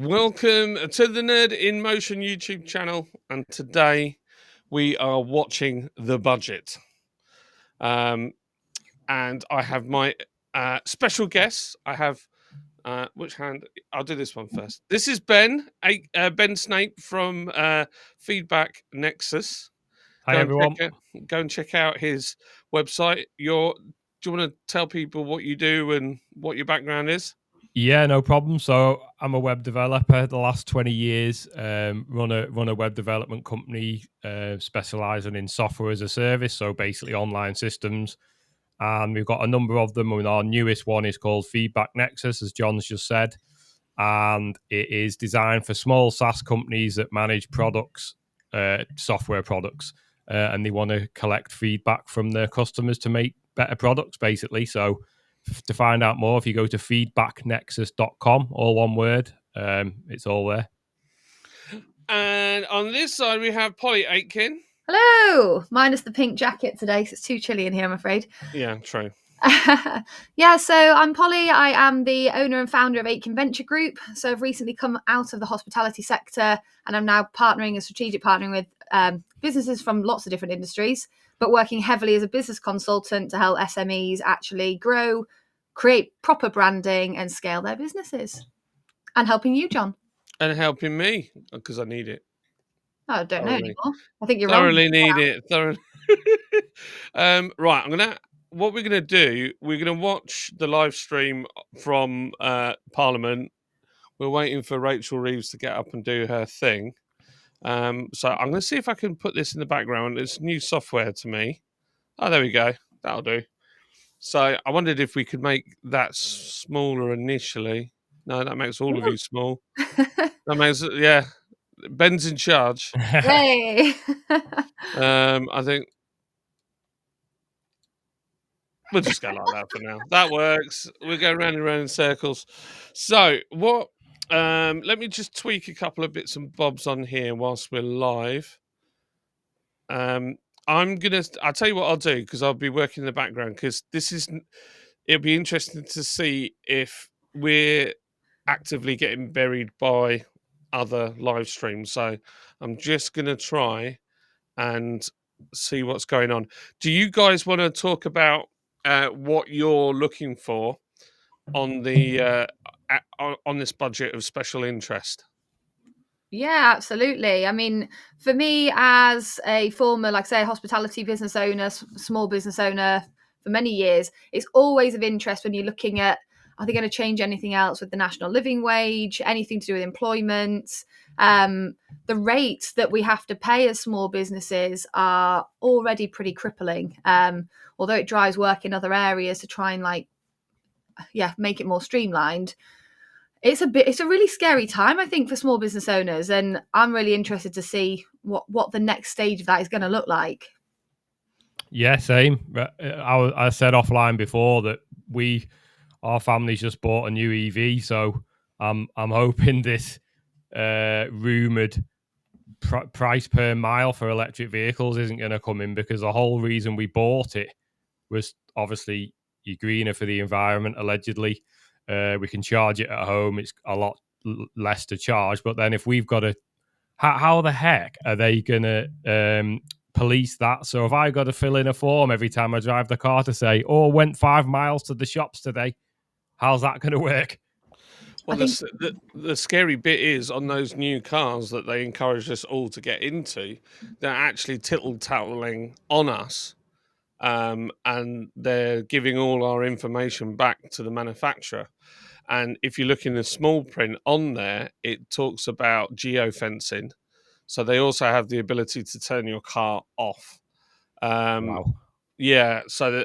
Welcome to the Nerd in Motion YouTube channel, and today we are watching The Budget. And I have my special guests. I have which hand? I'll do this one first. This is Ben, Ben Snape from Feedback Nexus. Hi everyone. Go and check out his website. Do you want to tell people what you do and what your background is? Yeah, no problem. So I'm a web developer. The last 20 years, run a web development company specializing in software as a service. So basically online systems, and we've got a number of them. And our newest one is called Feedback Nexus, as John's just said, and it is designed for small SaaS companies that manage products, software products, and they want to collect feedback from their customers to make better products, basically. So to find out more, if you go to feedbacknexus.com, all one word, it's all there. And on this side, we have Polly Aitken. Hello! Minus the pink jacket today, because it's too chilly in here, I'm afraid. Yeah, true. Yeah, so I'm Polly. I am the owner and founder of Aitken Venture Group. So I've recently come out of the hospitality sector, and I'm now strategic partnering with businesses from lots of different industries, but working heavily as a business consultant to help SMEs actually grow, create proper branding, and scale their businesses. And helping you, John. And helping me, because I need it. I don't know anymore. I think you're thoroughly need it. Thoroughly. Right, what we're gonna do, we're gonna watch the live stream from Parliament. We're waiting for Rachel Reeves to get up and do her thing. So I'm gonna see if I can put this in the background. It's new software to me. Oh, there we go. That'll do. So I wondered if we could make that smaller initially. No, that makes all of you small. That makes Ben's in charge. Hey. I think we'll just go like that for now. That works. We're going round and round in circles. So what? Let me just tweak a couple of bits and bobs on here whilst we're live. I'll tell you what I'll do, because I'll be working in the background, because it'll be interesting to see if we're actively getting buried by other live streams. So I'm just going to try and see what's going on. Do you guys want to talk about what you're looking for on the on this budget of special interest? Yeah, absolutely. I mean, for me, as a former, like say, hospitality business owner, small business owner for many years, it's always of interest when you're looking at, are they going to change anything else with the national living wage, anything to do with employment? The rates that we have to pay as small businesses are already pretty crippling. Although it drives work in other areas to try and make it more streamlined. It's a really scary time, I think, for small business owners, and I'm really interested to see what the next stage of that is going to look like. Yeah, same. I said offline before that our family's just bought a new EV, so I'm hoping this rumored price per mile for electric vehicles isn't going to come in, because the whole reason we bought it was obviously you're greener for the environment, allegedly. We can charge it at home. It's a lot less to charge. But then if we've got how the heck are they going to police that? So if I got to fill in a form every time I drive the car to say, went 5 miles to the shops today, how's that going to work? Well, the scary bit is on those new cars that they encourage us all to get into, they're actually tittle-tattling on us. And they're giving all our information back to the manufacturer. And if you look in the small print on there, it talks about geofencing. So they also have the ability to turn your car off. Wow. Yeah, so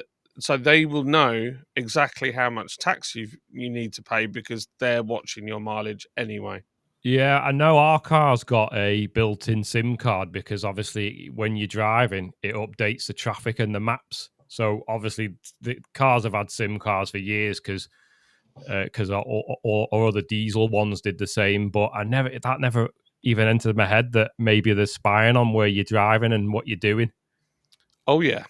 they will know exactly how much tax you need to pay, because they're watching your mileage anyway. Yeah, I know our car's got a built-in SIM card, because obviously when you're driving, it updates the traffic and the maps. So obviously the cars have had SIM cards for years, because or the diesel ones did the same. But that never even entered my head that maybe they're spying on where you're driving and what you're doing. Oh yeah,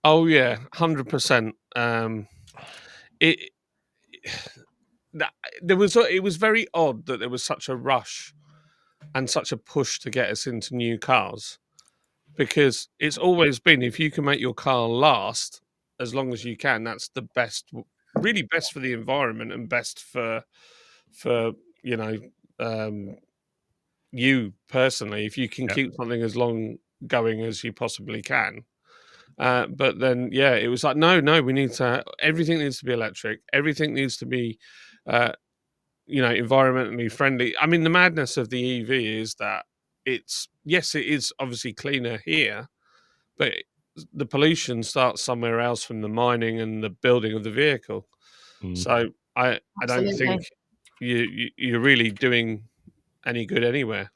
100%. it was very odd that there was such a rush and such a push to get us into new cars, because it's always been, if you can make your car last as long as you can, that's the best, really best for the environment and best for you know, you personally, if you can keep something as long going as you possibly can. But then, yeah, it was like, no, we need to. Everything needs to be electric. Everything needs to be, environmentally friendly. I mean, the madness of the EV is that it is obviously cleaner here, but the pollution starts somewhere else from the mining and the building of the vehicle. So I don't think you're really doing any good anywhere.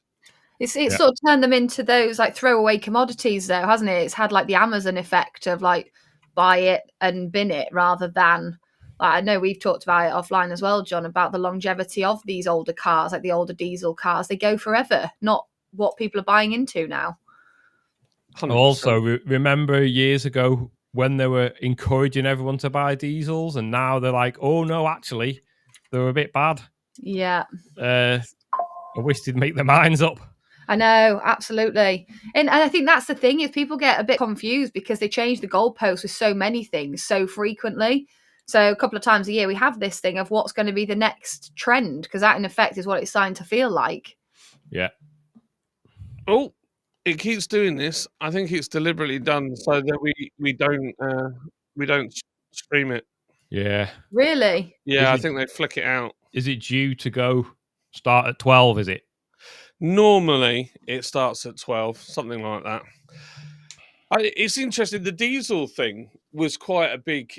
It's sort of turned them into those like throwaway commodities, though, hasn't it? It's had like the Amazon effect of like buy it and bin it, rather than like, I know we've talked about it offline as well, John, about the longevity of these older cars, like the older diesel cars. They go forever, not what people are buying into now. 100%. Also, remember years ago when they were encouraging everyone to buy diesels, and now they're like, oh no, actually, they're a bit bad. Yeah. I wish they'd make their minds up. I know, absolutely. And I think that's the thing, is people get a bit confused because they change the goalposts with so many things so frequently. So a couple of times a year, we have this thing of what's going to be the next trend, because that in effect is what it's starting to feel like. Yeah. Oh, it keeps doing this. I think it's deliberately done so that we don't stream it. Yeah. Really? Yeah, I think they flick it out. Is it due to go start at 12, is it? Normally, it starts at 12, something like that. It's interesting. The diesel thing was quite a big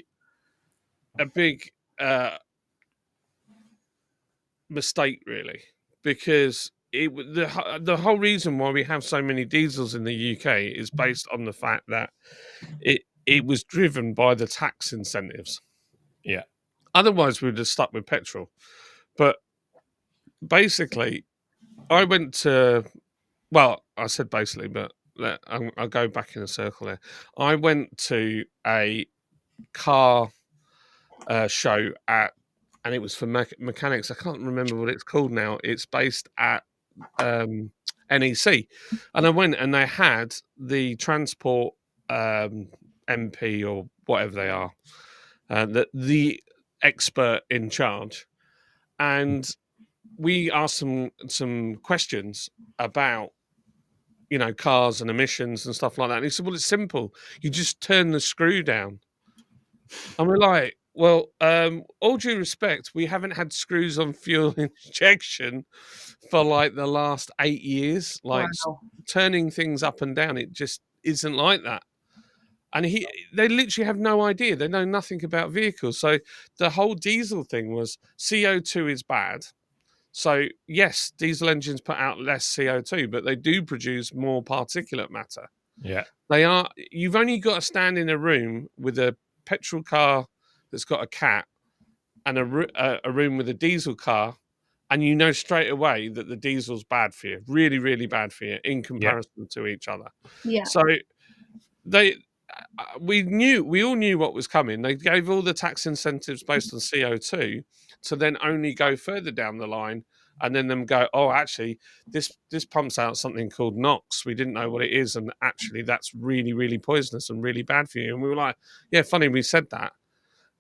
mistake, really, because the whole reason why we have so many diesels in the UK is based on the fact that it was driven by the tax incentives. Yeah. Otherwise, we'd have stuck with petrol. But basically, I went to, well, I said basically, but I'll go back in a circle there. I went to a car show and it was for mechanics. I can't remember what it's called now. It's based at NEC. And I went and they had the transport MP or whatever they are, the expert in charge. And we asked some questions about, cars and emissions and stuff like that. And he said, well, it's simple. You just turn the screw down. And we're like, well, all due respect, we haven't had screws on fuel injection for like the last 8 years. Like, Wow. turning things up and down, it just isn't like that. And they literally have no idea. They know nothing about vehicles. So the whole diesel thing was CO2 is bad. So yes, diesel engines put out less CO2, but they do produce more particulate matter. Yeah. You've only got to stand in a room with a petrol car that's got a cat and a room with a diesel car, and you know straight away that the diesel's bad for you, really, really bad for you in comparison to each other. Yeah. So we all knew what was coming. They gave all the tax incentives based on CO2 to then only go further down the line and then them go, oh, actually, this pumps out something called NOx. We didn't know what it is, and actually that's really, really poisonous and really bad for you. And we were like, yeah, funny we said that.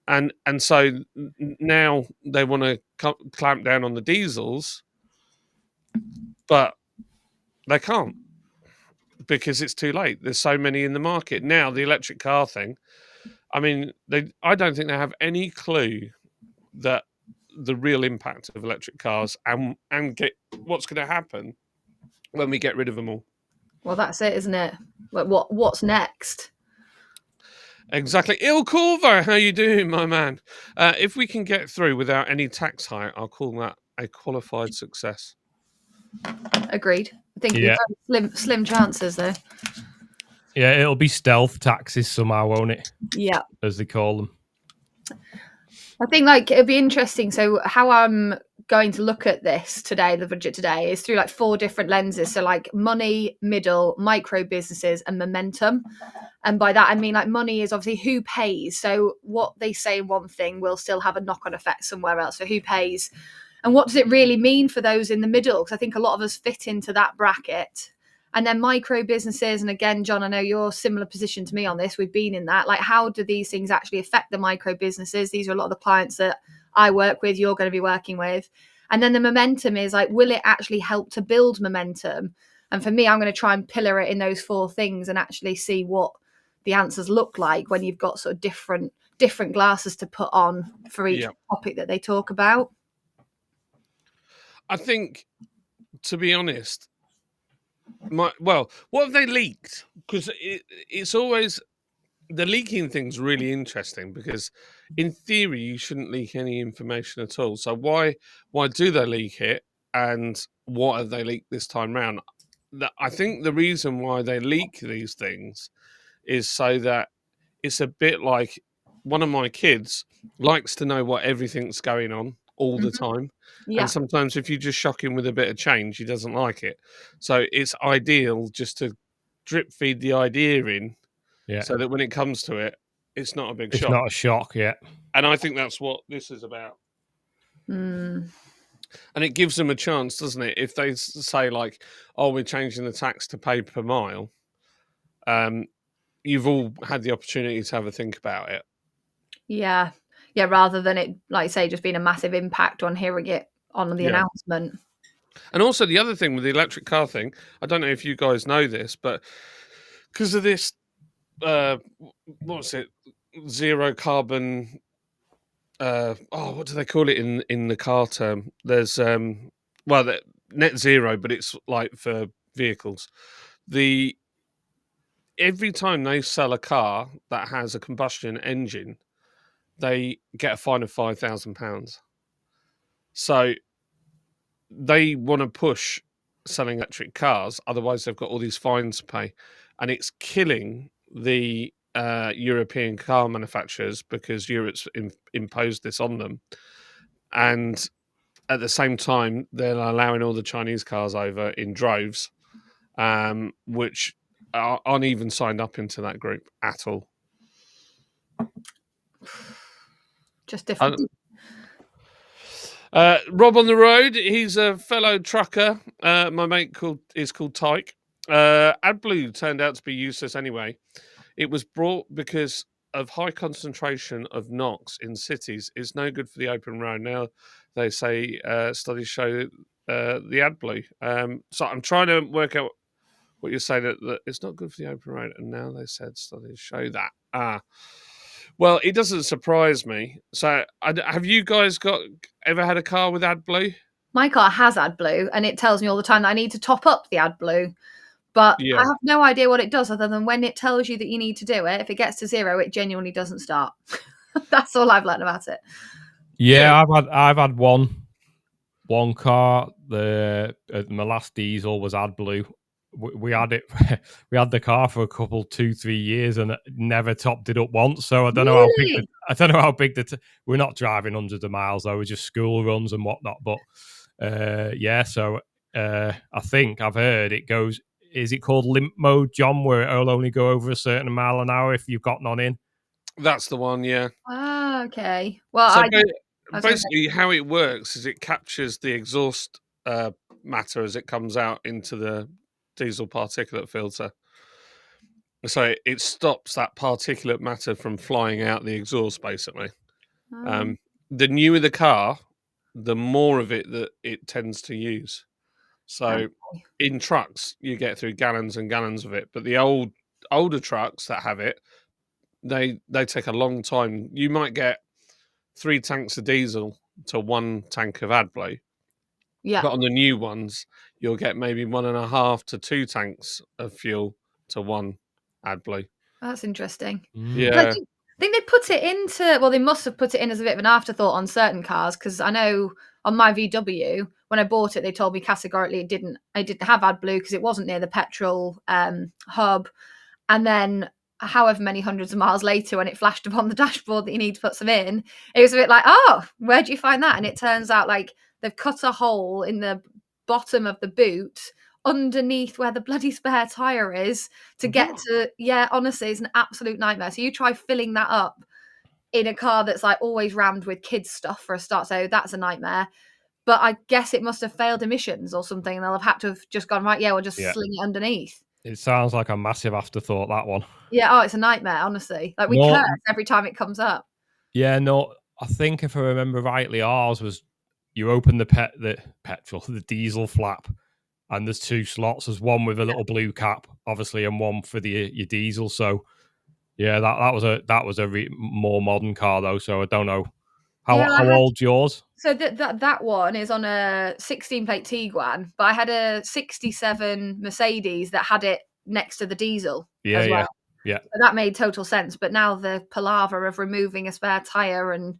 And so now they want to clamp down on the diesels, but they can't, because it's too late. There's so many in the market now. The electric car thing, I mean, I don't think they have any clue that the real impact of electric cars and get what's going to happen when we get rid of them all. Well, that's it, isn't it? Like, what's next? Exactly. Il Corvo, how you doing, my man? If we can get through without any tax hike, I'll call that a qualified success. Agreed. I think we've got slim chances, though. Yeah, it'll be stealth taxes somehow, won't it? Yeah. As they call them. I think like it'd be interesting. So how I'm going to look at this today, the budget today, is through like 4 different lenses. So like money, middle, micro businesses, and momentum. And by that, I mean like money is obviously who pays. So what they say one thing will still have a knock-on effect somewhere else. So who pays? And what does it really mean for those in the middle? Because I think a lot of us fit into that bracket. And then micro businesses, and again, John, I know you're similar position to me on this. We've been in that. Like, how do these things actually affect the micro businesses? These are a lot of the clients that I work with, you're going to be working with. And then the momentum is like, will it actually help to build momentum? And for me, I'm going to try and pillar it in those 4 things and actually see what the answers look like when you've got sort of different glasses to put on for each topic that they talk about. I think, to be honest, what have they leaked? Because it's always, the leaking thing's really interesting, because in theory you shouldn't leak any information at all. So why do they leak it, and what have they leaked this time round? I think the reason why they leak these things is so that it's a bit like, one of my kids likes to know what everything's going on all the time. Yeah. And sometimes if you just shock him with a bit of change, he doesn't like it. So it's ideal just to drip feed the idea in, so that when it comes to it, it's not a big shock. It's not a shock, And I think that's what this is about. Mm. And it gives them a chance, doesn't it? If they say like, oh, we're changing the tax to pay per mile, you've all had the opportunity to have a think about it. Yeah. Yeah, rather than it, like I say, just being a massive impact on hearing it on the announcement. And also the other thing with the electric car thing, I don't know if you guys know this, but because of this, what's it, zero carbon, what do they call it in the car term? There's net zero, but it's like for vehicles. Every time they sell a car that has a combustion engine, they get a fine of £5,000. So they want to push selling electric cars, otherwise they've got all these fines to pay, and it's killing the European car manufacturers, because Europe's imposed this on them, and at the same time they're allowing all the Chinese cars over in droves, which aren't even signed up into that group at all. Just different. Rob on the road, he's a fellow trucker. My mate is called Tyke. AdBlue turned out to be useless anyway. It was brought because of high concentration of NOx in cities. It's no good for the open road. Now they say studies show the AdBlue. So I'm trying to work out what you're saying, that it's not good for the open road, and now they said studies show that. Well, it doesn't surprise me. So, have you guys ever had a car with AdBlue? My car has AdBlue, and it tells me all the time that I need to top up the AdBlue. But I have no idea what it does, other than when it tells you that you need to do it, if it gets to 0, it genuinely doesn't start. That's all I've learned about it. Yeah, I've had one car. My last diesel was AdBlue. We had it. We had the car for a couple, 2-3 years, and never topped it up once. So I don't know how big we're not driving hundreds of miles though. We're just school runs and whatnot. But So I think I've heard it goes. Is it called limp mode, John, where it'll only go over a certain mile an hour if you've got none in? That's the one, yeah. Ah, okay. Well, so basically, how it works is it captures the exhaust matter as it comes out into the diesel particulate filter. So it stops that particulate matter from flying out the exhaust, basically. The newer the car, the more of it that it tends to use. So in trucks, you get through gallons and gallons of it. But the older trucks that have it, they take a long time. You might get 3 tanks of diesel to 1 tank of AdBlue. Yeah. But on the new ones, you'll get maybe 1.5 to 2 tanks of fuel to 1 AdBlue. That's interesting. Yeah. I think they put it into, well, they must have put it in as a bit of an afterthought on certain cars, because I know on my VW, when I bought it, they told me categorically it didn't have AdBlue because it wasn't near the petrol hub. And then however many hundreds of miles later, when it flashed upon the dashboard that you need to put some in, it was a bit like, oh, where'd you find that? And it turns out like they've cut a hole in the bottom of the boot underneath where the bloody spare tire is to get to. Yeah, honestly, it's an absolute nightmare. So you try filling that up in a car that's like always rammed with kids stuff for a start, so that's a nightmare. But I guess it must have failed emissions or something, and they'll have had to have just gone, right, yeah, we'll just sling it underneath. It sounds like a massive afterthought, that one. Yeah, oh, it's a nightmare, honestly. Like, we curse every time it comes up. Yeah, no, I think if I remember rightly, ours was you open the diesel flap, and there's 2 slots. There's one with a little blue cap, obviously, and one for your diesel. So yeah, that was a more modern car though. So I don't know how old's yours. So that one is on a 16-plate Tiguan, but I had a 67 Mercedes that had it next to the diesel as well. Yeah. So that made total sense. But now the palaver of removing a spare tire and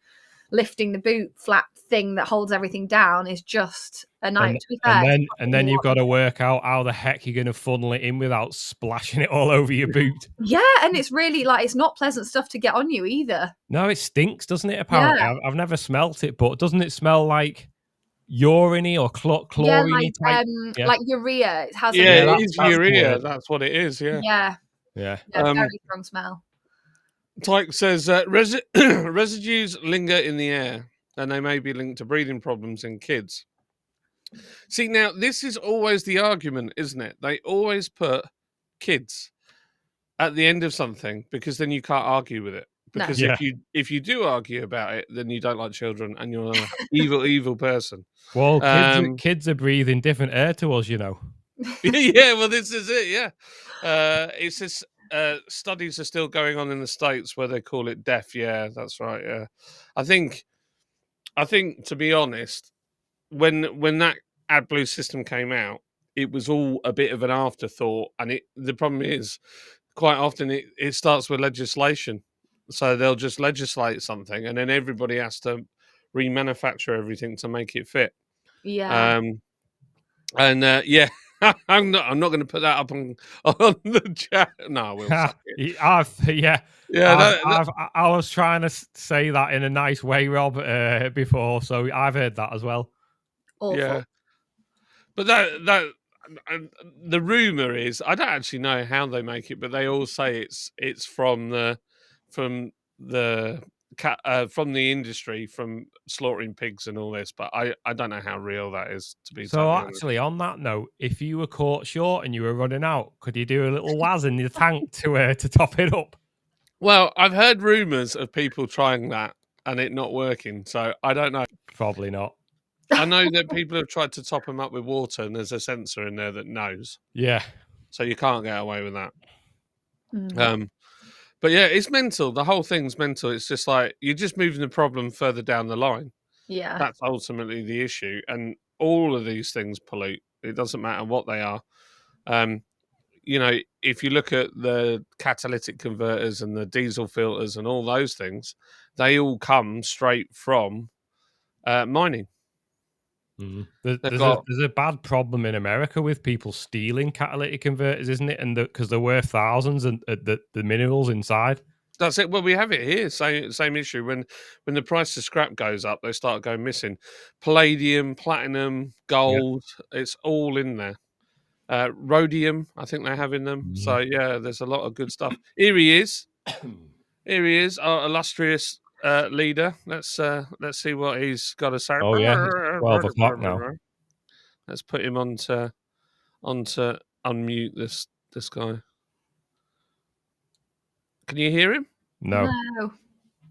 lifting the boot flap thing that holds everything down is just a nightmare. To be fair, and then you've got to work out how the heck you're going to funnel it in without splashing it all over your boot. Yeah, and it's really like, it's not pleasant stuff to get on you either. No, it stinks, doesn't it? Apparently, Yeah. I've never smelt it, but doesn't it smell like urine or chlorine type? Like urea. It has. Yeah, it is urea. That's what it is. Yeah. Yeah. Very strong smell. Tyke says residues linger in the air, and they may be linked to breathing problems in kids. See, now this is always the argument, isn't it? They always put kids at the end of something because then you can't argue with it. Because if you do argue about it, then you don't like children and you're an evil person. Well, kids are breathing different air to us, you know. Yeah, well, this is it. Yeah, it says studies are still going on in the States where they call it deaf. Yeah, that's right. Yeah, I think to be honest, when that AdBlue system came out, it was all a bit of an afterthought, and the problem is quite often it starts with legislation. So they'll just legislate something, and then everybody has to remanufacture everything to make it fit. Yeah. Yeah, I'm not going to put that up on the chat. No, I will. Suck it. I was trying to say that in a nice way, Rob, before, so I've heard that as well. Awful. Yeah, but that the rumor is, I don't actually know how they make it, but they all say it's from the industry, from slaughtering pigs and all this, but I don't know how real that is, to be so actually honest. On that note, if you were caught short and you were running out, could you do a little waz in your tank to top it up? Well, I've heard rumors of people trying that and it not working, so I don't know. Probably not. I know that people have tried to top them up with water, and there's a sensor in there that knows. Yeah, so you can't get away with that. But yeah, it's mental. The whole thing's mental. It's just like you're just moving the problem further down the line. Yeah. That's ultimately the issue. And all of these things pollute. It doesn't matter what they are. If you look at the catalytic converters and the diesel filters and all those things, they all come straight from mining. There's a bad problem in America with people stealing catalytic converters, isn't it? And because they're worth thousands, and the minerals inside. That's it. Well, we have it here. Same issue. When the price of scrap goes up, they start going missing. Palladium, platinum, gold. Yeah. It's all in there. Rhodium, I think they have in them. So yeah, there's a lot of good stuff. Here he is. Our illustrious leader. Let's see what he's got to say. Oh yeah, it's 12 o'clock now. Let's put him onto unmute this guy. Can you hear him? No.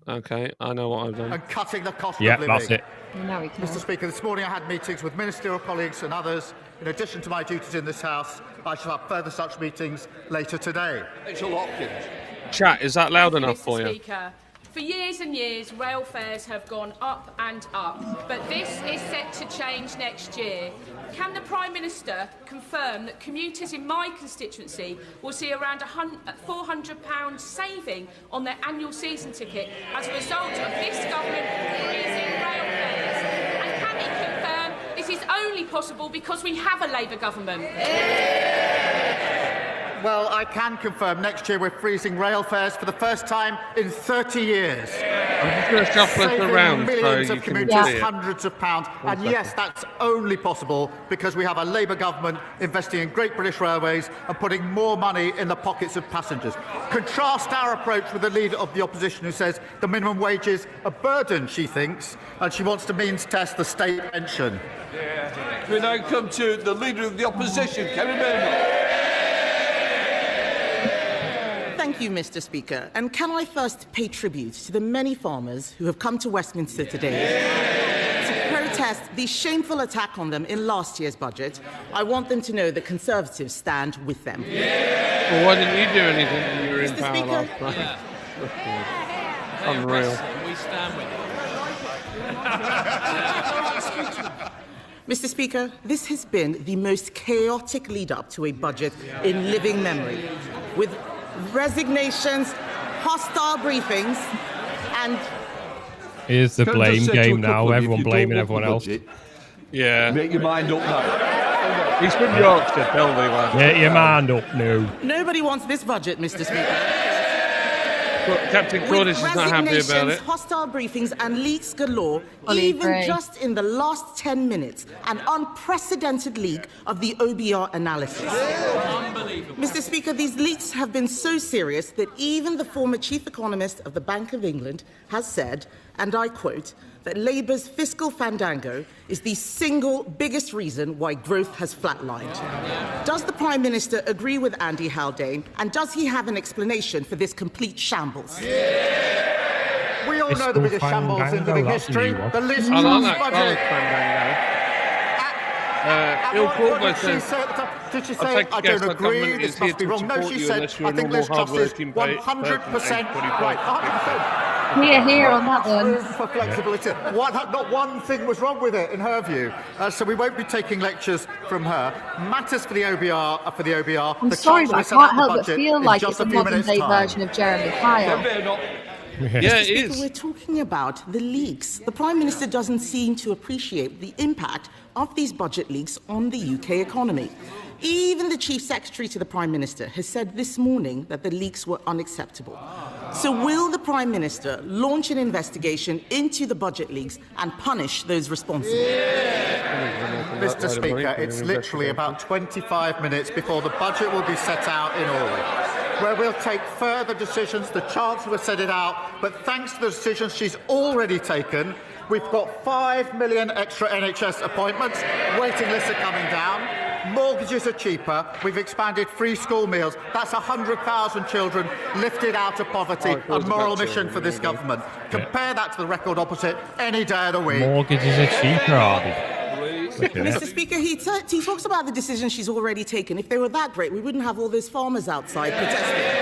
Okay, I know what I've done. And cutting the cost of living. Yeah, that's it. No, we can't. Mr. Speaker, this morning I had meetings with ministerial colleagues and others. In addition to my duties in this House, I shall have further such meetings later today. Rachel Hopkins. Chat, is that loud enough for you? Speaker. For years and years, rail fares have gone up and up, but this is set to change next year. Can the Prime Minister confirm that commuters in my constituency will see around £400 saving on their annual season ticket as a result of this government raising rail fares? And can he confirm this is only possible because we have a Labour government? Well, I can confirm next year we're freezing rail fares for the first time in 30 years. I'm just going to shuffle us Saving around millions so of you can commuters see it. hundreds of pounds. And yes, that's only possible because we have a Labour government investing in Great British Railways and putting more money in the pockets of passengers. Contrast our approach with the leader of the opposition who says the minimum wage is a burden, she thinks, and she wants to means test the state pension. We now come to the leader of the opposition, Kevin Burnham. Thank you, Mr. Speaker. And can I first pay tribute to the many farmers who have come to Westminster today to protest the shameful attack on them in last year's budget. I want them to know that Conservatives stand with them. Well, why didn't you do anything when you were in Mr. power Speaker? last night? Unreal. We stand with you. Mr. Speaker, this has been the most chaotic lead-up to a budget in living memory, with resignations, hostile briefings, and... Here's the blame game now. Everyone blaming everyone else. Yeah. Make your mind up now. He's from Yorkshire, tell me that. Get your mind up, no. Nobody wants this budget, Mr. Speaker. Captain Cornish is not happy about Resignations, it. hostile briefings and leaks galore, Fully even agree. just in the last 10 minutes, an unprecedented leak of the OBR analysis. Mr. Speaker, these leaks have been so serious that even the former chief economist of the Bank of England has said, and I quote, that Labour's fiscal fandango is the single biggest reason why growth has flatlined. Does the Prime Minister agree with Andy Haldane, and does he have an explanation for this complete shambles? We all know the biggest shambles in living history. The Liz I like Truss that budget. He'll call What by did she saying, say? Did she I'll say, take a I guess don't the agree, government this is here must be to wrong? No, support she you said, unless you're I a think normal, Liz Truss is hard-working 100% right. 100%. Here on that one. Room for flexibility. Not one thing was wrong with it, in her view. So we won't be taking lectures from her. Matters for the OBR are for the OBR. I'm the sorry, but I Chancellor will set can't out help the but budget feel in like just it's a a few modern minutes' day time. version of Jeremy Kyle. yeah, it Speaker, is. we're talking about the leaks. The Prime Minister doesn't seem to appreciate the impact of these budget leaks on the UK economy. Even the Chief Secretary to the Prime Minister has said this morning that the leaks were unacceptable. So will the Prime Minister launch an investigation into the budget leaks and punish those responsible? Mr. Speaker, it's literally about 25 minutes before the budget will be set out in Orly, where we'll take further decisions. The Chancellor will set it out, but thanks to the decisions she's already taken, we've got 5 million extra NHS appointments, waiting lists are coming down, mortgages are cheaper, we've expanded free school meals. That's 100,000 children lifted out of poverty, a moral mission for this government. Compare that to the record opposite any day of the week. Mortgages are cheaper, are they? Mr. Speaker, he talks about the decisions she's already taken. If they were that great, we wouldn't have all those farmers outside protesting.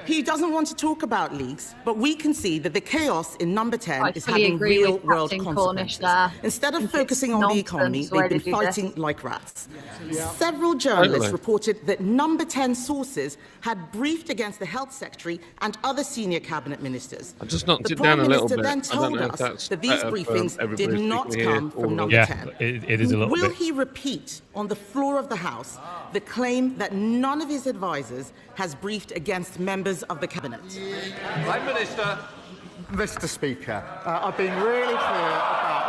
He doesn't want to talk about leaks, but we can see that the chaos in Number 10 I is fully having agree with real-world Captain Cornish consequences. there. Instead I of think focusing it's on the economy, nonsense the way they've been they do fighting this. like rats. Several journalists Totally. reported that Number 10 sources had briefed against the Health Secretary and other senior cabinet ministers. I just knocked The it down Prime a little Minister bit. then I don't told know if us that's that these better for briefings did everybody not speaking here, come all from of Number us. 10. It is a little Will bit. he repeat on the floor of the House the claim that none of his advisers has briefed against members of the Cabinet? Prime Minister. Mr. Speaker, I've been really clear about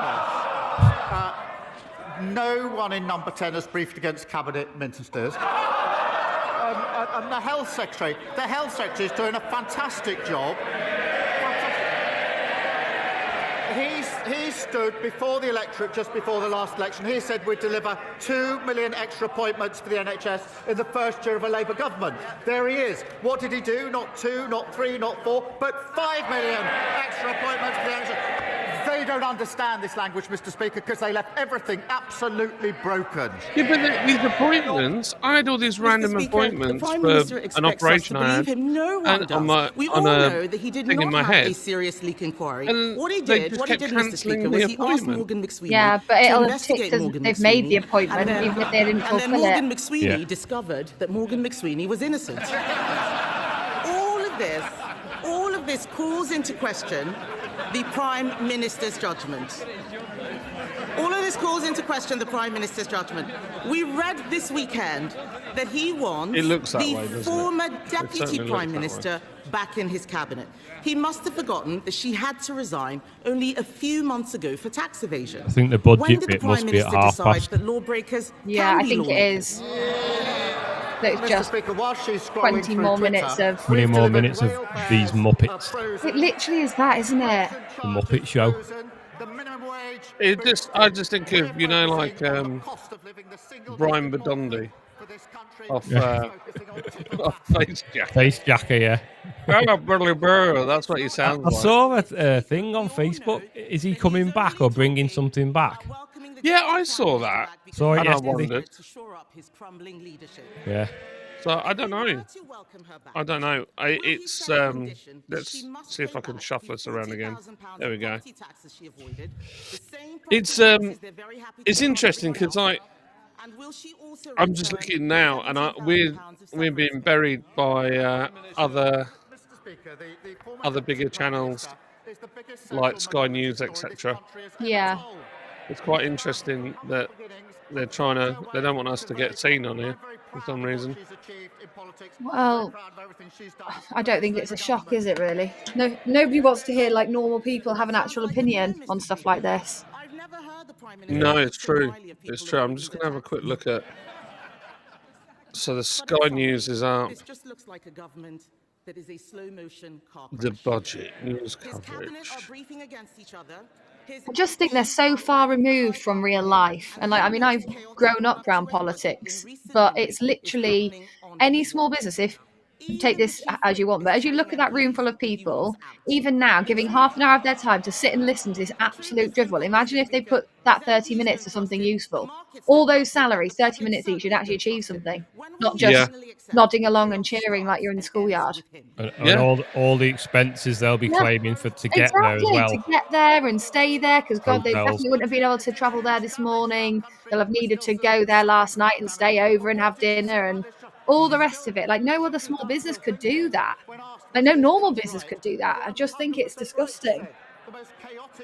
this. No one in Number 10 has briefed against Cabinet ministers. And the Health Secretary is doing a fantastic job. He stood before the electorate just before the last election. He said we'd deliver 2 million extra appointments for the NHS in the first year of a Labour government. There he is. What did he do? Not 2, not 3, not 4, but 5 million extra appointments for the NHS. They don't understand this language, Mr. Speaker, because they left everything absolutely broken. Yeah, but these appointments, I had all these random Mr. Speaker, appointments the Prime for Minister an expects operation us to I believe had. him. No one and does. We all on a know that he did thing in not my have head. a serious leak inquiry. And What he they did, just Mr. kept Speaker, cancelling was the he asked appointment. Morgan McSweeney Yeah, but to it'll have investigate ticked as Morgan they've made the McSweeney, appointment, and then- even if they didn't And then fulfill Morgan it. McSweeney discovered that Morgan McSweeney was innocent. All of this calls into question the Prime Minister's judgment. All of this calls into question the Prime Minister's judgment. We read this weekend that he wants the former Deputy Prime Minister back in his cabinet. He must have forgotten that she had to resign only a few months ago for tax evasion. I think the budget bit must be at half past. That lawbreakers Yeah, can I think be it is. It's just 20 more minutes of 20 more minutes of these Muppets. It literally is that, isn't it? The Muppet Show. I just think of, you know, like Brian Badondi off Face Jack. Face Jacker, yeah. That's what he sounds I like. saw a thing on Facebook. Is he coming back or bringing something back? Yeah, I saw that. Saw it and I yesterday. wondered. Yeah. So I don't know. It's let's see if I can shuffle this around again. There we go. It's interesting because I'm just looking now, and we're being buried by other bigger channels like Sky News, etc. Yeah. It's quite interesting that they don't want us to get seen on here for some reason. Well, I don't think it's a shock, is it really? No, nobody wants to hear like normal people have an actual opinion on stuff like this. No, it's true. It's true. I'm just gonna have a quick look at. So the Sky News is out. This just looks like a government that is a slow motion car crash. The budget news coverage. Cabinets are briefing against each other. I just think they're so far removed from real life. And like, I mean, I've grown up around politics, but it's literally any small business. If you take this as you want, but as you look at that room full of people, even now, giving half an hour of their time to sit and listen to this absolute drivel. Imagine if they put that 30 minutes to something useful. All those salaries, 30 minutes each, you'd actually achieve something. Not just nodding along and cheering like you're in the schoolyard. And all the expenses they'll be claiming to get there as well. To get there and stay there, because God, they definitely wouldn't have been able to travel there this morning. They'll have needed to go there last night and stay over and have dinner and all the rest of it. Like no other small business could do that. Like no normal business could do that. I just think it's disgusting.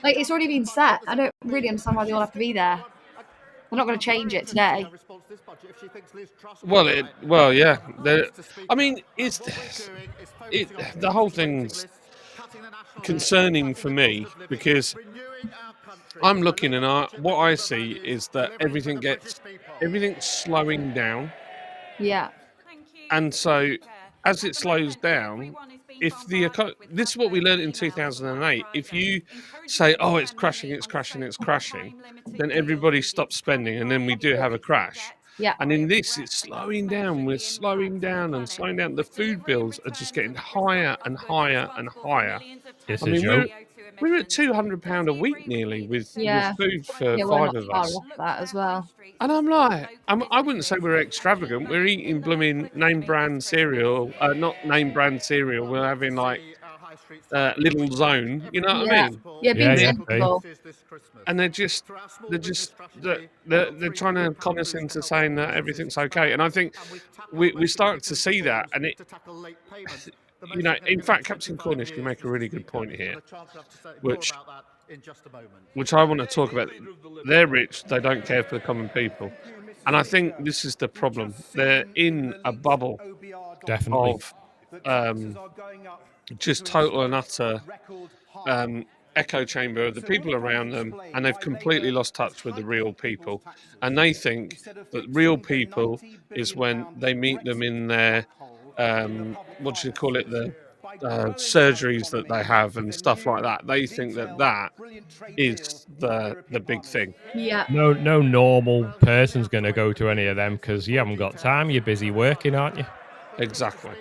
Like it's already been set. I don't really understand why they all have to be there. We're not going to change it today. Well, yeah. I mean, the whole thing's concerning for me because I'm looking and what I see is that everything's slowing down. Yeah. And so, as it slows down, this is what we learned in 2008. If you say, "Oh, it's crashing," then everybody stops spending, and then we do have a crash. Yeah. And in this, it's slowing down. We're slowing down and slowing down. The food bills are just getting higher and higher and higher. Yes, I mean, we're at £200 a week nearly with food for 5 of us. Off that as well. And I'm like, I wouldn't say we're extravagant. We're eating blooming name brand cereal, not name brand cereal. We're having like Little Zone, you know what I mean? Yeah, being sensible. And they're trying to con us into saying that everything's okay. And I think we start to see that, and it. You know, in fact, Captain Cornish, you make a really good point here, which I want to talk about. They're rich; they don't care for the common people, and I think this is the problem. They're in a bubble, definitely, of just total and utter echo chamber of the people around them, and they've completely lost touch with the real people. And they think that real people is when they meet them in their what do you call it, the surgeries that they have and stuff like that. They think that is the big thing. Yeah. No normal person's going to go to any of them because you haven't got time. You're busy working, aren't you? Exactly.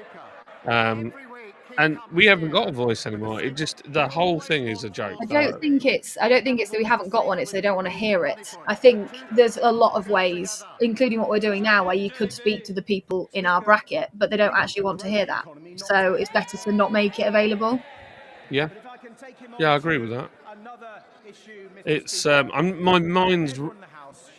And we haven't got a voice anymore. The whole thing is a joke. I don't think it's that we haven't got one. It's they don't want to hear it. I think there's a lot of ways, including what we're doing now, where you could speak to the people in our bracket, but they don't actually want to hear that. So it's better to not make it available. Yeah, I agree with that. It's my mind's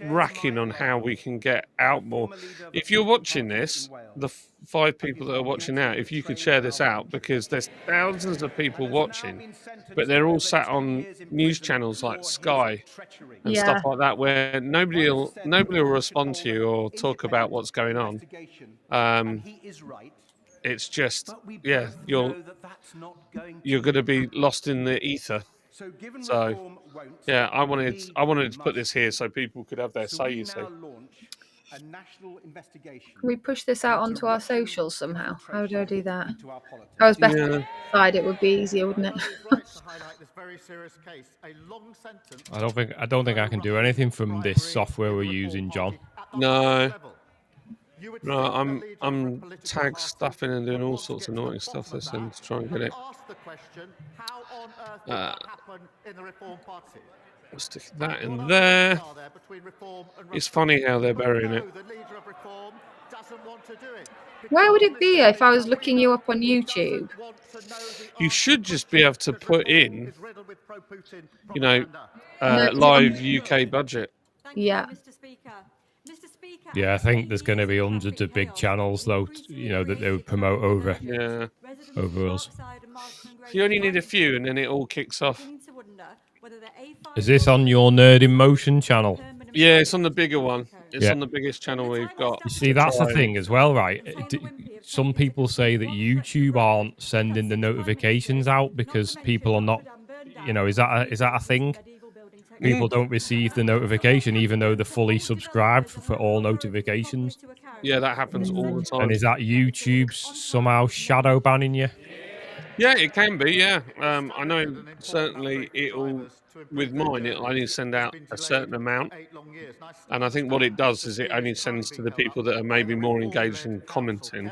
racking on how we can get out more. If you're watching this, the 5 people that are watching now, if you could share this out, because there's thousands of people watching, but they're all sat on news channels like Sky and stuff like that, where nobody will respond to you or talk about what's going on. It's just, yeah, you're going to be lost in the ether. So yeah, I wanted to put this here so people could have their say. You see, Can we push this out onto our socials somehow? How do I do that? I was better side. It would be easier, wouldn't it? I don't think I can do anything from this software we're using, John. No, I'm tag stuffing and doing all sorts of naughty stuff this end to try and get it. Stick that in there. It's funny how they're burying it. Where would it be if I was looking you up on YouTube? You should just be able to put in, live UK budget. Yeah. Yeah, I think there's going to be hundreds of big channels, though, that they would promote over us. You only need a few, and then it all kicks off. Is this on your Nerd in Motion channel? Yeah, it's on the bigger one. It's on the biggest channel we've got. You see, that's the thing as well, right? Some people say that YouTube aren't sending the notifications out because people are not, is that a thing? People don't receive the notification even though they're fully subscribed for all notifications. Yeah, that happens all the time. And is that YouTube somehow shadow banning you? Yeah, it can be, yeah. I know certainly it'll, with mine, it'll only send out a certain amount. And I think what it does is it only sends to the people that are maybe more engaged in commenting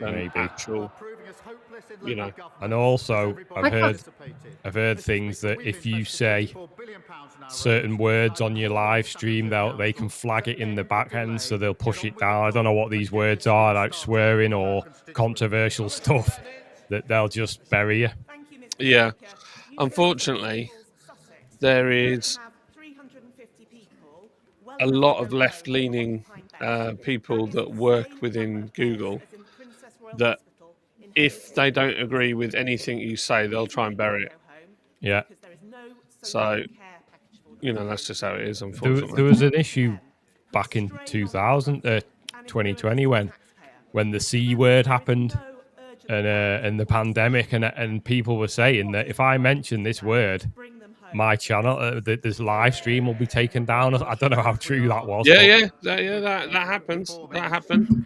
than actual, And also, I've heard things that if you say certain words on your live stream, they can flag it in the back end, so they'll push it down. I don't know what these words are, like swearing or controversial stuff, that they'll just bury you. Yeah. Unfortunately, there is a lot of left-leaning people that work within Google that if they don't agree with anything you say, they'll try and bury it. Yeah. So, that's just how it is, unfortunately. There was an issue back in 2020 when the C word happened and the pandemic, and people were saying that if I mention this word, my channel, this live stream will be taken down. I don't know how true that was. That happens. That happened.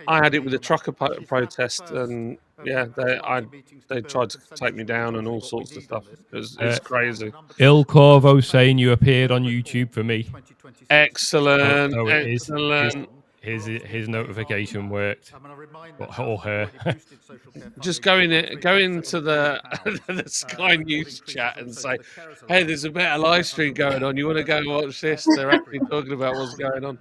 I had it with a trucker protest, and they tried to take me down and all sorts of stuff. It's crazy. Il Corvo saying you appeared on YouTube for me. Excellent. So excellent. His notification worked. Or her. Just go into the the Sky News chat and say, "Hey, there's a better live stream going on. You want to go and watch this? They're actually talking about what's going on."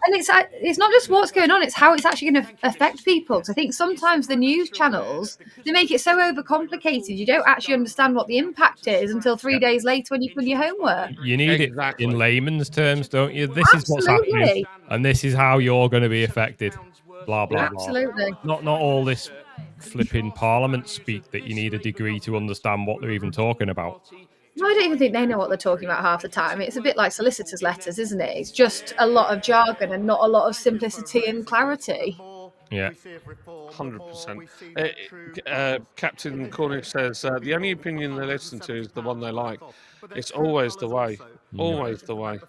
And it's not just what's going on; it's how it's actually going to affect people. Because I think sometimes the news channels, they make it so overcomplicated. You don't actually understand what the impact is until 3 days later when you've done your homework. You need it in layman's terms, don't you? This is what's happening, and this is how you're going to be affected. Blah blah blah. Absolutely. Not all this flipping Parliament speak that you need a degree to understand what they're even talking about. No, I don't even think they know what they're talking about half the time. It's a bit like solicitors' letters, isn't it? It's just a lot of jargon and not a lot of simplicity and clarity. Yeah. 100%. Captain Cornish says, the only opinion they listen to is the one they like. It's always the way. Always the way.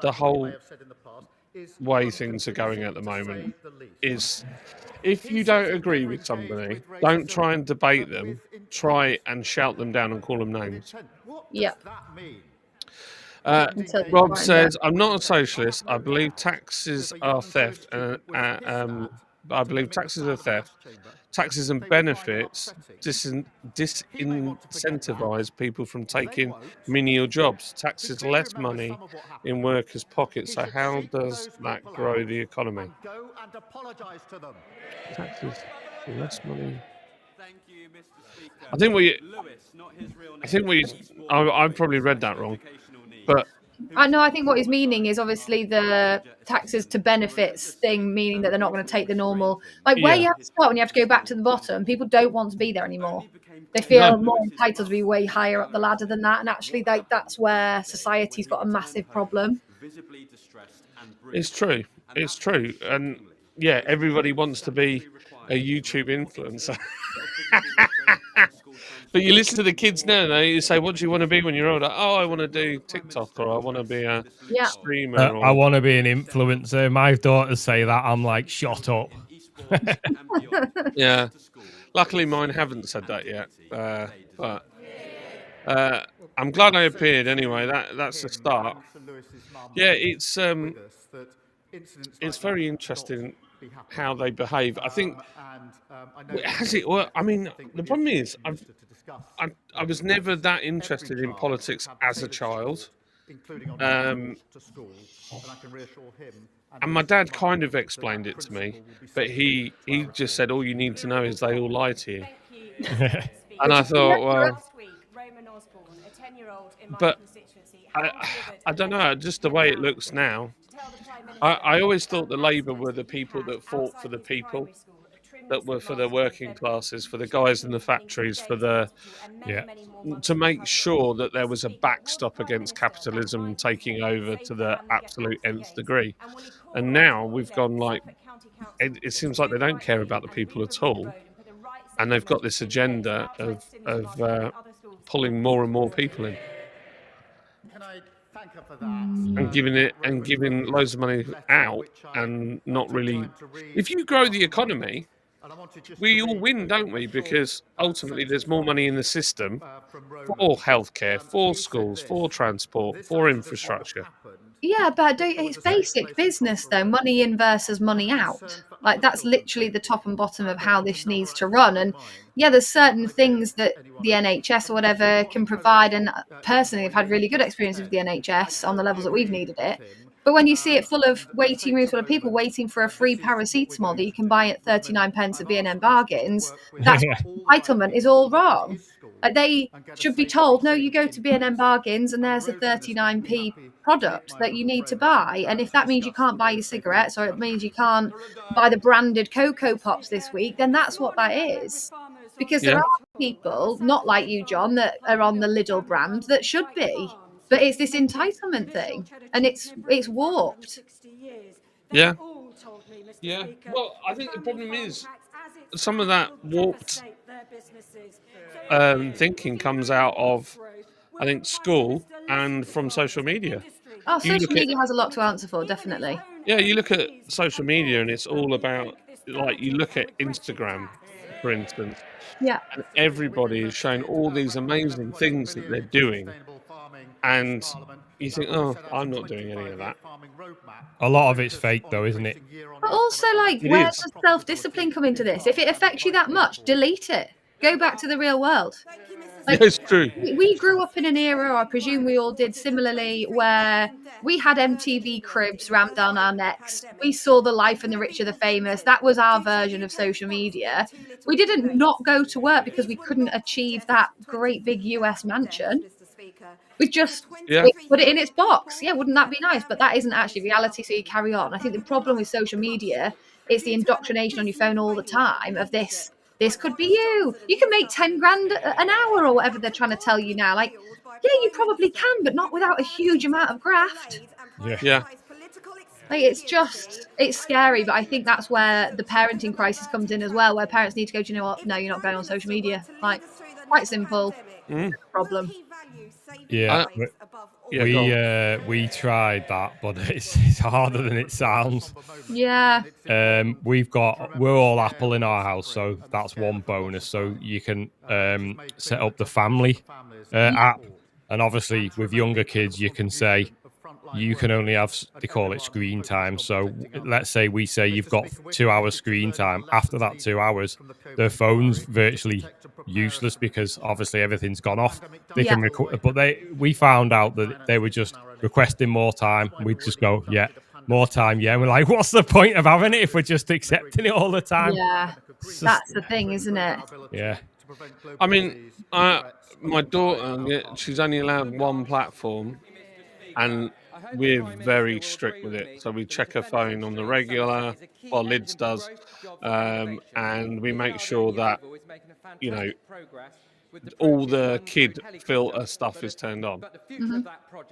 The whole way things are going at the moment is, if you don't agree with somebody, don't try and debate them. Try and shout them down and call them names. Yep. Rob says, I'm not a socialist. I believe taxes are theft. I believe taxes are theft. Taxes and benefits disincentivize people from taking menial jobs. Taxes less money in workers' pockets. So how does that grow the economy? Taxes. Less money. Thank you, Mr. Speaker. I think we. Lewis, not his real name. I think we. I've probably read that wrong, but I know. I think what he's meaning is obviously the taxes to benefits thing, meaning that they're not going to take the normal, like where you have to start when you have to go back to the bottom. People don't want to be there anymore. They feel more entitled to be way higher up the ladder than that, and actually, like that's where society's got a massive problem. It's true. It's true, and yeah, everybody wants to be a YouTube influencer. But you listen to the kids now, and you say, "What do you want to be when you're older?" Oh, I want to do TikTok, or I want to be a streamer. Or I want to be an influencer. My daughters say that. I'm like, shut up. Yeah. Luckily, mine haven't said that yet. But I'm glad I appeared anyway. That's the start. Yeah, it's very interesting how they behave. I think has it. Well, I mean, the problem is, I was never that interested in politics as a child. And my dad kind of explained it to me, but he just said all you need to know is they all lie to you. And I thought, well, but I don't know, just the way it looks now. I always thought the Labour were the people that fought for the people, that were for the working classes, for the guys in the factories, for the to make sure that there was a backstop against capitalism taking over to the absolute nth degree. And now we've gone like it seems like they don't care about the people at all, and they've got this agenda of pulling more and more people in. And giving loads of money out and not really. If you grow the economy, we all win, don't we? Because ultimately there's more money in the system for healthcare, for schools, for transport, for infrastructure. Yeah, but it's basic business though. Money in versus money out. Like that's literally the top and bottom of how this needs to run. And yeah, there's certain things that the NHS or whatever can provide. And personally, I've had really good experience with the NHS on the levels that we've needed it. But when you see it full of waiting rooms full of people waiting for a free paracetamol that you can buy at 39 pence at B&M Bargains, that's entitlement is all wrong. Like they should be told, no, you go to B&M Bargains and there's a 39p product that you need to buy. And if that means you can't buy your cigarettes or it means you can't buy the branded Cocoa Pops this week, then that's what that is. Because there are people, not like you, John, that are on the Lidl brand that should be. But it's this entitlement thing, and it's warped. Yeah. Yeah. Well, I think the problem is some of that warped thinking comes out of, I think, school and from social media. Oh, social media has a lot to answer for, definitely. Yeah, you look at social media and it's all about, like, you look at Instagram, for instance. Yeah. And everybody is showing all these amazing things that they're doing. And you think, oh, I'm not doing any of that. A lot of it's fake, though, isn't it? But also, like, where does self-discipline come into this? If it affects you that much, delete it. Go back to the real world. Like, yeah, it's true. We grew up in an era, I presume we all did similarly, where we had MTV Cribs rammed down our necks. We saw The Life and the Rich and the Famous. That was our version of social media. We didn't not go to work because we couldn't achieve that great big US mansion. We just put it in its box. Yeah, wouldn't that be nice? But that isn't actually reality, so you carry on. I think the problem with social media is the indoctrination on your phone all the time of this. This could be you. You can make 10 grand an hour or whatever they're trying to tell you now. Like, yeah, you probably can, but not without a huge amount of graft. Yeah. Like, it's scary, but I think that's where the parenting crisis comes in as well, where parents need to go, do you know what? No, you're not going on social media. Like, quite simple. Problem. Yeah. We tried that, but it's harder than it sounds. Yeah. We're all Apple in our house, so that's one bonus. So you can set up the family app, and obviously with younger kids, you can say you can only have, they call it screen time. So let's say we say you've got 2 hours screen time. After that 2 hours, their phone's virtually useless because obviously everything's gone off. They can record, but we found out that they were just requesting more time. We'd just go, yeah, more time. Yeah. And we're like, what's the point of having it if we're just accepting it all the time? Yeah. That's the thing, isn't it? Yeah. I mean, my daughter, she's only allowed one platform, and we're very strict with it. So we check her phone on the regular, well, Lids does, and we make sure that, you know, all the kid filter stuff is turned on. Hmm.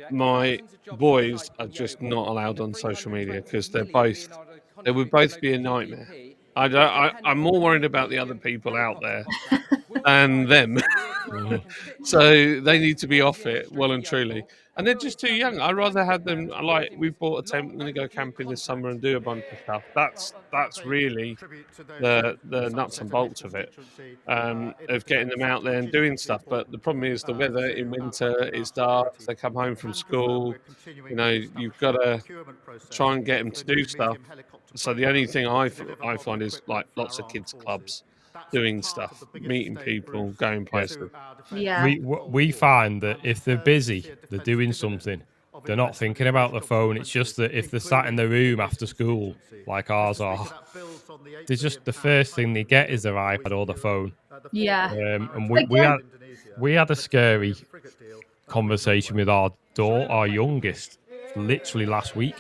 My boys are just not allowed on social media because they would both be a nightmare. I'm more worried about the other people out there than them. Mhm. So they need to be off it well and truly. And they're just too young. I'd rather have them like we've bought a tent, we're gonna go camping this summer and do a bunch of stuff. That's really the nuts and bolts of it. Of getting them out there and doing stuff. But the problem is the weather in winter is dark, they come home from school, you've gotta try and get them to do stuff. So the only thing I find is like lots of kids clubs doing stuff, meeting people, going Yeah. places. Yeah. We find that if they're busy, they're doing something. They're not thinking about the phone. It's just that if they're sat in the room after school, like ours are, they're just the first thing they get is their iPad or the phone. Yeah. And Again, we had a scary conversation with our youngest, literally last week.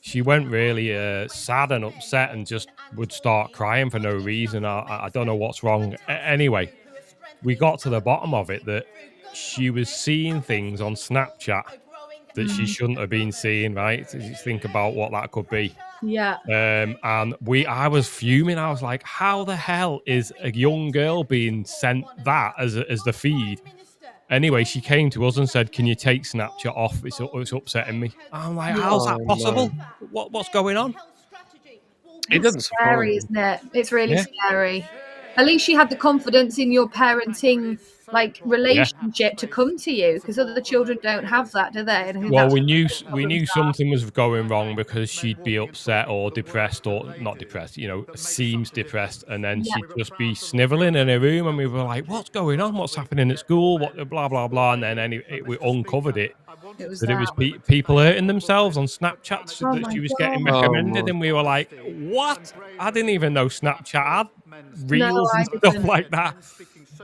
She went really sad and upset and just would start crying for no reason. I don't know what's wrong. Anyway, we got to the bottom of it that she was seeing things on Snapchat that she mm, shouldn't have been seeing, right? So you think about what that could be. yeah. And I was fuming. I was like, how the hell is a young girl being sent that as the feed? Anyway, she came to us and said, "Can you take Snapchat off? It's upsetting me." I'm like, Yeah. "How's that Oh no, possible? What's going on?" it It's doesn't surprise scary, me. isn't it? It's really Yeah, scary. At least you had the confidence in your parenting yeah. relationship to come to you, because other children don't have that, do they? And I think Well, that's where the we problems knew are. something was going wrong because she'd be upset or depressed or not depressed, seems depressed, and then Yeah. she'd just be sniveling in her room, and we were like, "What's going on? What's happening at school? What blah blah blah?" And then we uncovered it It was that it that. was people hurting themselves on Snapchat Oh that my she was getting God. Oh recommended, my, and we were like, "What? I didn't even know Snapchat had No, reels and I stuff didn't. like that."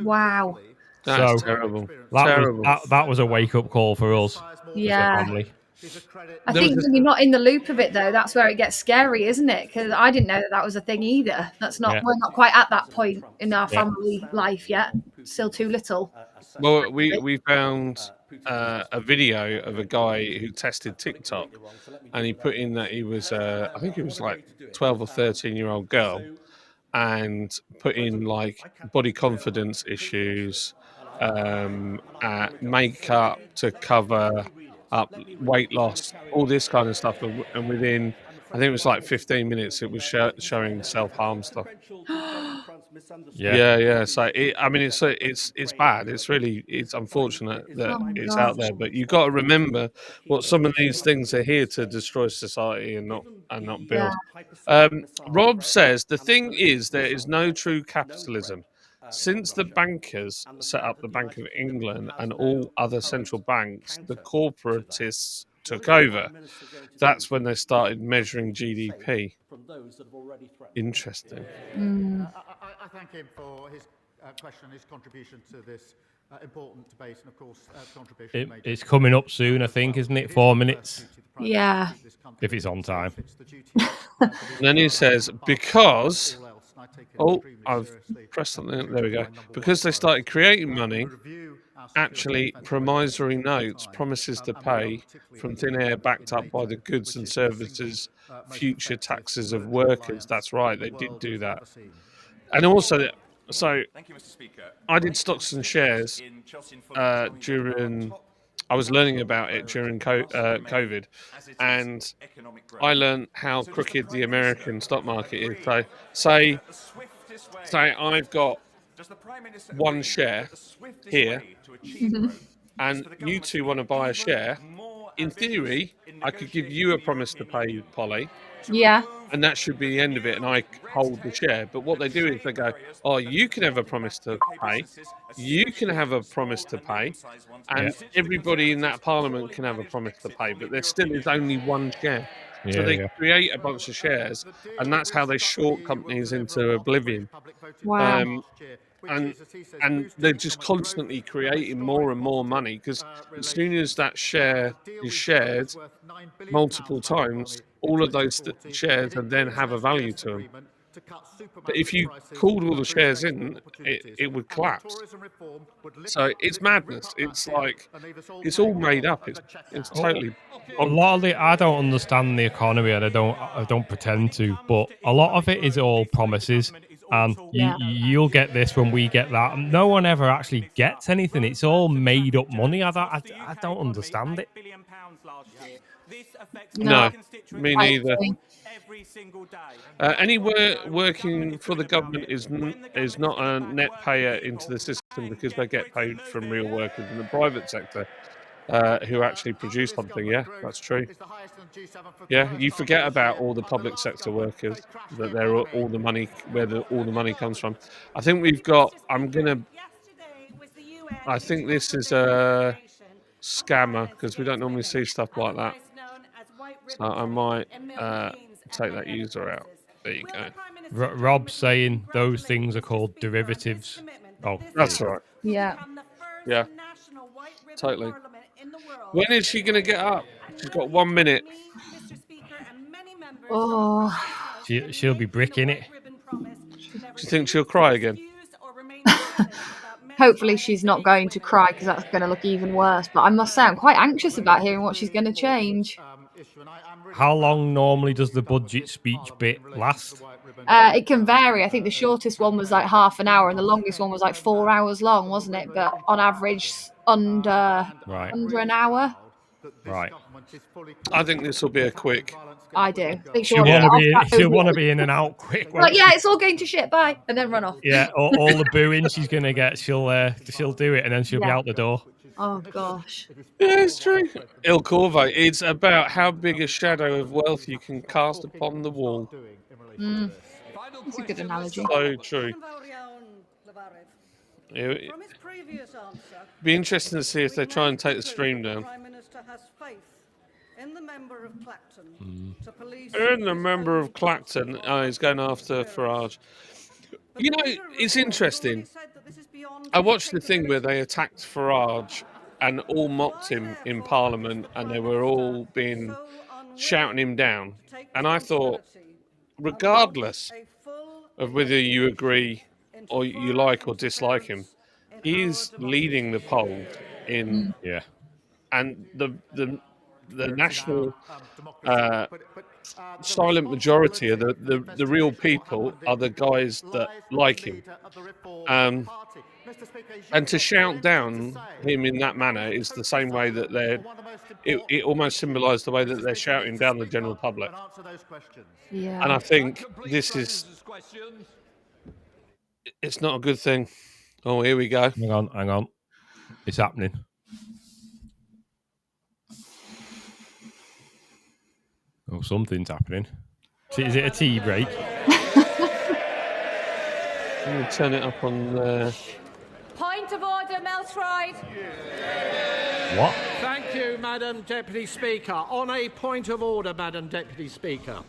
Wow. that's So terrible, that was terrible. that was a wake up call for us as a Yeah. family. I There was think this, when you're not in the loop of it, though, that's where it gets scary, isn't it? Because I didn't know that that was a thing either. Yeah, We're not quite at that point in our yeah, family life yet. Still too little. well, we found a video of a guy who tested TikTok, and he put in that he was, I think he was like 12 or 13-year-old girl, and put in like body confidence issues, makeup to cover up weight loss, all this kind of stuff, and within, I think it was like 15 minutes, it was showing self harm stuff. yeah. Yeah, yeah. So I mean, it's bad. It's unfortunate that Oh my it's out gosh. there, but you got to remember what some of these things are here to destroy society and not Yeah. build. Rob says the thing is there is no true capitalism. Since the bankers set up the Bank of England and all other central banks, the corporatists took over. That's when they started measuring GDP. Interesting. Mm. I thank him for his question and his contribution to this important debate, and of course, contribution he made. It's coming up soon, I think, isn't it? 4 minutes, Yeah. if it's on time. And then he says, because, oh, I've pressed something, there we go. Because they started creating money, actually, promissory notes, promises to pay from thin air backed up by the goods and services, future taxes of workers. That's right, they did do that. And also, so I did stocks and shares during, I was learning about it during COVID, and I learned how crooked the American stock market is. So, say, I've got one share here, Mhm. and you two want to buy a share. In theory, I could give you a promise to pay, Polly, Yeah. and that should be the end of it, and I hold the share. But what they do is they go, "Oh, you can have a promise to pay, you can have a promise to pay, Yeah, and everybody in that parliament can have a promise to pay." But there still is only one share. So they Yeah. create a bunch of shares, and that's how they short companies into oblivion. Wow. And they're just constantly creating more and more money, because as soon as that share is shared multiple times, all of those shares and then have a value to them. But if you called all the shares in, it would collapse. So it's madness. It's like it's all made up. It's totally A lot of I don't understand the economy, and I don't pretend to, but a lot of it is all promises. And Yeah. you'll get this when we get that. And no one ever actually gets anything. It's all made up money. I don't understand it. No, No, me I neither. agree. Every single day. Anywhere working for the government is not a net payer into the system, because they get paid from real workers in the private sector who actually produce something. Yeah, that's true. Yeah, you forget about all the public sector workers, that they're all the money, all the money comes from. I think we've got. I think this is a scammer, because we don't normally see stuff like that. So I might take that user out. There you go. Rob's saying those things are called derivatives. Oh, That's all right. Yeah. Yeah, totally. When is she going to get up? She's got 1 minute. Oh, she'll be bricking it. Do you think she'll cry again? hopefully she's not going to cry, because that's going to look even worse. But I must say, I'm quite anxious about hearing what she's going to change. How long normally does the budget speech bit last? It can vary. I think the shortest one was like half an hour, and the longest one was like 4 hours long, wasn't it? But on average, under an hour. Right. I think this will be a quick. I do. I think She'll want to be in and out quick. Like, yeah, it's all going to shit. Bye, and then run off. Yeah, all the booing she's gonna get, she'll do it, and then she'll be out the door. Oh gosh. Yeah, it's true. Il Corvo. It's about how big a shadow of wealth you can cast upon the wall. That's a good analogy. So true. It'd be interesting to see if they try and take the stream down. In the member of Clacton to police. And the member of Clacton, he's going after Farage. You know, it's interesting. I watched the thing where they attacked Farage and all mocked him in Parliament, and they were all shouting him down. And I thought, regardless of whether you agree or you like or dislike him, he's leading the polls in. Yeah. And the national silent majority of the real people are the guys that like him. And to shout down him in that manner is the same way that it almost symbolised the way that they're shouting down the general public. Yeah. And I think it's not a good thing. Oh, here we go. Hang on. It's happening. Oh, something's happening. Is it a tea break? Let me turn it up on there. Point of order, Melstride. What? Thank you, Madam Deputy Speaker. On a point of order, Madam Deputy Speaker,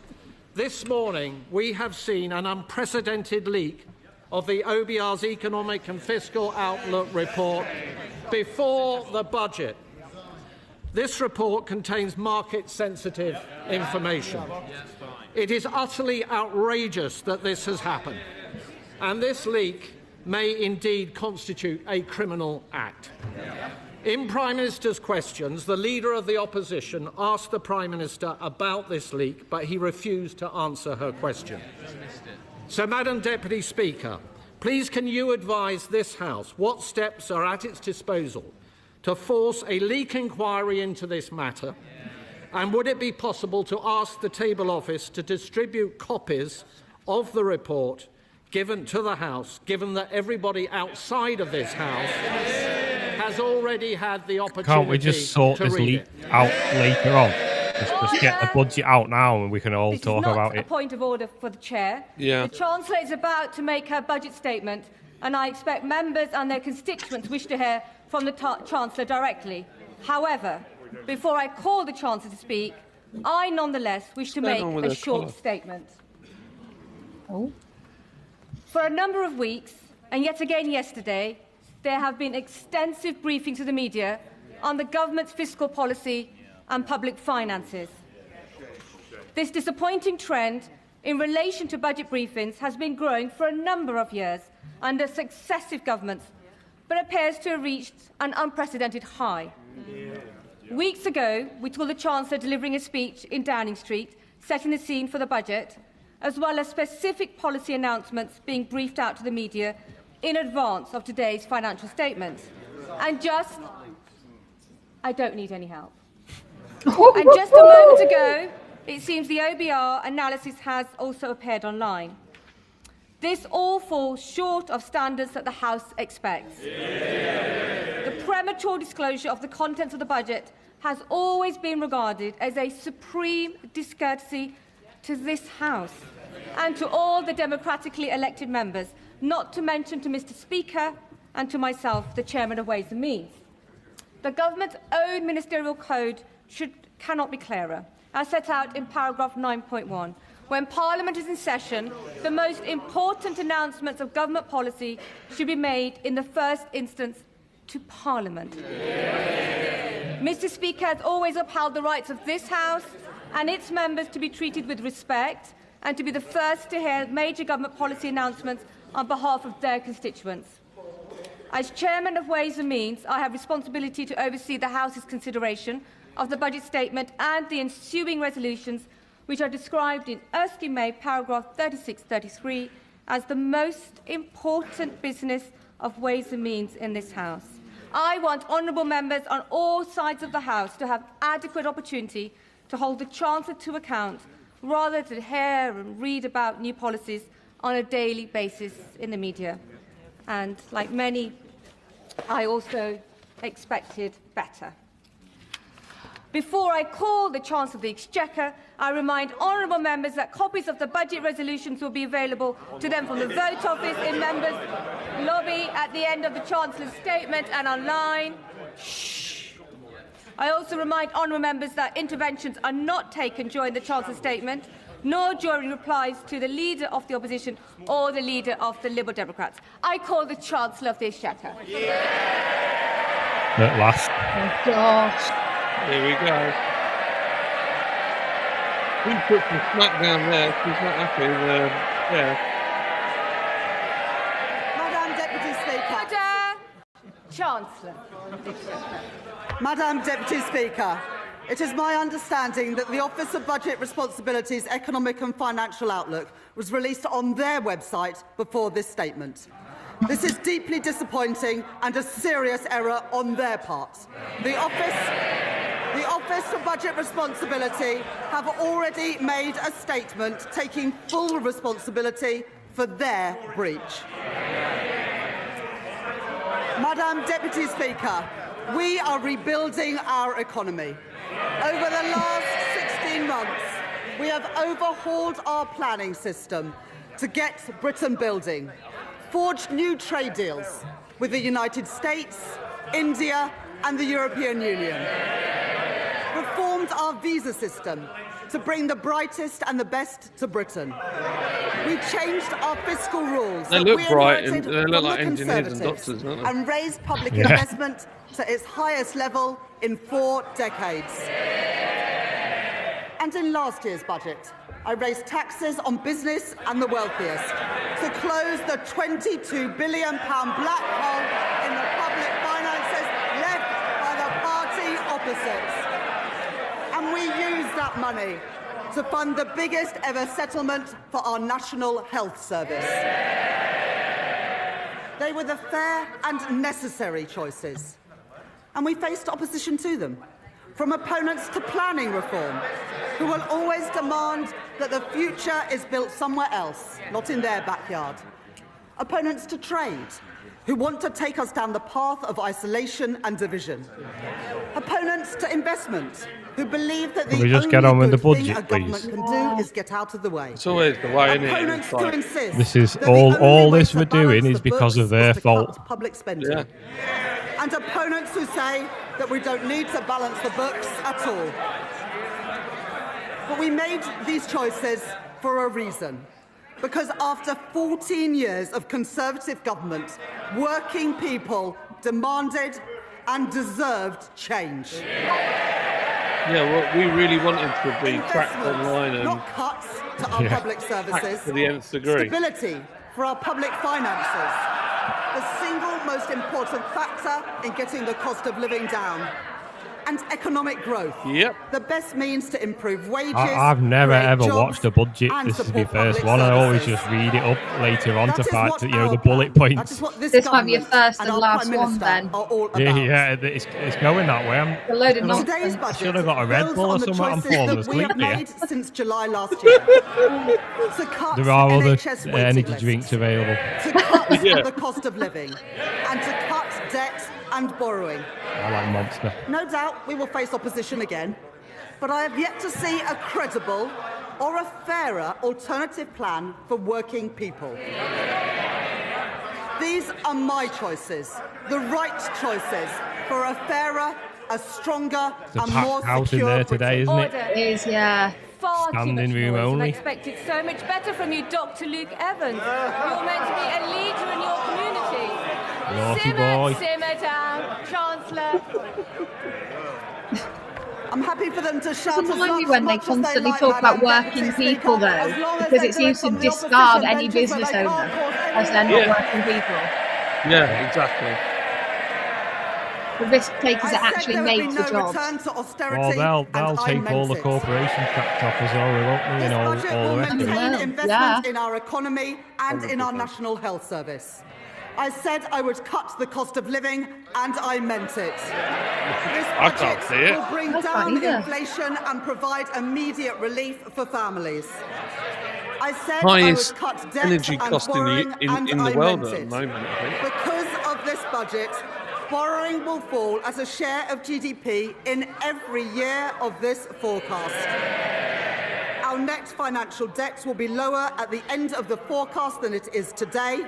this morning we have seen an unprecedented leak of the OBR's Economic and Fiscal Outlook report before the budget. This report contains market-sensitive information. It is utterly outrageous that this has happened, and this leak may indeed constitute a criminal act. In Prime Minister's questions, the Leader of the Opposition asked the Prime Minister about this leak, but he refused to answer her question. So, Madam Deputy Speaker, please can you advise this House what steps are at its disposal to force a leak inquiry into this matter? And would it be possible to ask the Table Office to distribute copies of the report given to the House, given that everybody outside of this House has already had the opportunity to read it? Can't we just sort this leak out later on? Just get the budget out now and we can all talk about it. This is not a point of order for the Chair. Yeah. The Chancellor is about to make her budget statement, and I expect members and their constituents wish to hear from the Chancellor directly. However, before I call the Chancellor to speak, I nonetheless wish to make a short colour? statement. Oh. For a number of weeks, and yet again yesterday, there have been extensive briefings to the media on the government's fiscal policy and public finances. This disappointing trend in relation to budget briefings has been growing for a number of years under successive governments, but appears to have reached an unprecedented high. Weeks ago, we saw the Chancellor delivering a speech in Downing Street, setting the scene for the budget, as well as specific policy announcements being briefed out to the media in advance of today's financial statements. And I don't need any help. And just a moment ago, it seems the OBR analysis has also appeared online. This all falls short of standards that the House expects. The premature disclosure of the contents of the budget has always been regarded as a supreme discourtesy to this House and to all the democratically elected members, not to mention to Mr. Speaker and to myself, the Chairman of Ways and Means. The government's own ministerial code cannot be clearer, as set out in paragraph 9.1. When Parliament is in session, the most important announcements of government policy should be made in the first instance to Parliament. Mr. Speaker has always upheld the rights of this House and its members to be treated with respect and to be the first to hear major government policy announcements on behalf of their constituents. As Chairman of Ways and Means, I have responsibility to oversee the House's consideration of the budget statement and the ensuing resolutions, which are described in Erskine May paragraph 36-33 as the most important business of Ways and Means in this House. I want honourable members on all sides of the House to have adequate opportunity to hold the Chancellor to account, rather than hear and read about new policies on a daily basis in the media. And like many, I also expected better. Before I call the Chancellor of the Exchequer, I remind honourable members that copies of the budget resolutions will be available to them from the vote office in members' lobby at the end of the Chancellor's statement and online. Shh. I also remind honourable members that interventions are not taken during the Chancellor's statement, nor during replies to the Leader of the Opposition or the Leader of the Liberal Democrats. I call the Chancellor of the Exchequer. At last. Oh, gosh. Here we go. We put some smack down there. She's not happy. Madam Deputy Speaker. Chancellor. Madam Deputy Speaker, it is my understanding that the Office of Budget Responsibility's Economic and Financial Outlook was released on their website before this statement. This is deeply disappointing and a serious error on their part. The Office for Budget Responsibility have already made a statement taking full responsibility for their breach. Madam Deputy Speaker, we are rebuilding our economy. Over the last 16 months, we have overhauled our planning system to get Britain building, forged new trade deals with the United States, India and the European Union, reformed our visa system to bring the brightest and the best to Britain. We changed our fiscal rules. They look bright and they look like engineers and doctors, don't they? And raised public investment to its highest level in 4 decades. And in last year's budget, I raised taxes on business and the wealthiest to close the £22 billion black hole in the public finances left by the party opposites. And we used that money to fund the biggest ever settlement for our National Health Service. They were the fair and necessary choices. And we faced opposition to them, from opponents to planning reform, who will always demand that the future is built somewhere else, not in their backyard. Opponents to trade, who want to take us down the path of isolation and division. Opponents to investment, who believe that the only good thing a government can do is get out of the way. It's always the way, isn't it? Opponents to insist This is that the only all way this to we're doing balance is the because books of their is to fault. cut public spending. And opponents who say that we don't need to balance the books at all. But we made these choices for a reason. Because after 14 years of Conservative government, working people demanded and deserved change. Yeah, well, we really wanted to be cracked online and not cuts to our public services. to the nth degree. Stability for our public finances. The single most important factor in getting the cost of living down. And economic growth. Yep. The best means to improve wages. I've never create ever jobs, watched a budget. and This is my support first public one. I always services. just read it up later on That to is find what the our bullet plan, points. that is what This might be your government first and our last Prime one, Minister then. are all about. Yeah, it's going that way. I'm A load of should nonsense. Today's I budget should have got a Red builds Bull or on the something. I'm choices falling that we asleep have here. made since July last year. To cut There are other NHS waiting energy lists, drinks available. to cut Yeah. the cost of living, and to cut debt and borrowing. I like Monster. No doubt we will face opposition again, but I have yet to see a credible or a fairer alternative plan for working people. These are my choices, the right choices for a fairer, a stronger There's a and packed more house in secure there today, Britain. isn't it? Order. It is, yeah. Far too Standing much room noise, and I only. expected so much better from you, Dr. Luke Evans. You're meant to be a leader in your community. Naughty boy. Simmer down, Chancellor. I'm happy for them to shout as Doesn't mind me much, when they much as they constantly like, talk about Madam working Deputy people, Speaker, though, as long as because they it do seems to from the discard opposition any benches where business they owner can't cause as any they're not Yeah. working people. Yeah, exactly. The risk takers I that said actually there would be make the no jobs. return to austerity, Well, they'll and I take all meant the it. corporation crap choppers over, won't they? This And budget all will the rest of it. maintain Well, investment yeah. in our economy and in our National Health Service. I said I would cut the cost of living, and I meant it. This I can't see it. will bring I can't down either. inflation and provide immediate relief for families. I said Highest I would cut debt energy and cost borrowing, in and the I world meant at the it. moment, I think. Because of this budget, borrowing will fall as a share of GDP in every year of this forecast. Our net financial debt will be lower at the end of the forecast than it is today,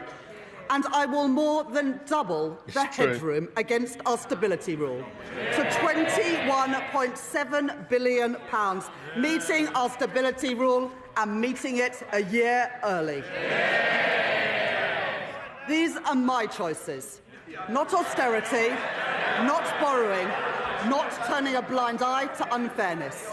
and I will more than double the It's true. headroom against our stability rule to £21.7 billion, meeting our stability rule and meeting it a year early. These are my choices. Not austerity, not borrowing, not turning a blind eye to unfairness.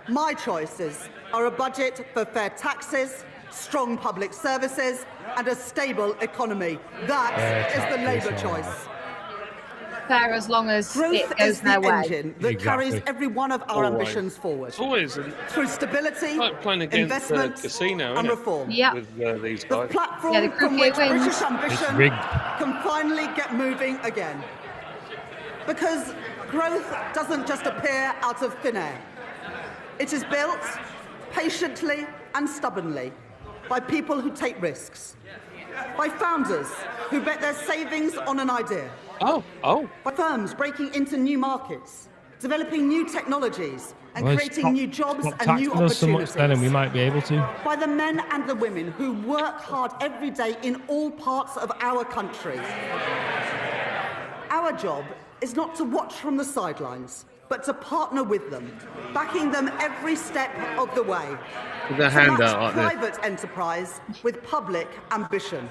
My choices are a budget for fair taxes, strong public services, and a stable economy. That is the Labour choice. Fair as long as Growth it goes is the their way. engine that carries every one of our Always. ambitions forward. It's always Through stability, like playing against the investment, casino, and isn't it? reform. Yeah. With these The guys. platform Yeah, the from croupier which wins. British ambition rigged. can finally get moving again. Because growth doesn't just appear out of thin air. It is built patiently and stubbornly by people who take risks, by founders who bet their savings on an idea, Oh. by firms breaking into new markets, developing new technologies, and Well, creating new jobs stop and new taxing us so much then, and we opportunities. might be able to. By the men and the women who work hard every day in all parts of our country. Our job is not to watch from the sidelines, but to partner with them, backing them every step of the way. With their To hand match out like this. private enterprise with public ambition.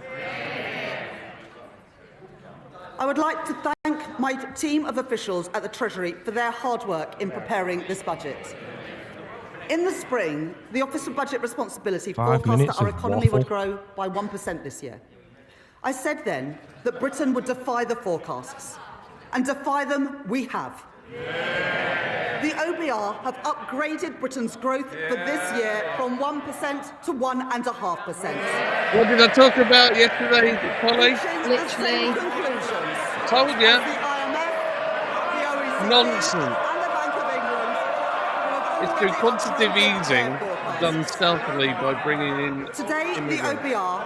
I would like to thank my team of officials at the Treasury for their hard work in preparing this budget. In the spring, the Office of Budget Responsibility 5 forecast minutes that our of economy would waffle. grow by 1% this year. I said then that Britain would defy the forecasts, and defy them we have. The OBR have upgraded Britain's growth for this year from 1% to 1.5%. What did I talk about yesterday, Polly? Reaching the Literally. same conclusions Told as ya. the IMF, the OECD, Nonsense. and the Bank of England. who have It's already through quantitative upgraded easing their forecasts. done stealthily by bringing in Today, the immigrants. OBR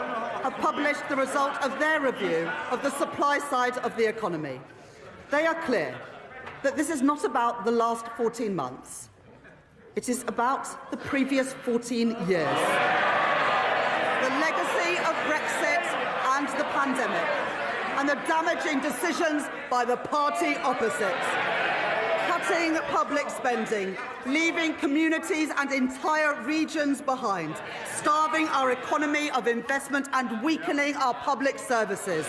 have published the result of their review of the supply side of the economy. They are clear that this is not about the last 14 months. It is about the previous 14 years. The legacy of Brexit and the pandemic, and the damaging decisions by the party opposite. cutting public spending, leaving communities and entire regions behind, starving our economy of investment and weakening our public services.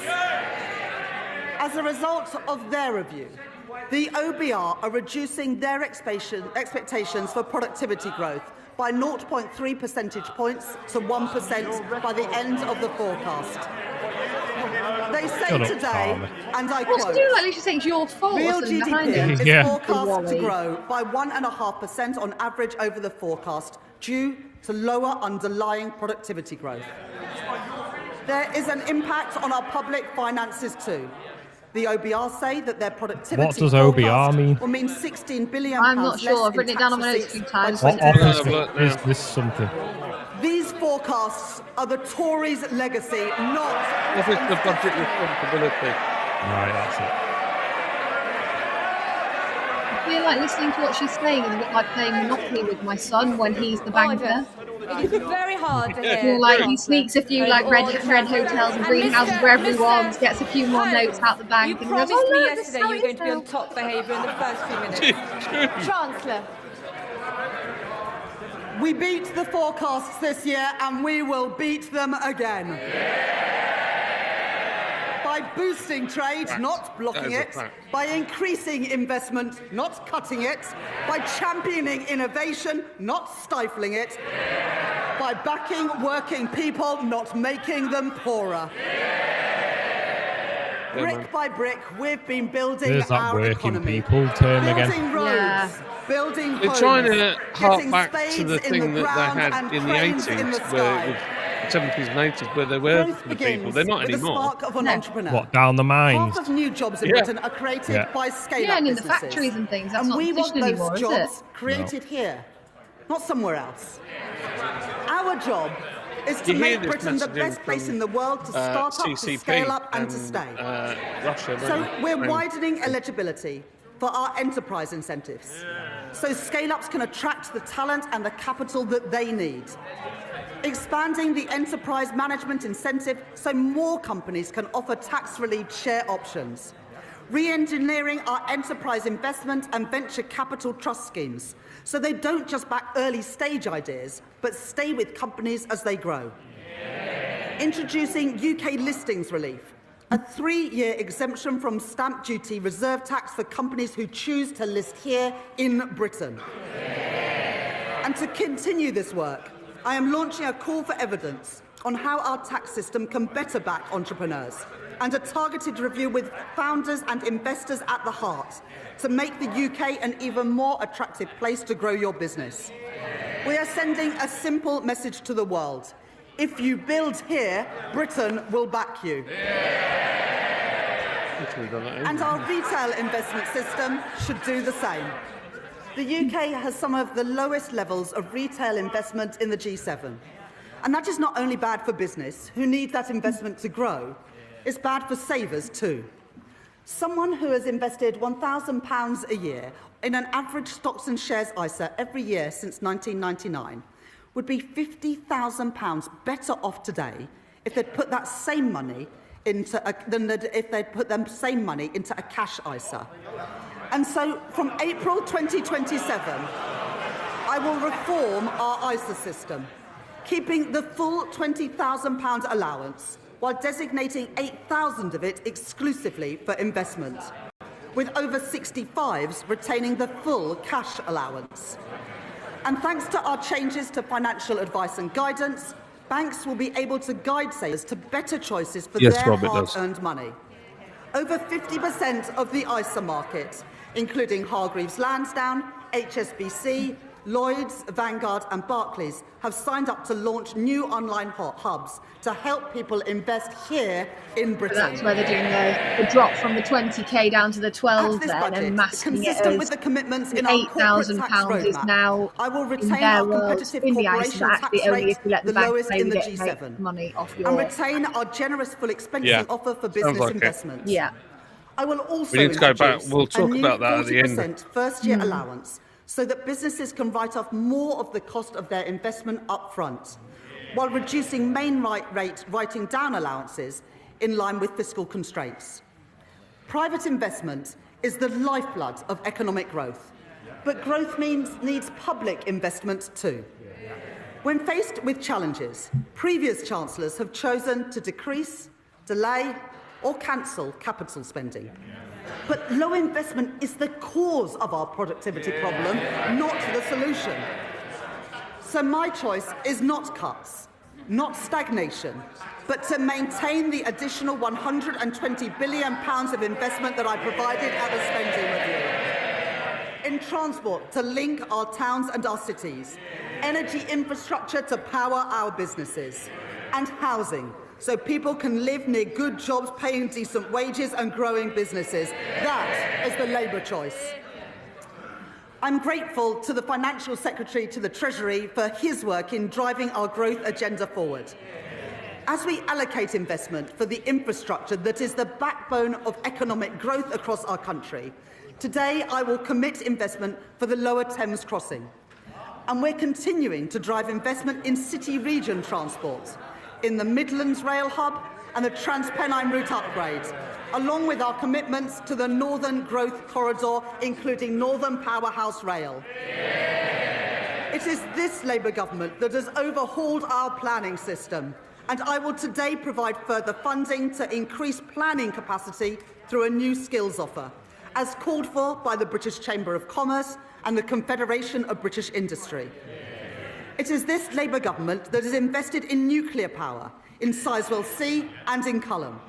As a result of their review, the OBR are reducing their expectations for productivity growth by 0.3 percentage points to 1% by the end of the forecast. They say today, and I quote, What do you do? Like you say it's your fault. real or something behind GDP it. is forecast to grow by 1.5% on average over the forecast due to lower underlying productivity growth. There is an impact on our public finances too. The OBR say that their productivity What does OBR mean? will mean £16 billion I'm not sure. less I've written in it down on tax my notes receipts 2 by times. What 2030. office is this something? These forecasts are the Tories' legacy, not Office of Budget Responsibility. Right, that's it. I feel like listening to what she's saying is a bit like playing Monopoly with my son when he's the banker. It is very hard to Or hear. like he Chancellor, sneaks a few over like red all the hotels and And greenhouses Mr. wherever he wants, Mr. gets a few more notes out the bank, You and he goes, promised "Oh me look, this is yesterday how you it were is going to be now." on top behaviour in the first few minutes. Chancellor. We beat the forecasts this year and we will beat them again. By boosting trade, not blocking it. By increasing investment, not cutting it. By championing innovation, not stifling it. By backing working people, not making them poorer. Brick by brick, we've been building There's that our working economy. people term Building again. roads, building They're homes, trying to hark getting back to spades the in thing the that ground they had and in the cranes 80s, in the where sky. it was 70s and 80s, where they were Growth the people. begins They're not with anymore. the spark of an entrepreneur. What, down the mines? Half of new jobs in Yeah. Britain are created Yeah. by scale-up Yeah, and in the businesses. factories and things, that's and not we the want position those anymore, is jobs it? created here, not somewhere else. Our job is to You hear make this Britain the messaging best place from, in the world to start up, to CCP scale up and to stay. Russia, So don't you? we're widening eligibility for our enterprise incentives, so scale-ups can attract the talent and the capital that they need. Expanding the enterprise management incentive so more companies can offer tax-relieved share options. Re-engineering our enterprise investment and venture capital trust schemes so they don't just back early-stage ideas, but stay with companies as they grow. Introducing UK listings relief, a 3-year exemption from stamp duty reserve tax for companies who choose to list here in Britain. And to continue this work, I am launching a call for evidence on how our tax system can better back entrepreneurs, and a targeted review with founders and investors at the heart to make the UK an even more attractive place to grow your business. We are sending a simple message to the world. If you build here, Britain will back you. And our retail investment system should do the same. The UK has some of the lowest levels of retail investment in the G7. And that is not only bad for business, who need that investment to grow, it's bad for savers too. Someone who has invested £1,000 a year in an average stocks and shares ISA every year since 1999 would be £50,000 better off today if they'd put that same money into if they'd put the same money into a cash ISA. And so from April 2027, I will reform our ISA system, keeping the full £20,000 allowance while designating 8,000 of it exclusively for investment, with over 65s retaining the full cash allowance. And thanks to our changes to financial advice and guidance, banks will be able to guide savers to better choices for their hard-earned money. Over 50% of the ISA market, including Hargreaves Lansdown, HSBC, Lloyds, Vanguard and Barclays, have signed up to launch new online hubs to help people invest here in Britain. So that's where they're doing the drop from the 20k down to the 12 then, budget, and masking it consistent as with the commitments in our corporate tax £8,000 is roadmap, now I will in retain their our world, competitive in the ISA, corporation but actually tax only rate, if you let the the bank lowest say in we the don't make G7, money off and your... retain our generous full expensing offer for business like investments. Yeah. I will also We need to go back. introduce We'll talk a new about that at the end. 40% first-year allowance so that businesses can write off more of the cost of their investment up front, while reducing main rate writing down allowances in line with fiscal constraints. Private investment is the lifeblood of economic growth, but growth needs public investment too. When faced with challenges, previous chancellors have chosen to decrease, delay or cancel capital spending. But low investment is the cause of our productivity problem, not the solution. So my choice is not cuts, not stagnation, but to maintain the additional £120 billion of investment that I provided at the spending review. In transport, to link our towns and our cities, energy infrastructure to power our businesses, and housing, so people can live near good jobs, paying decent wages and growing businesses. That is the Labour choice. I'm grateful to the Financial Secretary to the Treasury for his work in driving our growth agenda forward. As we allocate investment for the infrastructure that is the backbone of economic growth across our country, today I will commit investment for the Lower Thames Crossing. And we're continuing to drive investment in city-region transport, in the Midlands Rail Hub and the Transpennine Route upgrade, along with our commitments to the Northern Growth Corridor, including Northern Powerhouse Rail. It is this Labour government that has overhauled our planning system, and I will today provide further funding to increase planning capacity through a new skills offer, as called for by the British Chamber of Commerce and the Confederation of British Industry. It is this Labour government that has invested in nuclear power, in Sizewell C and in Culham.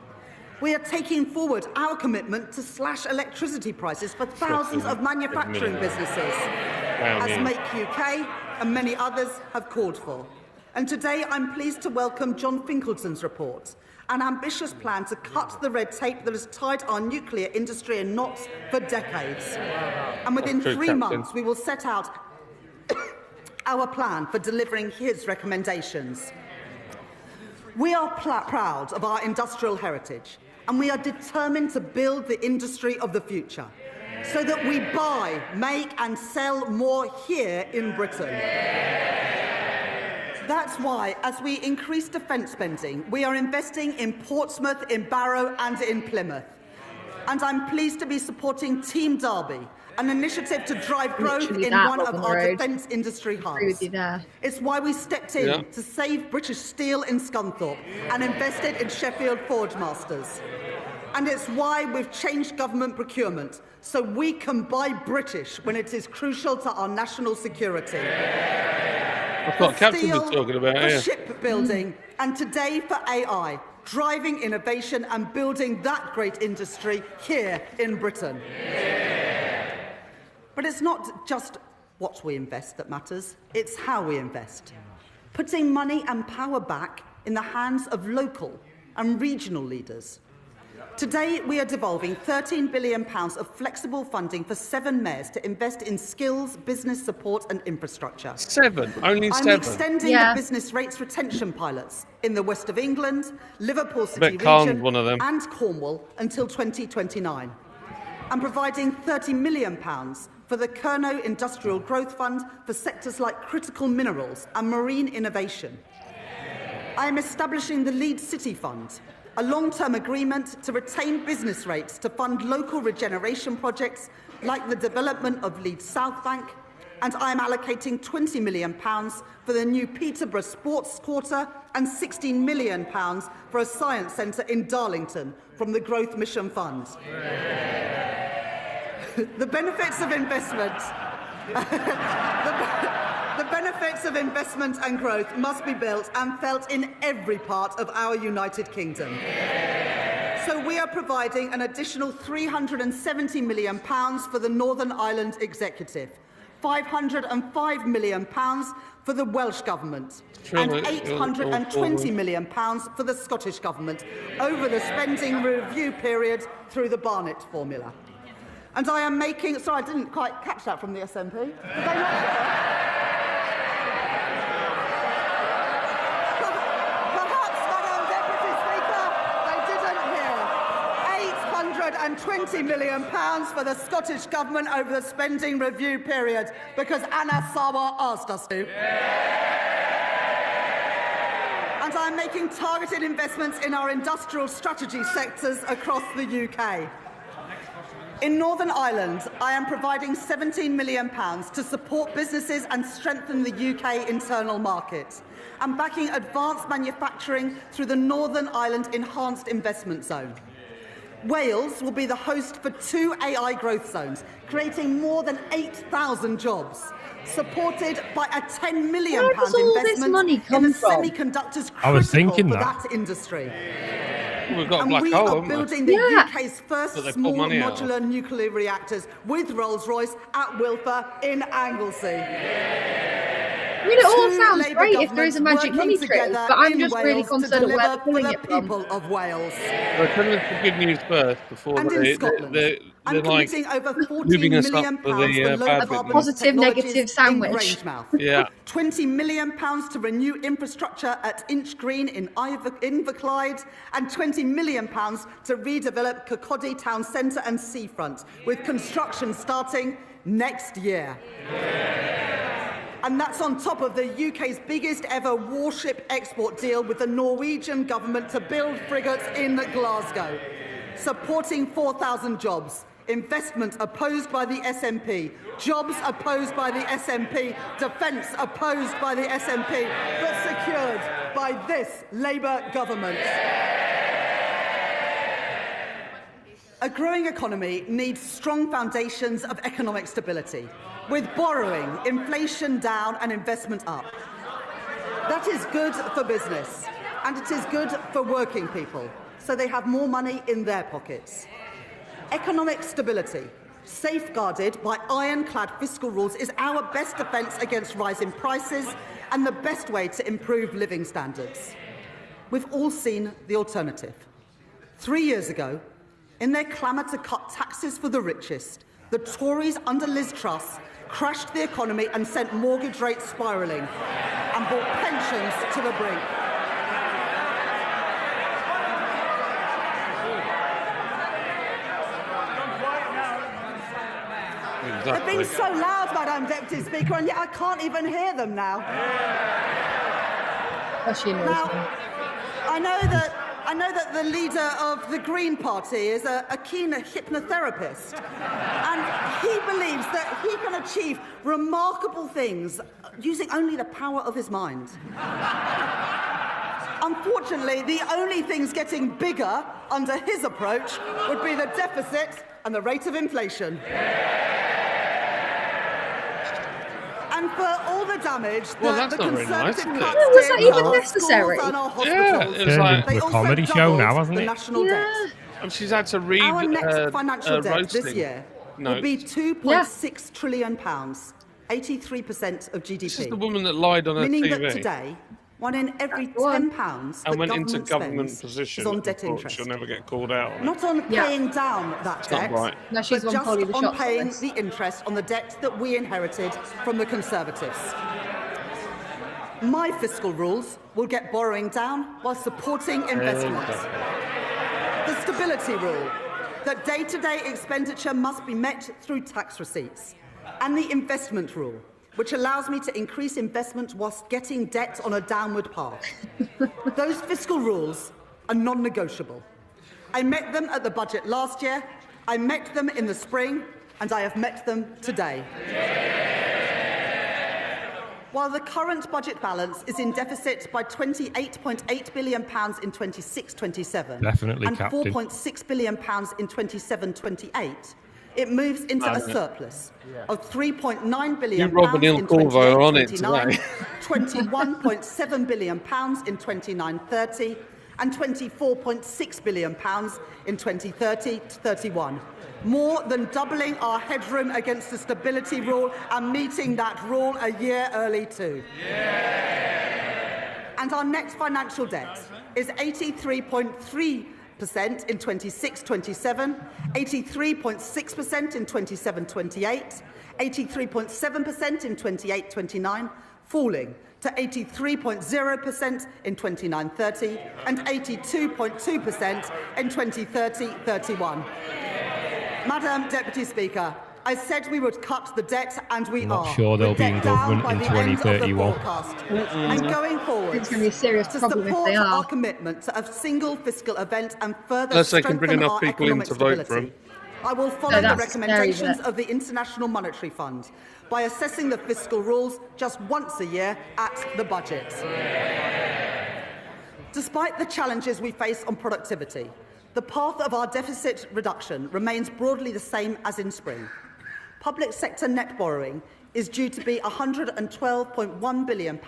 We are taking forward our commitment to slash electricity prices for thousands of manufacturing businesses, as Make UK and many others have called for. And today I'm pleased to welcome John Finkelton's report, an ambitious plan to cut the red tape that has tied our nuclear industry in knots for decades. And within 3 months, we will set out our plan for delivering his recommendations. We are proud of our industrial heritage, and we are determined to build the industry of the future so that we buy, make and sell more here in Britain. That's why, as we increase defence spending, we are investing in Portsmouth, in Barrow and in Plymouth. And I'm pleased to be supporting Team Derby, an initiative to drive growth in one of our defence industry hubs. It's why we stepped in to save British Steel in Scunthorpe and invested in Sheffield Forge Masters. And it's why we've changed government procurement, so we can buy British when it is crucial to our national security. That's what Captain was talking about, for shipbuilding, and today for AI, driving innovation and building that great industry here in Britain. But it's not just what we invest that matters, it's how we invest. Putting money and power back in the hands of local and regional leaders. Today, we are devolving £13 billion of flexible funding for 7 mayors to invest in skills, business support and infrastructure. 7? Only 7? I'm extending the business rates retention pilots in the West of England, Liverpool City region and Cornwall until 2029. I'm providing £30 million for the Kernow Industrial Growth Fund for sectors like critical minerals and marine innovation. I am establishing the Leeds City Fund, a long-term agreement to retain business rates to fund local regeneration projects like the development of Leeds South Bank, and I am allocating £20 million for the new Peterborough Sports Quarter and £16 million for a science centre in Darlington from the Growth Mission Fund. The benefits of investment The benefits of investment and growth must be built and felt in every part of our United Kingdom. So we are providing an additional £370 million for the Northern Ireland Executive, £505 million for the Welsh Government, and £820 million for the Scottish Government over the spending review period through the Barnett formula. And I am making... Sorry, I didn't quite catch that from the SNP. Did they not? £120 million for the Scottish Government over the spending review period because Anna Sawa asked us to. And I'm making targeted investments in our industrial strategy sectors across the UK. In Northern Ireland, I am providing £17 million to support businesses and strengthen the UK internal market, and backing advanced manufacturing through the Northern Ireland Enhanced Investment Zone. Wales will be the host for 2 AI growth zones, creating more than 8,000 jobs, supported by a £10 million investment in the semiconductors critical for that industry. We've got a and black we hole, are haven't we? building the UK's first But they small pulled money out. modular nuclear reactors with Rolls-Royce at Wilfer in Anglesey. I mean, it all Two sounds Labour great if there is a governments magic working money tree, together but I'm in just really Wales to concerned at where deliver they're pulling for it the from. people of Wales. We're telling us the good news first before And in Scotland, they're I'm like committing over £14 moving us million up for for the low bad carbon bit. Positive, technologies negative in sandwich. Grangemouth. Yeah. £20 million to renew infrastructure at Inch Green in Inverclyde, and £20 million to redevelop Kirkcaldy Town Centre and Seafront, with construction starting next year. And that's on top of the UK's biggest ever warship export deal with the Norwegian government to build frigates in Glasgow, supporting 4,000 jobs. Investment opposed by the SNP, jobs opposed by the SNP, defence opposed by the SNP, but secured by this Labour government. A growing economy needs strong foundations of economic stability, with borrowing, inflation down and investment up. That is good for business, and it is good for working people, so they have more money in their pockets. Economic stability, safeguarded by ironclad fiscal rules, is our best defence against rising prices and the best way to improve living standards. We've all seen the alternative. 3 years ago, in their clamour to cut taxes for the richest, the Tories under Liz Truss crashed the economy and sent mortgage rates spiralling and brought pensions to the brink. They've been so loud, Madam Deputy Speaker, and yet I can't even hear them now. Now, I know that the leader of the Green Party is a keen hypnotherapist, and he believes that he can achieve remarkable things using only the power of his mind. Unfortunately, the only things getting bigger under his approach would be the deficit and the rate of inflation. And for all the damage that the Conservative cuts was that did even to our necessary? schools and our Yeah, hospitals, it was like they a also comedy show doubled now, hasn't the it? national debt. And she's had to read Our next financial debt this roasting year will notes. be £2.6 trillion, 83% of GDP. This is the woman that lied on her meaning TV. that today, 1 in every £10 that and went into government government spends position. is on and debt thought interest. She'll never get called out on it. Not on paying down that not debt, right. No, she's but on just Polly the on shots on paying this. the interest on the debt that we inherited from the Conservatives. My fiscal rules will get borrowing down while supporting investment. The stability rule, that day-to-day expenditure must be met through tax receipts. And the investment rule, which allows me to increase investment whilst getting debt on a downward path. Those fiscal rules are non-negotiable. I met them at the budget last year, I met them in the spring, and I have met them today. While the current budget balance is in deficit by £28.8 billion in 26-27 Definitely, and Captain. £4.6 billion in 27-28, it moves into a surplus of £3.9 billion You, Rob and Neil in Corvo are on it 28-29, today. £21.7 billion in 29-30 and £24.6 billion in 2030-31. More than doubling our headroom against the stability rule and meeting that rule a year early too. And our net financial debt is 83.3% in 26-27, 83.6% in 27-28, 83.7% in 28-29, falling to 83.0% in 29-30 and 82.2% in 2030-31. Madam Deputy Speaker, I said we would cut the debt, and we Not are. sure they'll With be in debt down government by in the end of the 2031. forecast. And going forward, It's going to be a serious to problem if support they are. our commitment to a single fiscal event and further Unless they can bring strengthen enough our people in economic to vote for stability. I will follow the that's recommendations scary, of the International Monetary Fund by assessing the fiscal rules just once a year at the budget. Despite the challenges we face on productivity, the path of our deficit reduction remains broadly the same as in spring. Public sector net borrowing is due to be £112.1 billion,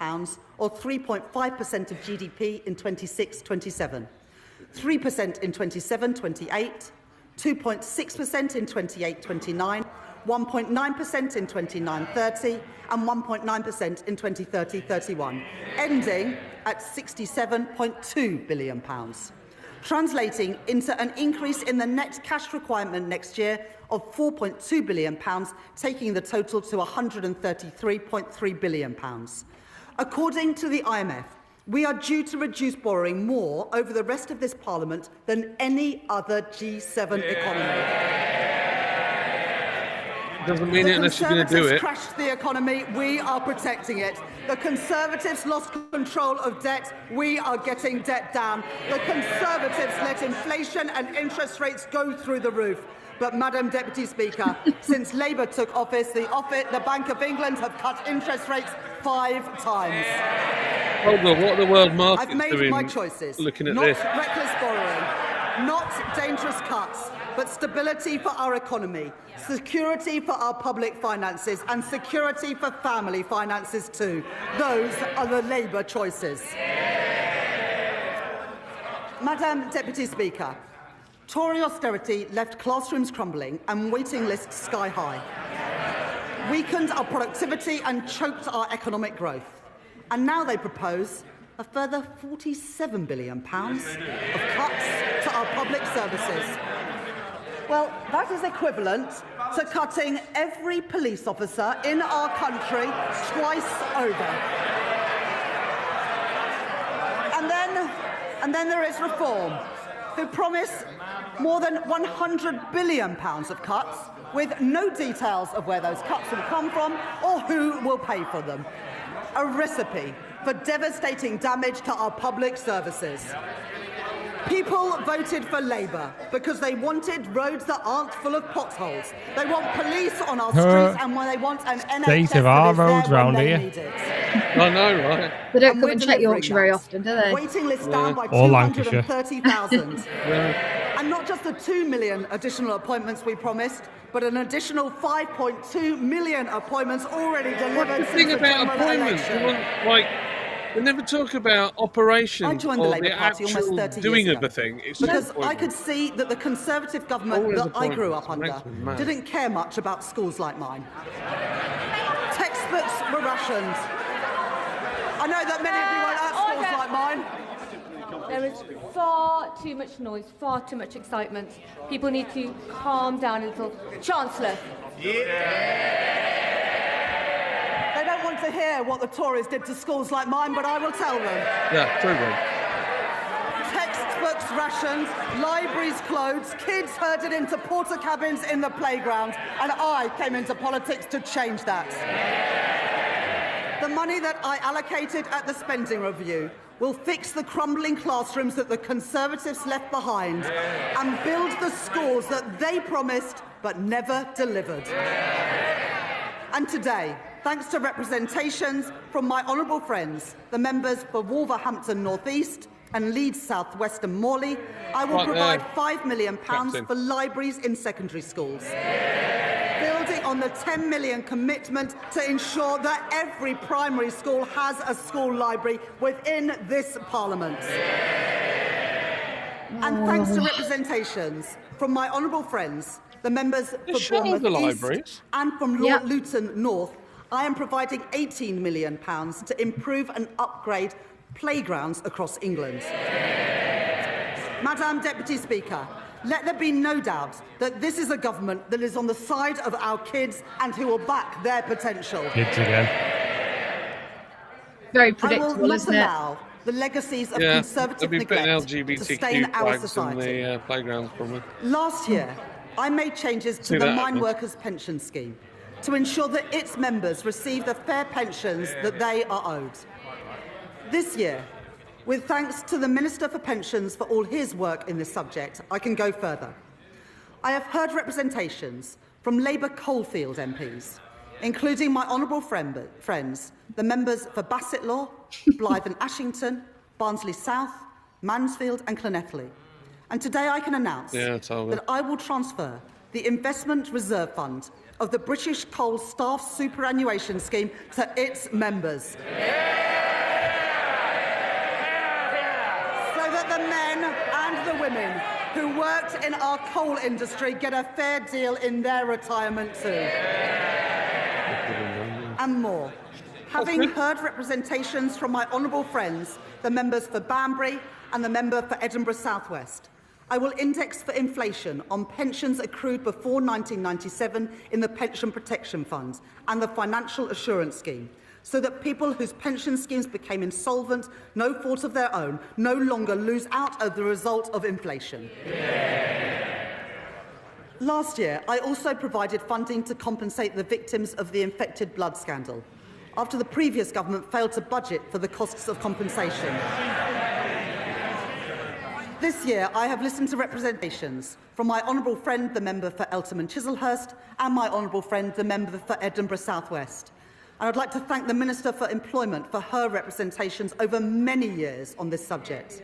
or 3.5% of GDP in 26-27, 3% in 27-28, 2.6% in 28-29, 1.9% in 29-30, and 1.9% in 2030-31, ending at £67.2 billion, translating into an increase in the net cash requirement next year of £4.2 billion, taking the total to £133.3 billion. According to the IMF, we are due to reduce borrowing more over the rest of this Parliament than any other G7 economy. Doesn't mean it unless you're going to do it. The Conservatives crashed the economy, we are protecting it. The Conservatives lost control of debt, we are getting debt down. The Conservatives let inflation and interest rates go through the roof. But, Madam Deputy Speaker, since Labour took office, the Bank of England have cut interest rates 5 times. Hold on, what are the world markets I've made doing my choices. looking at not this? Reckless borrowing, not dangerous cuts, but stability for our economy, security for our public finances, and security for family finances too. Those are the Labour choices. Madam Deputy Speaker, Tory austerity left classrooms crumbling and waiting lists sky high, weakened our productivity and choked our economic growth. And now they propose a further £47 billion of cuts to our public services. Well, that is equivalent to cutting every police officer in our country twice over. And then there is Reform, who promise more than £100 billion of cuts, with no details of where those cuts will come from or who will pay for them. A recipe for devastating damage to our public services. People voted for Labour because they wanted roads that aren't full of potholes. They want police on our streets, and when they want an NHS State of our that is roads there when round they here. need it. I know, right? They don't come and check Yorkshire very often, do they? Waiting list down by Or Lancashire. 230,000. And not just the 2 million additional appointments we promised, but an additional 5.2 million appointments already delivered What's the since thing the about general appointments? election. They never talk about operations I joined the or Labour the Party almost actual 30 doing years of the ago thing. It's because just I could see that the Conservative government Always that I grew up appointments. under Makes me mad. didn't care much about schools like mine. Textbooks were rationed. I know that many of you weren't at schools like mine. There is far too much noise, far too much excitement. People need to calm down a little. Chancellor. They don't want to hear what the Tories did to schools like mine, but I will tell them. Yeah, true one. Textbooks rationed, libraries closed, kids herded into porter cabins in the playground, and I came into politics to change that. The money that I allocated at the spending review will fix the crumbling classrooms that the Conservatives left behind and build the schools that they promised but never delivered. And today, thanks to representations from my honourable friends, the members for Wolverhampton North East and Leeds South West and Morley, I will provide £5 million for libraries in secondary schools, building on the £10 million commitment to ensure that every primary school has a school library within this Parliament. And thanks to representations from my honourable friends, the members for Bournemouth East and from Luton North, I am providing £18 million to improve and upgrade playgrounds across England. Madam Deputy Speaker, let there be no doubt that this is a government that is on the side of our kids and who will back their potential. Kids again. Very predictable, I will not isn't it? allow the legacies of Conservative they'll be putting neglect to stain LGBTQ our flags society. on the playgrounds, probably. Last year, I made changes to the Mine Workers Pension Scheme to ensure that its members receive the fair pensions that they are owed. This year, with thanks to the Minister for Pensions for all his work in this subject, I can go further. I have heard representations from Labour Coalfield MPs, including my honourable friends, the members for Bassetlaw, Blythe and Ashington, Barnsley South, Mansfield and Llanelli. And today I can announce that I will transfer the Investment Reserve Fund of the British Coal Staff Superannuation Scheme to its members. So that the men and the women who worked in our coal industry get a fair deal in their retirement too. And more. Having heard representations from my honourable friends, the members for Banbury and the member for Edinburgh South West, I will index for inflation on pensions accrued before 1997 in the Pension Protection Fund and the Financial Assurance Scheme, so that people whose pension schemes became insolvent, no fault of their own, no longer lose out as the result of inflation. Last year, I also provided funding to compensate the victims of the infected blood scandal, after the previous government failed to budget for the costs of compensation. This year, I have listened to representations from my honourable friend, the member for Eltham and Chislehurst, and my honourable friend, the member for Edinburgh South West. And I'd like to thank the Minister for Employment for her representations over many years on this subject.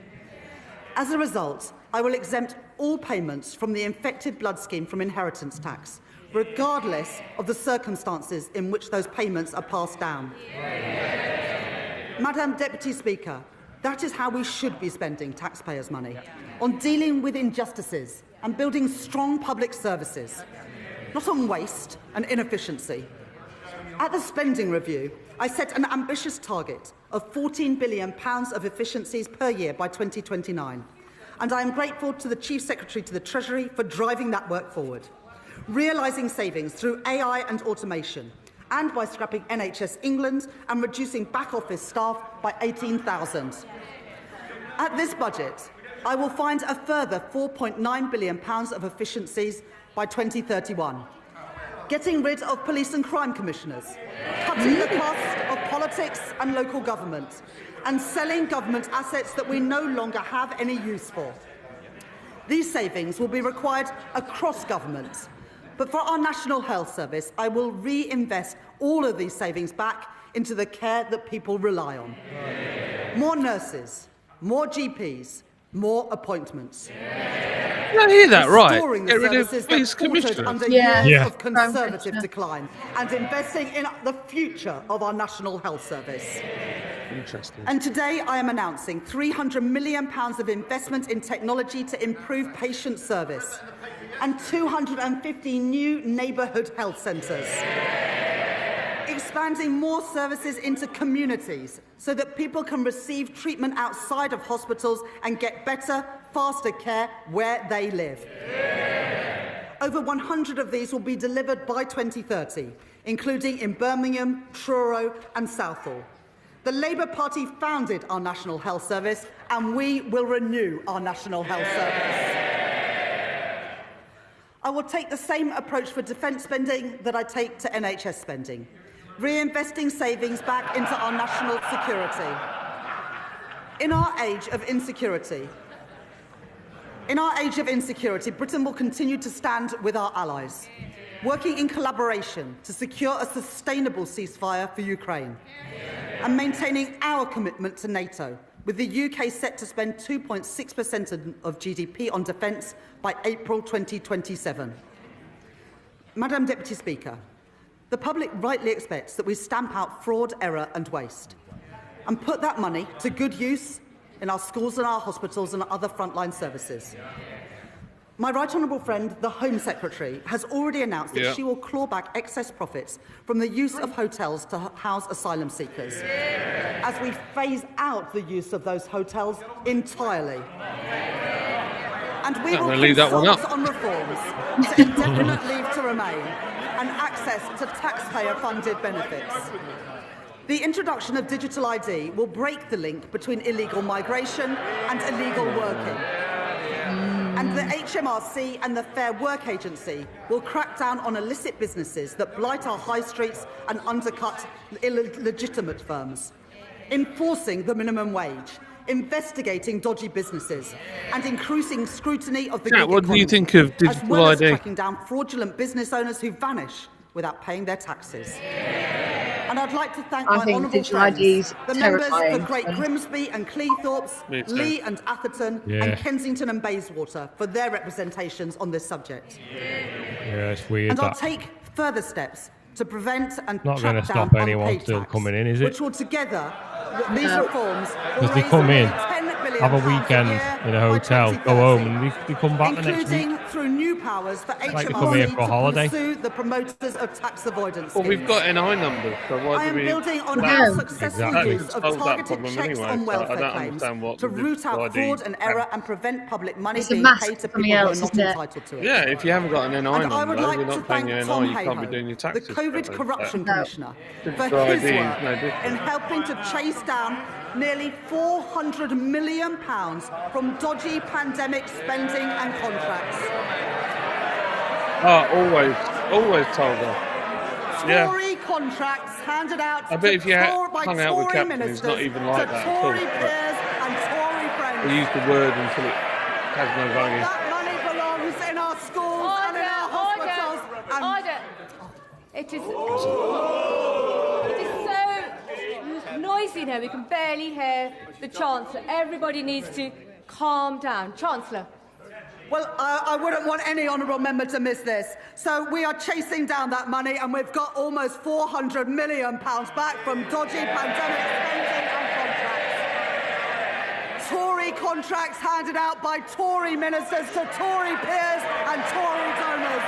As a result, I will exempt all payments from the infected blood scheme from inheritance tax, regardless of the circumstances in which those payments are passed down. Madam Deputy Speaker, that is how we should be spending taxpayers' money, on dealing with injustices and building strong public services, not on waste and inefficiency. At the spending review, I set an ambitious target of £14 billion of efficiencies per year by 2029, and I am grateful to the Chief Secretary to the Treasury for driving that work forward, realising savings through AI and automation, and by scrapping NHS England and reducing back-office staff by 18,000. At this budget, I will find a further £4.9 billion of efficiencies by 2031, getting rid of police and crime commissioners, cutting the cost of politics and local government, and selling government assets that we no longer have any use for. These savings will be required across government. But for our National Health Service, I will reinvest all of these savings back into the care that people rely on. More nurses, more GPs, more appointments. Did I hear that right? Restoring the Get rid of services police that faltered commissioners. under years of conservative decline, and investing in the future of our National Health Service. Interesting. And today I am announcing £300 million of investment in technology to improve patient service, and 250 new neighbourhood health centres. Expanding more services into communities so that people can receive treatment outside of hospitals and get better, faster care where they live. Over 100 of these will be delivered by 2030, including in Birmingham, Truro and Southall. The Labour Party founded our National Health Service, and we will renew our National Health Service. I will take the same approach for defence spending that I take to NHS spending, reinvesting savings back into our national security. In our age of insecurity, Britain will continue to stand with our allies, working in collaboration to secure a sustainable ceasefire for Ukraine, and maintaining our commitment to NATO, with the UK set to spend 2.6% of GDP on defence by April 2027. Madam Deputy Speaker, the public rightly expects that we stamp out fraud, error and waste, and put that money to good use in our schools and our hospitals and other frontline services. My right honourable friend, the Home Secretary, has already announced that she will claw back excess profits from the use of hotels to house asylum seekers, as we phase out the use of those hotels entirely. And we will consult on reforms to indefinite leave to remain and access to taxpayer-funded benefits. The introduction of digital ID will break the link between illegal migration and illegal working. And the HMRC and the Fair Work Agency will crack down on illicit businesses that blight our high streets and undercut illegitimate firms, enforcing the minimum wage, investigating dodgy businesses and increasing scrutiny of the Jack, gig what do you economy, think of as digital well as ID? tracking down fraudulent business owners who vanish without paying their taxes. And I'd like to thank I my think honourable digital friends, IDs the members for terrifying, Great and- Grimsby and Cleethorpes, Me too. Lee and Atherton, Yeah. and Kensington and Bayswater for their representations on this subject. Yeah, it's weird And I'll that. take further steps to prevent and Not track gonna down stop anyone unpaid still tax, coming in, is it? which will together, these reforms will Because they raise come in, nearly £10 billion have a pounds weekend year in a by hotel, go 2030, home, and they come back the next week. including through new powers for like they come here HMRC for a holiday. to pursue the promoters of tax avoidance Well, we've schemes. got NI numbers, so why I do am we... building on that- our successful Exactly. use that of could solve that targeted problem checks anyway, on so I welfare don't claims understand what to the root out digital fraud ID and error and prevent public money It's a being mask paid to for something people who are else, not isn't it? entitled to it. Yeah, if you haven't got an NI And I number, would you're like to not paying thank your Tom NI, you can't be Hayhoe, doing your the taxes. COVID for it. Corruption No. Commissioner, for Digital his ID is work no different. in helping to chase down nearly £400 million from dodgy pandemic spending and contracts. Oh, always told her. Yeah. Tory contracts handed out I bet if you by hung out with Tory Captain, he's ministers not even like to that at all, Tory but- peers and Tory friends. We use the word until it has no value. That money belongs in our schools and in our hospitals. And Order. It is so noisy now, we can barely hear the Chancellor. Everybody needs to calm down. Chancellor. well, I wouldn't want any honourable member to miss this. So we are chasing down that money, and we've got almost £400 million back from dodgy pandemic spending and contracts. Tory contracts handed out by Tory ministers to Tory peers and Tory donors.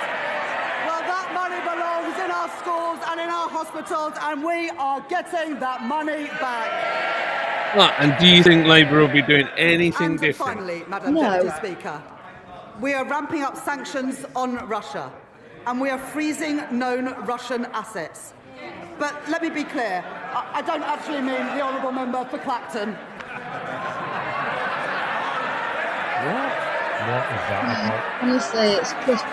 Well, that money belongs in our schools and in our hospitals, and we are getting that money back. Right, and do you think Labour will be doing anything And different? finally, Madam No. Deputy Speaker, we are ramping up sanctions on Russia, and we are freezing known Russian assets. But let me be clear, I don't actually mean the honourable member for Clacton. What is that about? Honestly, it's just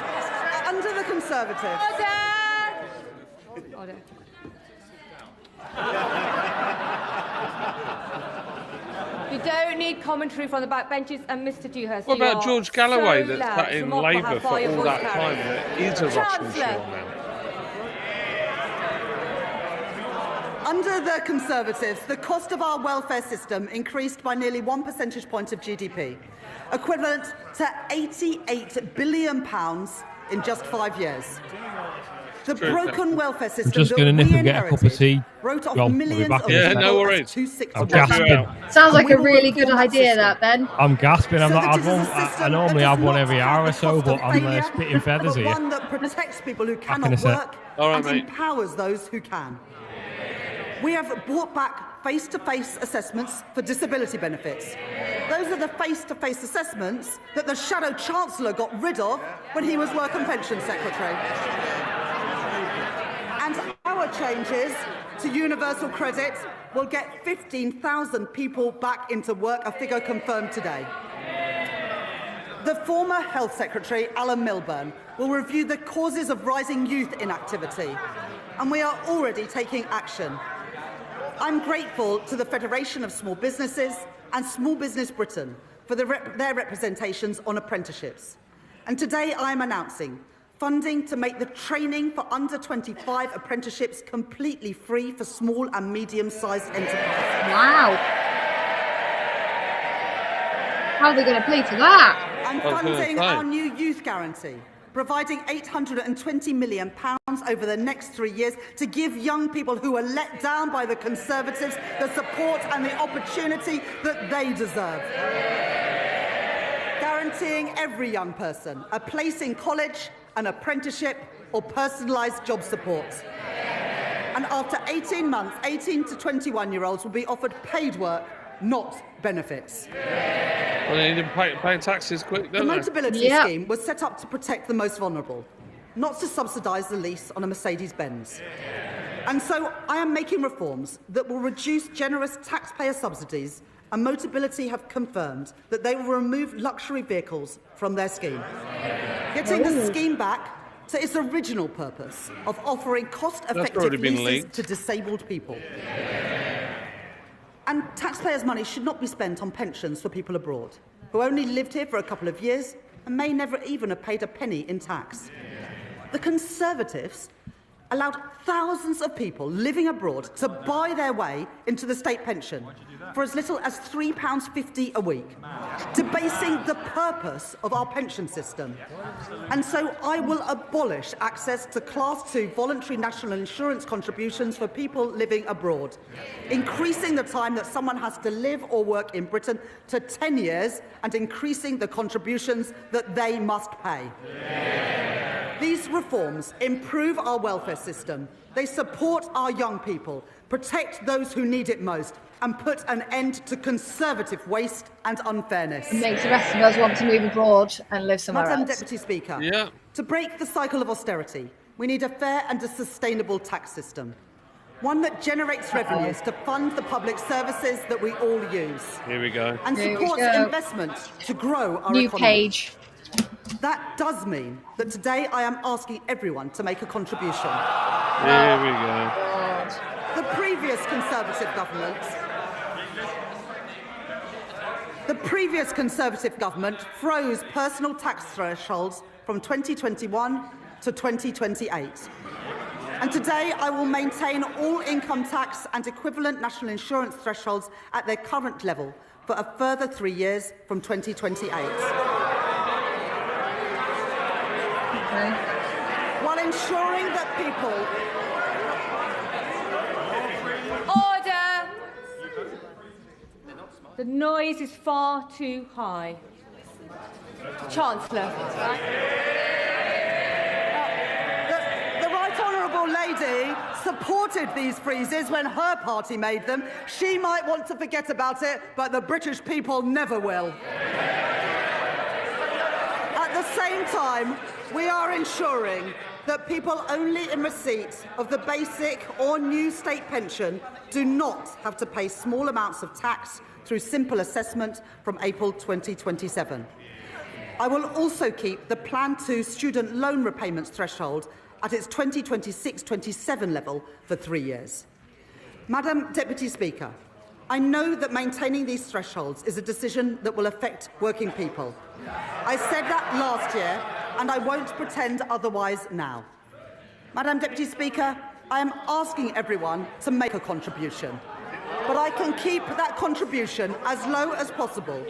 Under the Conservatives, Order. We don't need commentary from the backbenches, and Mr. Dewhurst. What you about are George Galloway so that's loud. sat in Remarkable how Labour for far your all voice that carries. time that is a Russian Chancellor. shield now? under the Conservatives, the cost of our welfare system increased by nearly 1 percentage point of GDP, equivalent to £88 billion in just 5 years. The broken welfare I'm system just that going to we nip and get a cup of inherited tea. wrote off Well, we'll be millions back of in a Yeah, second. no people worries. as too sick to I'm work. gasping. sounds like we a will really reform good that idea, system. that, Ben. I'm gasping. I'm So not. that I, it is a won't, system I normally that have does one not every track hour or the so, cost but of I'm failure, spitting feathers but here. one that protects people who in cannot a sec. work All right, and mate. empowers those who can. We have brought back face-to-face assessments for disability benefits. Those are the face-to-face assessments that the Shadow Chancellor got rid of when he was Work and Pension Secretary. And our changes to universal credit will get 15,000 people back into work, a figure confirmed today. The former Health Secretary, Alan Milburn, will review the causes of rising youth inactivity, and we are already taking action. I'm grateful to the Federation of Small Businesses and Small Business Britain for their representations on apprenticeships. And today I am announcing funding to make the training for under 25 apprenticeships completely free for small and medium-sized enterprises. Wow. How are they going to pay for that? And funding our new youth guarantee, providing £820 million over the next 3 years to give young people who are let down by the Conservatives the support and the opportunity that they deserve. Guaranteeing every young person a place in college, an apprenticeship or personalised job support. And after 18 months, 18 to 21-year-olds will be offered paid work, not benefits. Well, they need to pay taxes quick, The don't they? Motability Scheme was set up to protect the most vulnerable, not to subsidise the lease on a Mercedes-Benz. And so I am making reforms that will reduce generous taxpayer subsidies, and Motability have confirmed that they will remove luxury vehicles from their scheme, getting the scheme back to its original purpose of offering cost-effective already been leases leaked. to disabled people. And taxpayers' money should not be spent on pensions for people abroad, who only lived here for a couple of years and may never even have paid a penny in tax. The Conservatives allowed thousands of people living abroad to buy their way into the state pension for as little as £3.50 a week, debasing the purpose of our pension system. And so I will abolish access to Class 2 voluntary national insurance contributions for people living abroad, increasing the time that someone has to live or work in Britain to 10 years and increasing the contributions that they must pay. These reforms improve our welfare system. They support our young people, protect those who need it most, and put an end to Conservative waste and unfairness. It makes the rest of us want to move abroad and live somewhere Madam else. Deputy Speaker, Yeah. to break the cycle of austerity, we need a fair and a sustainable tax system, one that generates revenues to fund the public services that we all use. Here we go. And Here we supports go. investment to grow our New economy. page. That does mean that today I am asking everyone to make a contribution. Here we go. The previous Conservative government froze personal tax thresholds from 2021 to 2028. And today I will maintain all income tax and equivalent national insurance thresholds at their current level for a further 3 years from 2028. While ensuring that people... Order! The noise is far too high. Chancellor. The Right Honourable Lady supported these freezes when her party made them. She might want to forget about it, but the British people never will. At the same time, we are ensuring that people only in receipt of the basic or new state pension do not have to pay small amounts of tax through simple assessment from April 2027. I will also keep the Plan 2 student loan repayments threshold at its 2026-27 level for 3 years. Madam Deputy Speaker, I know that maintaining these thresholds is a decision that will affect working people. I said that last year, and I won't pretend otherwise now. Madam Deputy Speaker, I am asking everyone to make a contribution, but I can keep that contribution as low as possible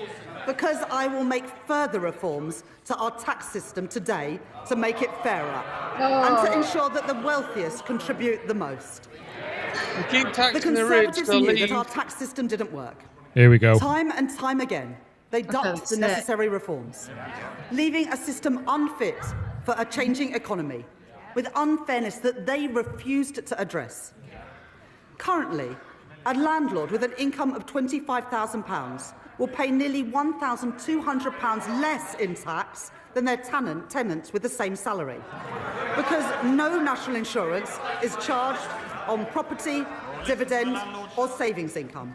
because I will make further reforms to our tax system today to make it fairer and to ensure that the wealthiest contribute the most. We keep taxing The the rich Conservatives to knew leave. that our tax system didn't work. Here we go. Time and time again, they ducked the necessary reforms, leaving a system unfit for a changing economy, with unfairness that they refused to address. Currently, a landlord with an income of £25,000 will pay nearly £1,200 less in tax than their tenants with the same salary, because no national insurance is charged on property, dividend or savings income.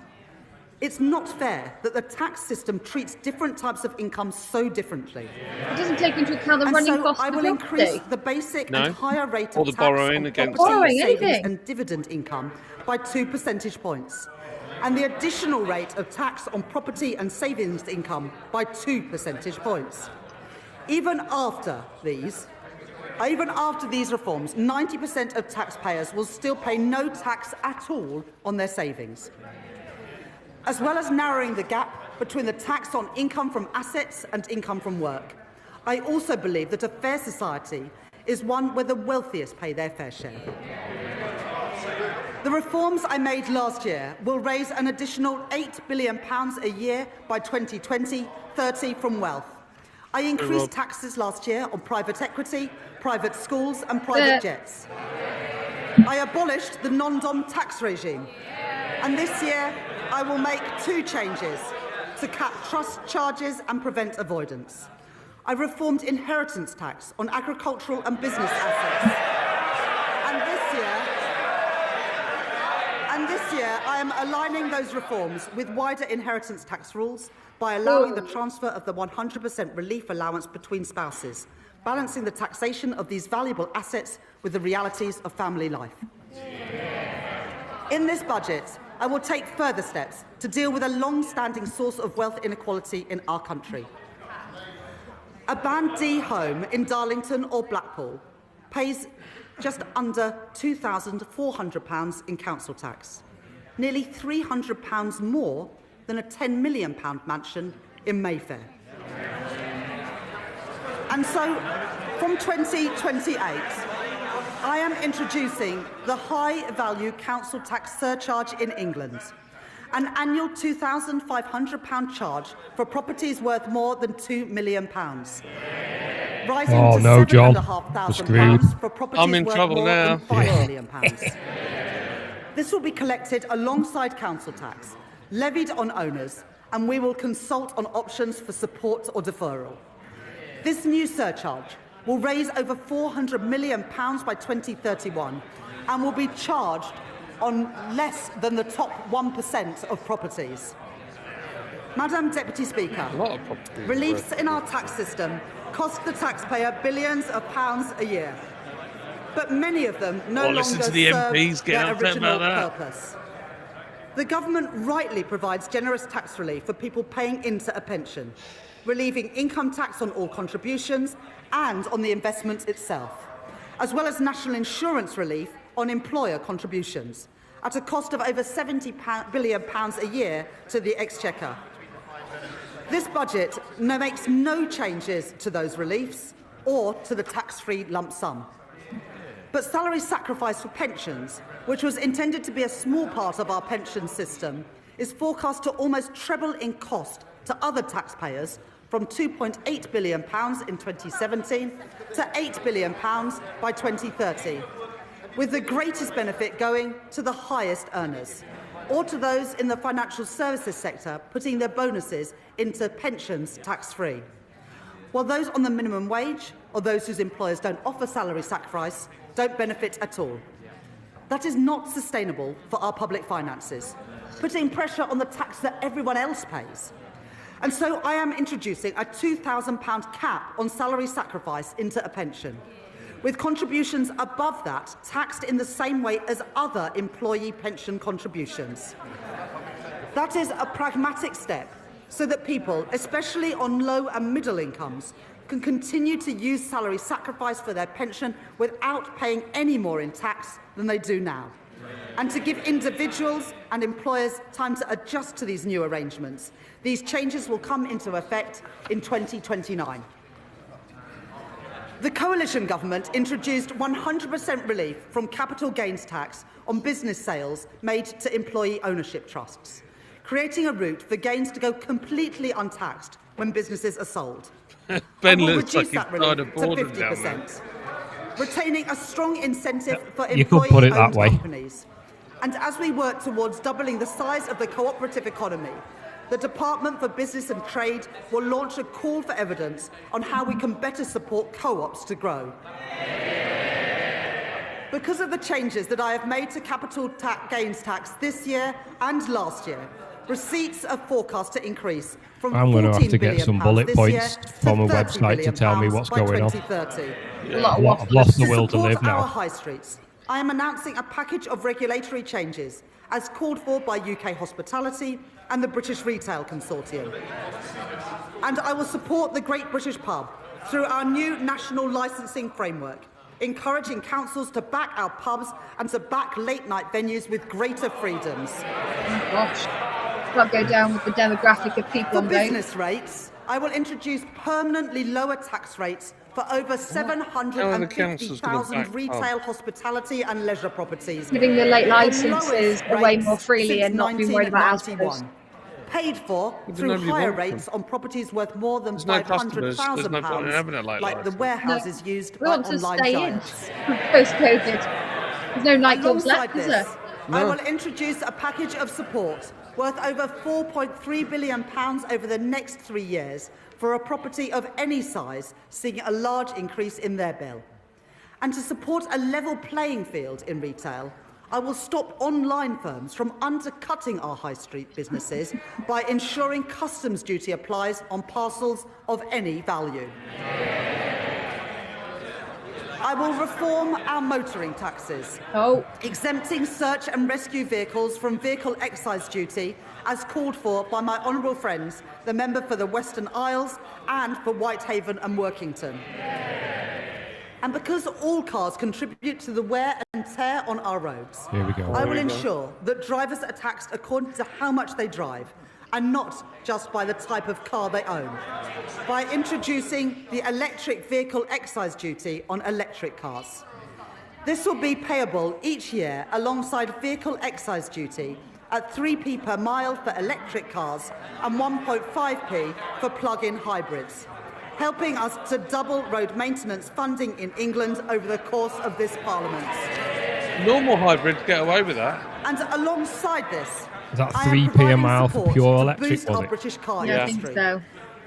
It's not fair that the tax system treats different types of income so differently. It doesn't take into account the running costs I of will the increase property. the basic No. and higher rate Or of the tax borrowing on against property, Borrowing, savings anything. and dividend income by 2 percentage points, and the additional rate of tax on property and savings income by 2 percentage points. Even after these reforms, 90% of taxpayers will still pay no tax at all on their savings. As well as narrowing the gap between the tax on income from assets and income from work, I also believe that a fair society is one where the wealthiest pay their fair share. The reforms I made last year will raise an additional £8 billion a year by 2020-30 from wealth. I increased taxes last year on private equity, private schools and private jets. I abolished the non-dom tax regime. And this year, I will make 2 changes to cap trust charges and prevent avoidance. I reformed inheritance tax on agricultural and business assets. And this year, I am aligning those reforms with wider inheritance tax rules by allowing the transfer of the 100% relief allowance between spouses, balancing the taxation of these valuable assets with the realities of family life. In this budget, I will take further steps to deal with a long-standing source of wealth inequality in our country. A Band D home in Darlington or Blackpool pays just under £2,400 in council tax, nearly £300 more than a £10 million mansion in Mayfair. And so, from 2028, I am introducing the high-value council tax surcharge in England, an annual £2,500 charge for properties worth more than £2 million, rising to £7,500 for properties worth more than £5 million. This will be collected alongside council tax, levied on owners, and we will consult on options for support or deferral. This new surcharge will raise over £400 million by 2031 and will be charged on less than the top 1% of properties. Madam Deputy Speaker, reliefs in our tax system cost the taxpayer billions of pounds a year, but many of them no longer serve their original purpose. The government rightly provides generous tax relief for people paying into a pension, relieving income tax on all contributions and on the investment itself, as well as national insurance relief on employer contributions, at a cost of over £70 billion a year to the Exchequer. This budget makes no changes to those reliefs or to the tax-free lump sum. But salary sacrifice for pensions, which was intended to be a small part of our pension system, is forecast to almost treble in cost to other taxpayers, from £2.8 billion in 2017 to £8 billion by 2030, with the greatest benefit going to the highest earners, or to those in the financial services sector putting their bonuses into pensions tax-free, while those on the minimum wage or those whose employers don't offer salary sacrifice don't benefit at all. That is not sustainable for our public finances, putting pressure on the tax that everyone else pays. And so I am introducing a £2,000 cap on salary sacrifice into a pension, with contributions above that taxed in the same way as other employee pension contributions. That is a pragmatic step so that people, especially on low and middle incomes, can continue to use salary sacrifice for their pension without paying any more in tax than they do now, and to give individuals and employers time to adjust to these new arrangements. These changes will come into effect in 2029. The coalition government introduced 100% relief from capital gains tax on business sales made to employee ownership trusts, creating a route for gains to go completely untaxed when businesses are sold. Ben will looks reduce like that he's relief to died of boredom down 50%, retaining a strong incentive for You could put it that employee-owned way. companies. And as we work towards doubling the size of the cooperative economy, the Department for Business and Trade will launch a call for evidence on how we can better support co-ops to grow. Because of the changes that I have made to capital gains tax this year and last year, receipts are forecast to increase from I'm going to have to get some bullet points from a £30 website to tell me what's going on. 2030. I've lost the will to live support our now. high streets, I am announcing a package of regulatory changes as called for by UK Hospitality and the British Retail Consortium. And I will support the Great British Pub through our new national licensing framework, encouraging councils to back our pubs and to back late-night venues with greater freedoms. Oh, gosh. Can't go down with the demographic of people For on business rates, I will introduce permanently lower tax rates for over 750,000 retail, hospitality and leisure properties. Giving the late licenses The lowest away rates more freely since and not being worried about house 1991. Paid for through nobody higher wants them. rates on properties worth more than There's no customers, there's no point in having a £500,000, light like the license. warehouses used We by want to online stay giants. in post-COVID. There's no nightclubs Alongside left, is this, there? I will introduce a package of support worth over £4.3 billion over the next 3 years for a property of any size seeing a large increase in their bill. And to support a level playing field in retail, I will stop online firms from undercutting our high street businesses by ensuring customs duty applies on parcels of any value. I will reform our motoring taxes, exempting search and rescue vehicles from vehicle excise duty as called for by my honourable friends, the member for the Western Isles and for Whitehaven and Workington. And because all cars contribute to the wear and tear on our roads, Here we go. I will ensure that drivers are taxed according to how much they drive and not just by the type of car they own, by introducing the electric vehicle excise duty on electric cars. This will be payable each year alongside vehicle excise duty at 3p per mile for electric cars and 1.5p for plug-in hybrids, helping us to double road maintenance funding in England over the course of this Parliament. Normal hybrids get away with that. And alongside this, Is that I am 3p a providing mile for support pure to electric? boost Was our it? British car Yeah, I industry. think so.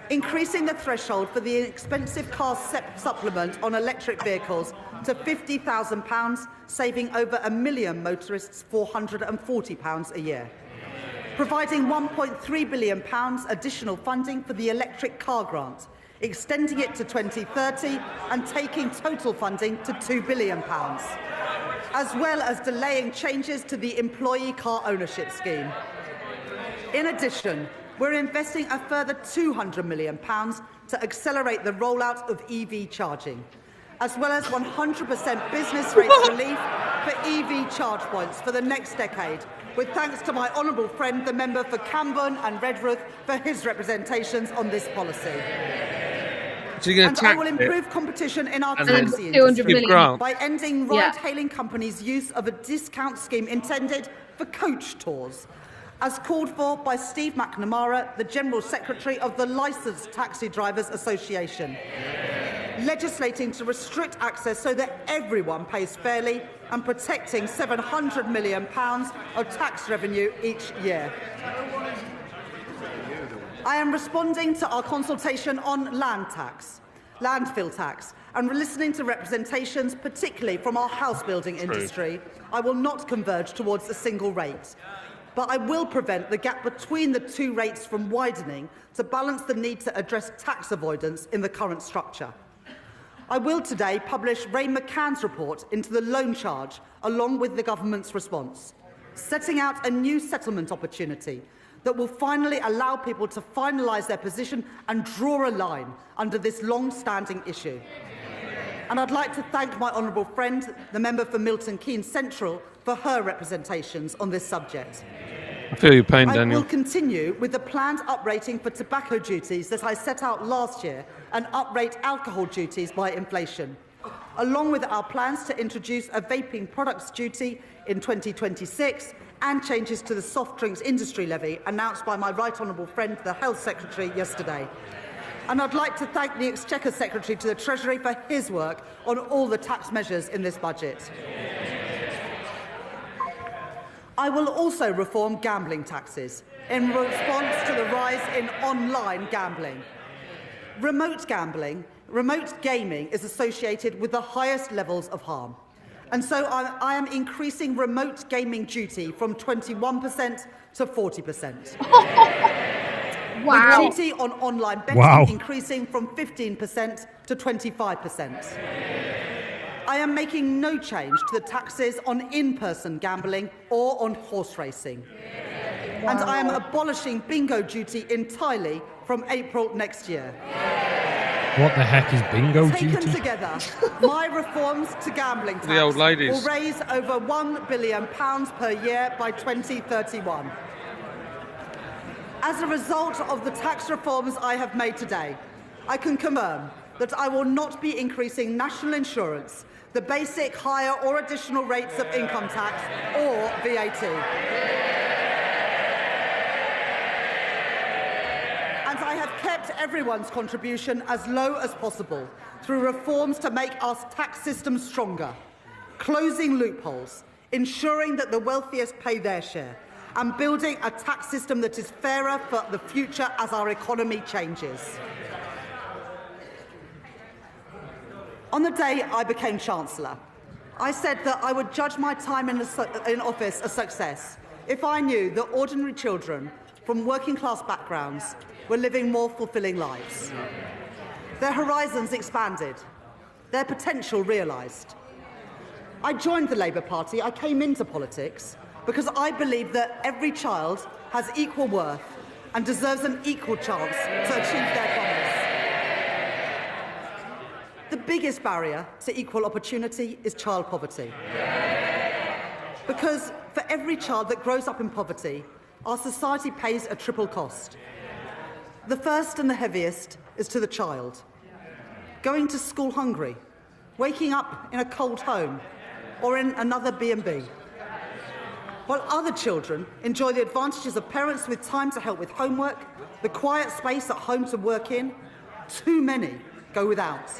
Increasing the threshold for the expensive car supplement on electric vehicles to £50,000, saving over 1 million motorists £440 a year. Providing £1.3 billion additional funding for the electric car grant, extending it to 2030 and taking total funding to £2 billion, as well as delaying changes to the employee car ownership scheme. In addition, we're investing a further £200 million to accelerate the rollout of EV charging, as well as 100% business rates relief for EV charge points for the next decade, with thanks to my honourable friend, the member for Camborne and Redruth, for his representations on this policy. So you're And I will improve competition in our and then taxi 200 industry million. by ending Yeah. ride-hailing companies' use of a discount scheme intended for coach tours, as called for by Steve McNamara, the General Secretary of the Licensed Taxi Drivers Association, legislating to restrict access so that everyone pays fairly and protecting £700 million of tax revenue each year. I am responding to our consultation on landfill tax, and listening to representations, particularly from our house building industry. I will not converge towards a single rate, but I will prevent the gap between the two rates from widening to balance the need to address tax avoidance in the current structure. I will today publish Ray McCann's report into the loan charge along with the government's response, setting out a new settlement opportunity that will finally allow people to finalise their position and draw a line under this long-standing issue. And I'd like to thank my honourable friend, the member for Milton Keynes Central, for her representations on this subject. I feel your pain, I Daniel. will continue with the planned uprating for tobacco duties that I set out last year and uprate alcohol duties by inflation, along with our plans to introduce a vaping products duty in 2026 and changes to the soft drinks industry levy announced by my right honourable friend, the Health Secretary, yesterday. And I'd like to thank the Exchequer Secretary to the Treasury for his work on all the tax measures in this budget. I will also reform gambling taxes in response to the rise in online gambling. Remote gaming is associated with the highest levels of harm. And so I am increasing remote gaming duty from 21% to 40%. Wow. With duty on online betting increasing from 15% to 25%. I am making no change to the taxes on in-person gambling or on horse racing. Wow. And I am abolishing bingo duty entirely from April next year. What the heck is bingo duty? Taken together, my reforms to gambling tax The old ladies. will raise over £1 billion per year by 2031. As a result of the tax reforms I have made today, I can confirm that I will not be increasing national insurance, the basic, higher or additional rates of income tax or VAT. And I have kept everyone's contribution as low as possible through reforms to make our tax system stronger, closing loopholes, ensuring that the wealthiest pay their share, and building a tax system that is fairer for the future as our economy changes. On the day I became Chancellor, I said that I would judge my time in office a success if I knew that ordinary children from working-class backgrounds were living more fulfilling lives. Their horizons expanded, their potential realised. I joined the Labour Party, I came into politics because I believe that every child has equal worth and deserves an equal chance to achieve their promise. The biggest barrier to equal opportunity is child poverty. Because for every child that grows up in poverty, our society pays a triple cost. The first and the heaviest is to the child. Going to school hungry, waking up in a cold home, or in another B&B. While other children enjoy the advantages of parents with time to help with homework, the quiet space at home to work in, too many go without.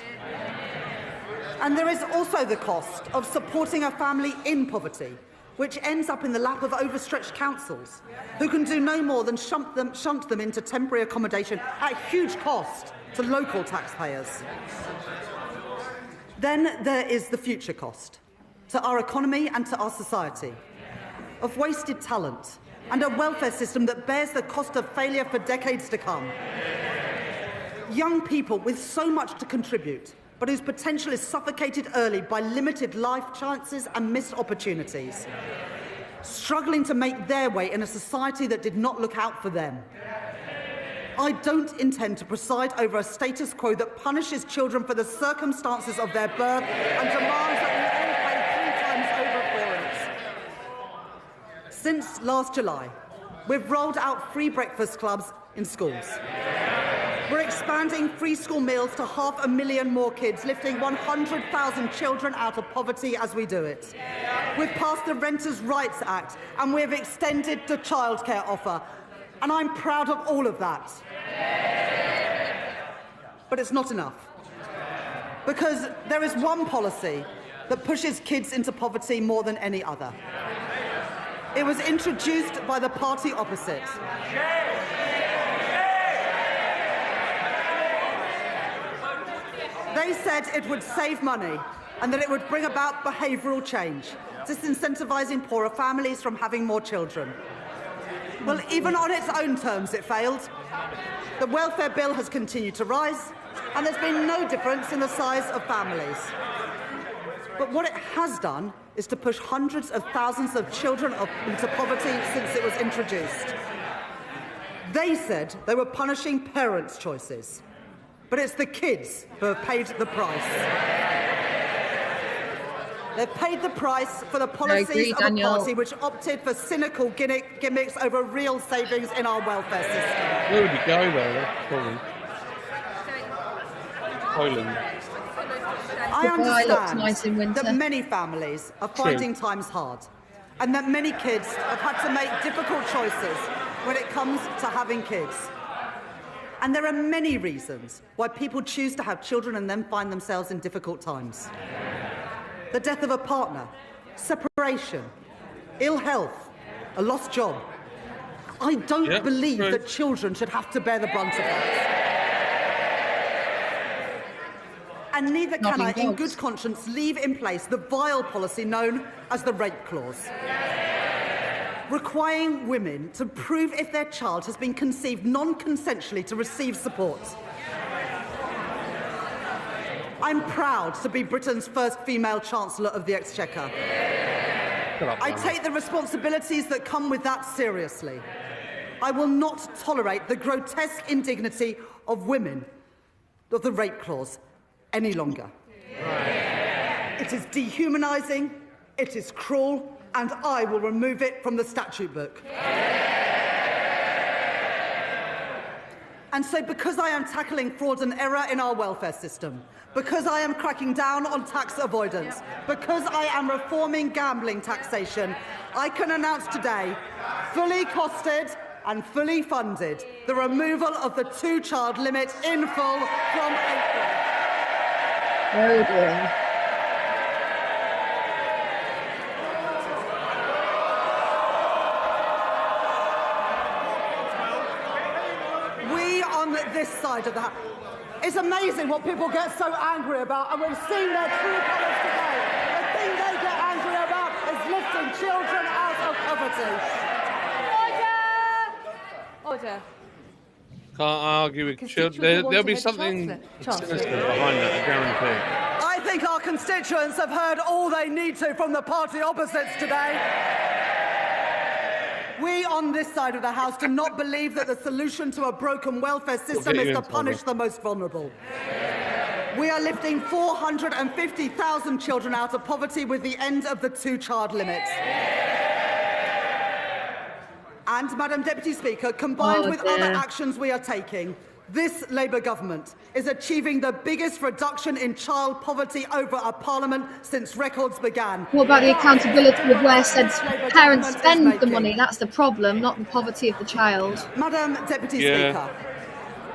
And there is also the cost of supporting a family in poverty, which ends up in the lap of overstretched councils, who can do no more than shunt them into temporary accommodation at huge cost to local taxpayers. Then there is the future cost, to our economy and to our society, of wasted talent and a welfare system that bears the cost of failure for decades to come. Young people with so much to contribute, but whose potential is suffocated early by limited life chances and missed opportunities, struggling to make their way in a society that did not look out for them. I don't intend to preside over a status quo that punishes children for the circumstances of their birth and demands that we all pay 3 times over for it. Since last July, we've rolled out free breakfast clubs in schools. We're expanding free school meals to 500,000 more kids, lifting 100,000 children out of poverty as we do it. We've passed the Renters' Rights Act, and we've extended the childcare offer. And I'm proud of all of that. But it's not enough. Because there is one policy that pushes kids into poverty more than any other. It was introduced by the party opposite. They said it would save money and that it would bring about behavioural change, disincentivising poorer families from having more children. Well, even on its own terms, it failed. The welfare bill has continued to rise, and there's been no difference in the size of families. But what it has done is to push hundreds of thousands of children into poverty since it was introduced. They said they were punishing parents' choices, but it's the kids who have paid the price. They've paid the price for the policies of a party which opted for cynical gimmicks over real savings in our welfare system. Where would you go there? Poland. I understand that many families are finding times hard and that many kids have had to make difficult choices when it comes to having kids. And there are many reasons why people choose to have children and then find themselves in difficult times. The death of a partner, separation, ill health, a lost job. I don't believe that children should have to bear the brunt of that. And neither can I, in good conscience, leave in place the vile policy known as the rape clause, requiring women to prove if their child has been conceived non-consensually to receive support. I'm proud to be Britain's first female Chancellor of the Exchequer. I take the responsibilities that come with that seriously. I will not tolerate the grotesque indignity of women of the rape clause any longer. It is dehumanising, it is cruel, and I will remove it from the statute book. And so because I am tackling fraud and error in our welfare system, because I am cracking down on tax avoidance, because I am reforming gambling taxation, I can announce today, fully costed and fully funded, the removal of the 2-child limit in full from April. Oh dear. This side of the house. It's amazing what people get so angry about, and we've seen their true colours today. The thing they get angry about is lifting children out of poverty. Order. Can't argue with children. There'll be something sinister behind that, I guarantee. I think our constituents have heard all they need to from the party opposites today? We on this side of the House do not believe that the solution to a broken welfare system is to punish the most vulnerable. We are lifting 450,000 children out of poverty with the end of the two-child limit. And, Madam Deputy Speaker, combined with other actions we are taking, this Labour government is achieving the biggest reduction in child poverty over a parliament since records began. What about the accountability of where said parents spend the money? That's the problem, not the poverty of the child. Madam Deputy Speaker,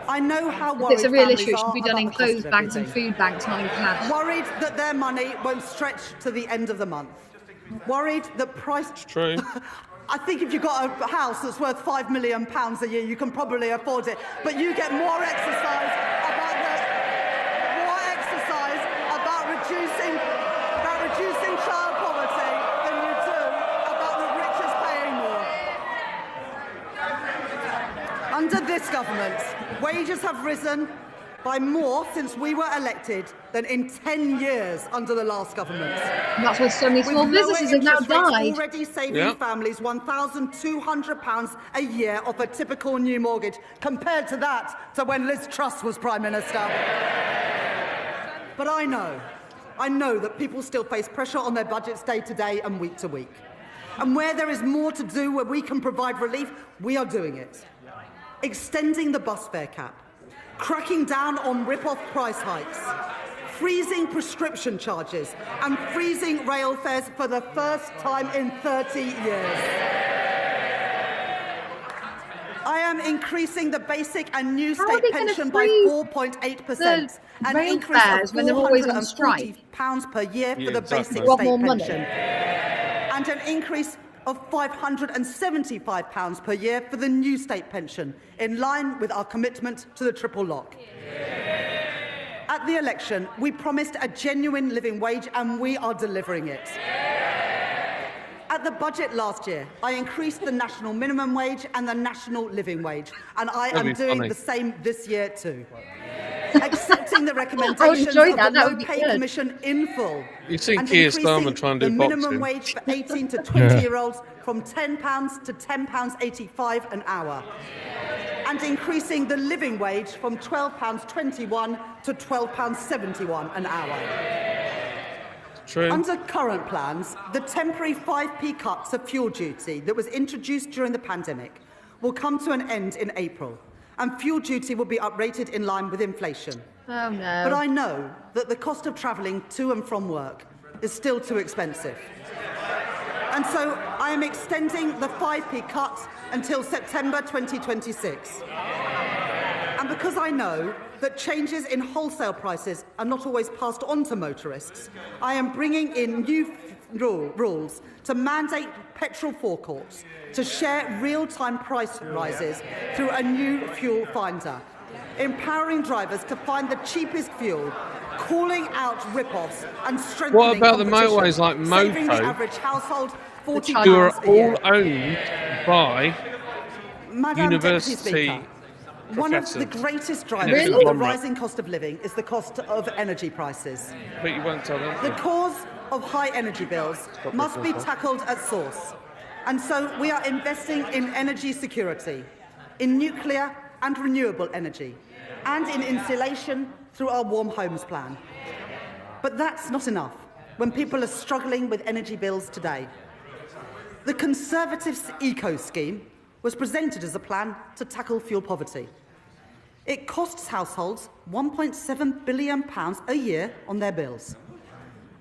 I know how worried It's a real families issue. It should are be done about in the cost clothes of banks and everything. food banks, not in cash. Worried that their money won't stretch to the end of the month. Worried that price... It's true. I think if you've got a house that's worth £5 million a year, you can probably afford it. But you get more exercise about reducing child poverty than you do about the richest paying more. Under this government, wages have risen by more since we were elected than in 10 years under the last government. And that's why so many small businesses have now died. Already saving families £1,200 a year off a typical new mortgage, compared to that to when Liz Truss was Prime Minister. But I know that people still face pressure on their budgets day to day and week to week. And where there is more to do, where we can provide relief, we are doing it. Extending the bus fare cap, cracking down on rip-off price hikes, freezing prescription charges and freezing rail fares for the first time in 30 years. I am increasing the basic and new state pension by 4.8%, an increase of £440 per year for the basic state pension, and an increase of £575 per year for the new state pension, in line with our commitment to the triple lock. At the election, we promised a genuine living wage, and we are delivering it. At the budget last year, I increased the national minimum wage and the national living wage, and I am doing the same this year too. Accepting the recommendations of the No Pay Commission in full. You've seen Keir Starmer try and do the boxing. minimum wage for 18 to 20-year-olds from £10 to £10.85 an hour. And increasing the living wage from £12.21 to £12.71 an hour. True. Under current plans, the temporary 5p cut to fuel duty that was introduced during the pandemic will come to an end in April, and fuel duty will be uprated in line with inflation. Oh, no. But I know that the cost of travelling to and from work is still too expensive. And so I am extending the 5p cut until September 2026. And because I know that changes in wholesale prices are not always passed on to motorists, I am bringing in new rules to mandate petrol forecourts to share real-time price rises through a new fuel finder, empowering drivers to find the cheapest fuel, calling out rip-offs and strengthening What about the competition, motorways like saving the Mopo, average household £40 who are a year. all owned by Madam university Deputy Speaker, one of the greatest drivers of the rising cost of living is the cost of energy prices. But you won't tell them. The cause of high energy bills must be tackled at source. And so we are investing in energy security, in nuclear and renewable energy, and in insulation through our Warm Homes Plan. But that's not enough when people are struggling with energy bills today. The Conservatives' Eco Scheme was presented as a plan to tackle fuel poverty. It costs households £1.7 billion a year on their bills.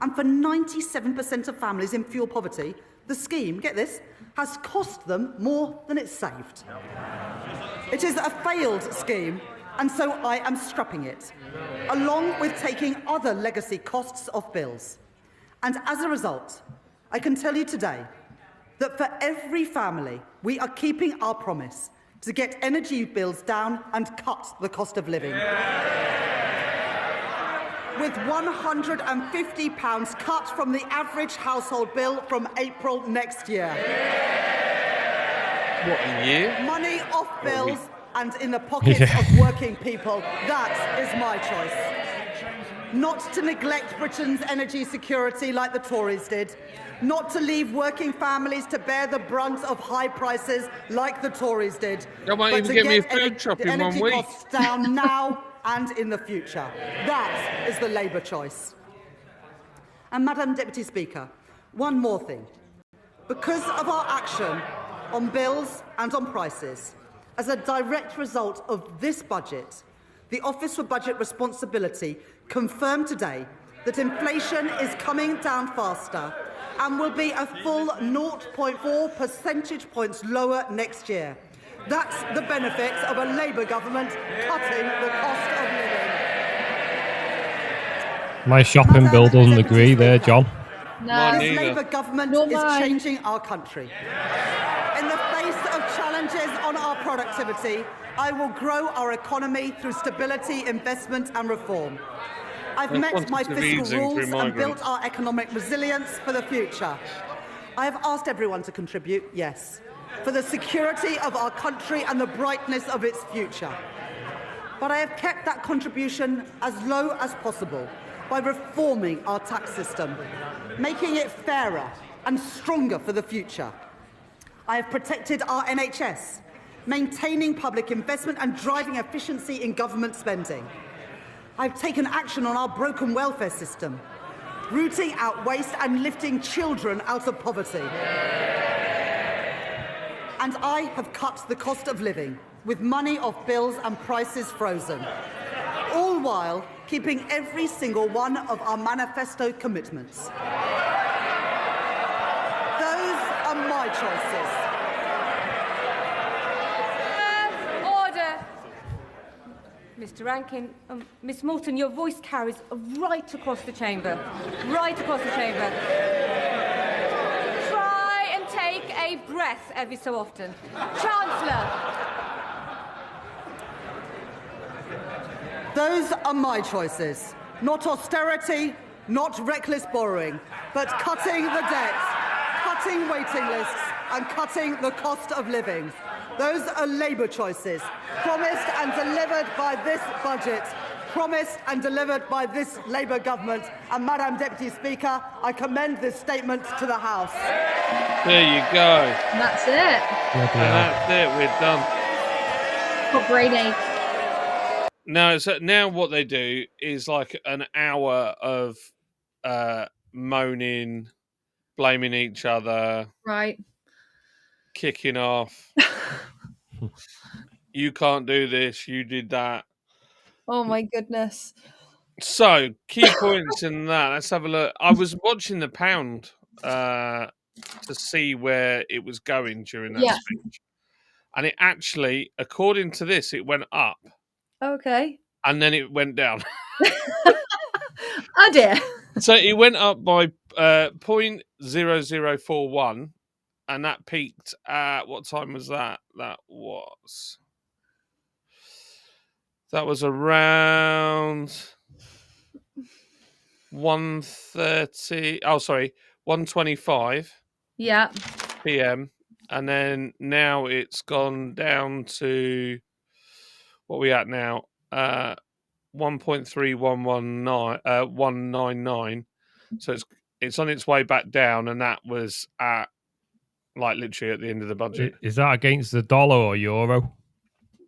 And for 97% of families in fuel poverty, the scheme, get this, has cost them more than it's saved. It is a failed scheme, and so I am scrapping it, along with taking other legacy costs off bills. And as a result, I can tell you today that for every family, we are keeping our promise to get energy bills down and cut the cost of living. With £150 cut from the average household bill from April next year. What, a year? Money off bills and in the pockets of working people. That is my choice. not to neglect Britain's energy security like the Tories did, not to leave working families to bear the brunt of high prices like the Tories did, They won't but even to get me a get food shop the in 1 energy week. costs down now and in the future. That is the Labour choice. And Madam Deputy Speaker, one more thing. Because of our action on bills and on prices, as a direct result of this budget, the Office for Budget Responsibility confirmed today that inflation is coming down faster and will be a full 0.4 percentage points lower next year. That's the benefit of a Labour government cutting the cost of living. My shopping bill doesn't agree there, John. No. This Labour government is changing our country. In the face of challenges on our productivity, I will grow our economy through stability, investment and reform. I've met my fiscal rules and built our economic resilience for the future. I have asked everyone to contribute, yes, for the security of our country and the brightness of its future. But I have kept that contribution as low as possible by reforming our tax system, making it fairer and stronger for the future. I have protected our NHS, maintaining public investment and driving efficiency in government spending. I've taken action on our broken welfare system, rooting out waste and lifting children out of poverty. And I have cut the cost of living, with money off bills and prices frozen, all while keeping every single one of our manifesto commitments. Those are my choices. Order. Mr. Rankin, Miss Morton, your voice carries right across the chamber. Right across the chamber. Try and take a breath every so often. Chancellor. Those are my choices. Not austerity, not reckless borrowing, but cutting the debt, cutting waiting lists and cutting the cost of living. Those are Labour choices, promised and delivered by this budget, promised and delivered by this Labour government. And Madam Deputy Speaker, I commend this statement to the House. There you go. And that's it. And that's it. We're done. Got brain ache. No, so now what they do is like an hour of moaning, blaming each other, Right. kicking off. You can't do this, you did that. Oh my goodness. So, key points in that. Let's have a look. I was watching the pound to see where it was going during that speech. And it actually, according to this, it went up. Okay. And then it went down. Oh dear. So it went up by 0.0041, and that peaked at what time was that? That was around 1:30. Oh, sorry, 1:25. Yeah. PM, and then now it's gone down to what are we at now? 1.3119 so it's on its way back down, and that was at like literally at the end of the budget. Is that against the dollar or euro?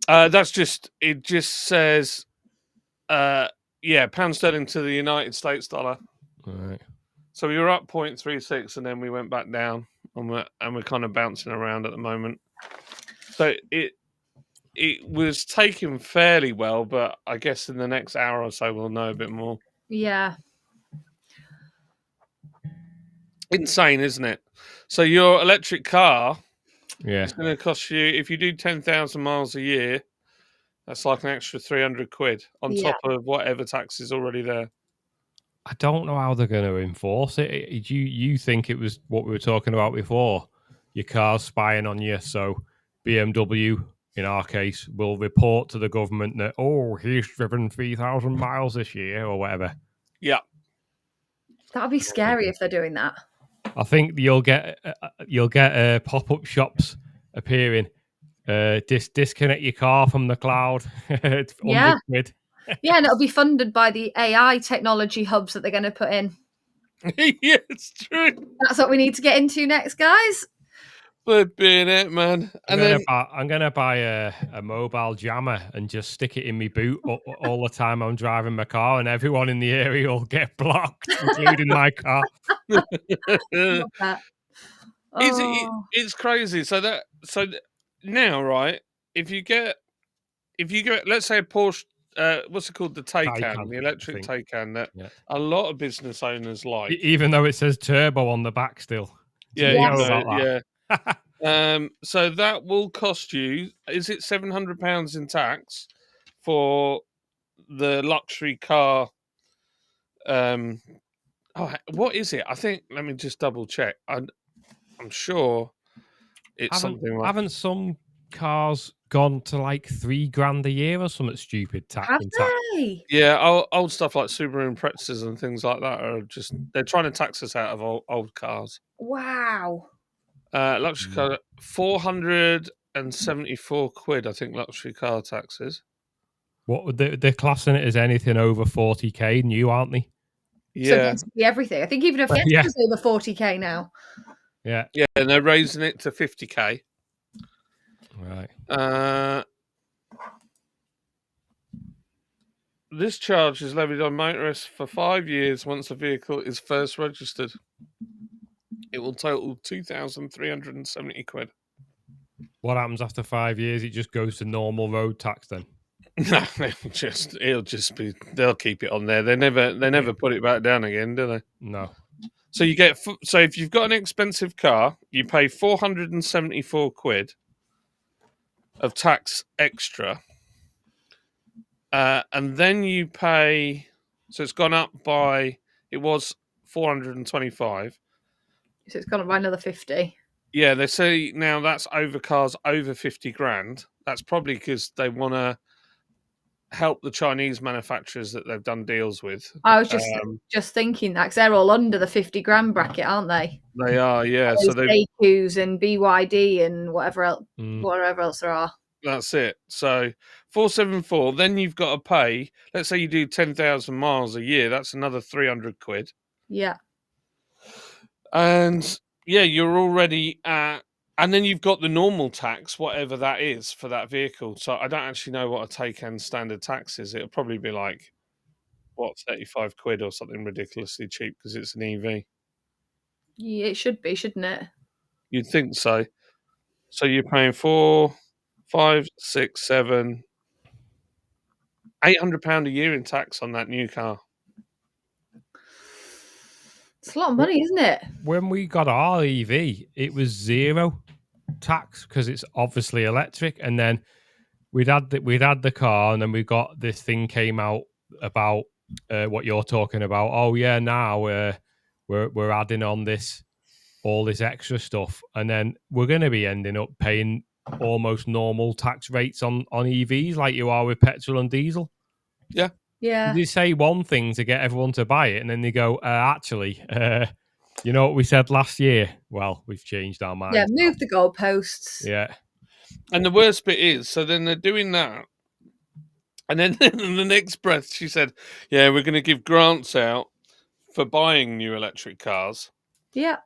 That's just, it just says pound sterling to the United States dollar. Right. So we were up 0.36 and then we went back down, and we're kind of bouncing around at the moment. So it was taken fairly well, but I guess in the next hour or so we'll know a bit more. Yeah. Insane, isn't it? So your electric car, it's going to cost you, if you do 10,000 miles a year, that's like an extra 300 quid on top of whatever tax is already there. I don't know how they're going to enforce it. You think it was what we were talking about before? Your car's spying on you, so BMW, in our case, will report to the government that, oh, he's driven 3,000 miles this year or whatever. Yeah. That would be scary if they're doing that. I think you'll get pop-up shops appearing. Disconnect your car from the cloud. It's 100 quid. Yeah, and it'll be funded by the AI technology hubs that they're going to put in. Yeah, it's true. That's what we need to get into next, guys. Flipping it, man. I'm gonna buy a mobile jammer and just stick it in my boot all the time I'm driving my car, and everyone in the area will get blocked, including my car. Love that. Oh. It's crazy. Now, right? If you get, let's say a Porsche, what's it called, the Taycan, the electric Taycan that a lot of business owners like, even though it says turbo on the back still. Yeah, you know about that? Yeah. So that will cost you, is it £700 in tax for the luxury car? What is it? I think, let me just double check. I'm sure it's something like. Haven't some cars gone to like $3,000 a year or something stupid tax? Have they? Yeah, old stuff like Subaru Imprezas and things like that are just, they're trying to tax us out of old cars. Wow. Luxury car, 474 quid, I think, luxury car taxes. What would they're classing it as anything over 40k new, aren't they? So Yeah. basically everything. I think even if it's over 40k now. Yeah. Yeah, and they're raising it to 50k. Right. This charge is levied on motorists for 5 years once a vehicle is first registered. It will total 2,370 quid. What happens after 5 years? It just goes to normal road tax then? No, it'll just be, they'll keep it on there. They never put it back down again, do they? No. So you get, so if you've got an expensive car, you pay 474 quid of tax extra. And then you pay, so it's gone up by, it was 425. So it's gone up by another 50. Yeah, they say now that's over cars over 50 grand. That's probably because they want to help the Chinese manufacturers that they've done deals with. I was just thinking that, because they're all under the 50 grand bracket, aren't they? They are, yeah. So they AQs and BYD and whatever else there are. That's it. So 474. Then you've got to pay. Let's say you do 10,000 miles a year. That's another 300 quid. Yeah. And yeah, you're already at. And then you've got the normal tax, whatever that is for that vehicle. So I don't actually know what a Taycan standard tax is. It'll probably be like, 35 quid or something ridiculously cheap because it's an EV. Yeah, it should be, shouldn't it? You'd think so. So you're paying 4, 5, 6, 7, £800 a year in tax on that new car. It's a lot of money, isn't it? When we got our EV, it was 0 tax because it's obviously electric, and then we'd had the car, and then we got this thing came out about what you're talking about. Oh yeah, now we're adding on all this extra stuff, and then we're going to be ending up paying almost normal tax rates on EVs like you are with petrol and diesel. Yeah. Yeah. They say one thing to get everyone to buy it, and then they go, actually, you know what we said last year? Well, we've changed our mind. Yeah, move the goalposts. Yeah. And the worst bit is, so then they're doing that. And then in the next breath, she said, yeah, we're going to give grants out for buying new electric cars. Yeah.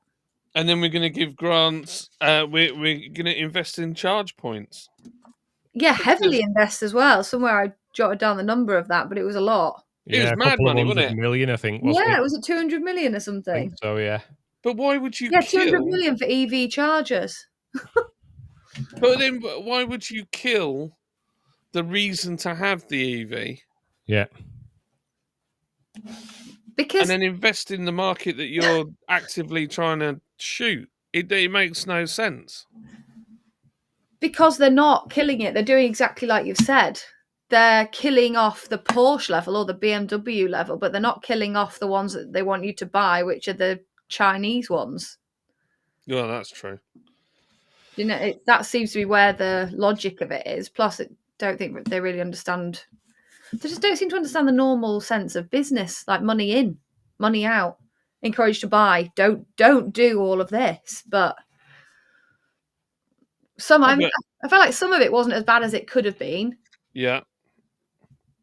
And then we're going to give grants. We're going to invest in charge points. Yeah, heavily invest as well. Somewhere I jotted down the number of that, but it was a lot. It was mad money, wasn't it? Million, I think. Yeah, it was at 200 million or something. I think so, yeah. But why would you? Yeah, 200 million for EV chargers. But then, why would you kill the reason to have the EV? Yeah. Because and then invest in the market that you're actively trying to shoot. It makes no sense. Because they're not killing it. They're doing exactly like you've said. They're killing off the Porsche level or the BMW level, but they're not killing off the ones that they want you to buy, which are the Chinese ones. Yeah, that's true. You know, that seems to be where the logic of it is. Plus, I don't think they really understand. They just don't seem to understand the normal sense of business, like money in, money out, encouraged to buy. Don't do all of this. But I felt like some of it wasn't as bad as it could have been. Yeah.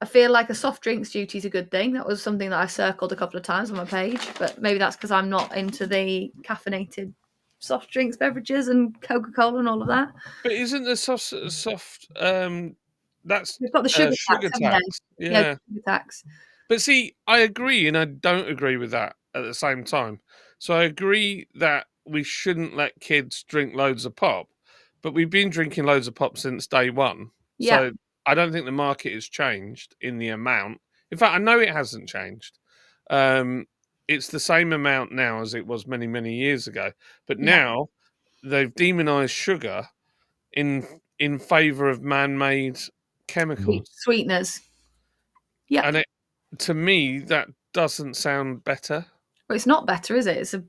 feel like a soft drinks duty is a good thing. That was something that I circled a couple of times on my page, but maybe that's because I'm not into the caffeinated soft drinks beverages and Coca-Cola and all of that. But isn't the soft that's We've got the sugar tax, haven't tax? they? Yeah. Sugar tax. But see, I agree and I don't agree with that at the same time. So I agree that we shouldn't let kids drink loads of pop, but we've been drinking loads of pop since day one. Yeah. So I don't think the market has changed in the amount. In fact, I know it hasn't changed. It's the same amount now as it was many, many years ago. But now they've demonized sugar in favor of man-made chemicals. Sweeteners. Yeah. And to me, that doesn't sound better. Well, it's not better, is it? It's a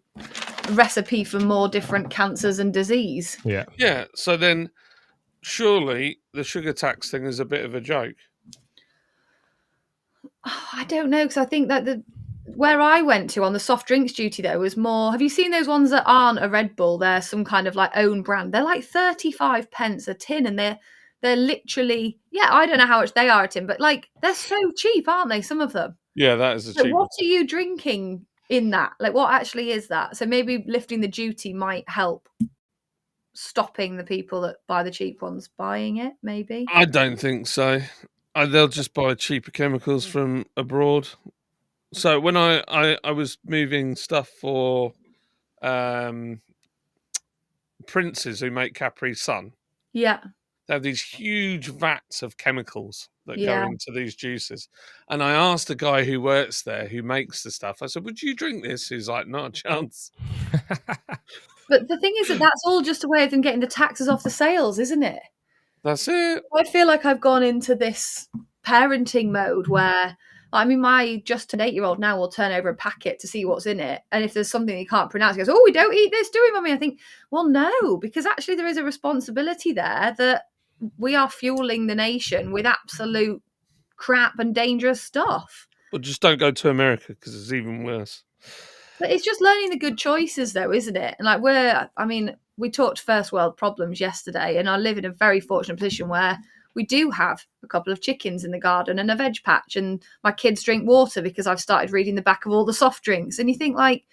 recipe for more different cancers and disease. Yeah. Yeah. So then surely the sugar tax thing is a bit of a joke. I don't know, because I think that where I went to on the soft drinks duty though was more. Have you seen those ones that aren't a Red Bull? They're some kind of like own brand. They're like 35 pence a tin, and they're literally, yeah, I don't know how much they are a tin, but like they're so cheap, aren't they? Some of them. Yeah, that is a So cheap. what are you drinking in that? Like, what actually is that? So maybe lifting the duty might help stopping the people that buy the cheap ones buying it. Maybe. I don't think so. They'll just buy cheaper chemicals from abroad. So when I was moving stuff for princes who make Capri Sun, Yeah. they have these huge vats of chemicals that go Yeah. into these juices. And I asked a guy who works there, who makes the stuff, I said, would you drink this? He's like, not a chance. But the thing is that that's all just a way of them getting the taxes off the sales, isn't it? That's it. I feel like I've gone into this parenting mode where, I mean, my just an 8-year-old now will turn over a packet to see what's in it. And if there's something he can't pronounce, he goes, oh, we don't eat this, do we, Mummy? I think, well, no, because actually there is a responsibility there that we are fueling the nation with absolute crap and dangerous stuff. Well, just don't go to America because it's even worse. But it's just learning the good choices, though, isn't it? And like we talked first world problems yesterday, and I live in a very fortunate position where we do have a couple of chickens in the garden and a veg patch, and my kids drink water because I've started reading the back of all the soft drinks. And you think, like,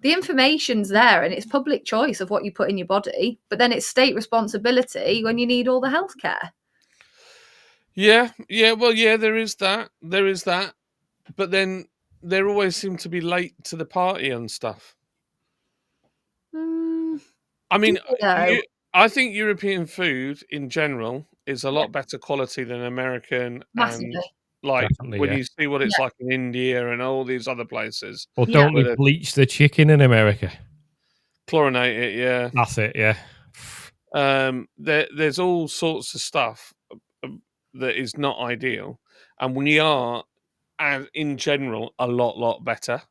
the information's there and it's public choice of what you put in your body, but then it's state responsibility when you need all the healthcare. Yeah, well, yeah, there is that. But then they always seem to be late to the party and stuff. I mean, I think European food in general is a lot better quality than American. Massively. And like Definitely, when yeah. you see what it's like in India and all these other places. Well, don't we bleach the chicken in America? Chlorinate it, yeah. That's it, yeah. There's all sorts of stuff that is not ideal, and we are, and in general, a lot better.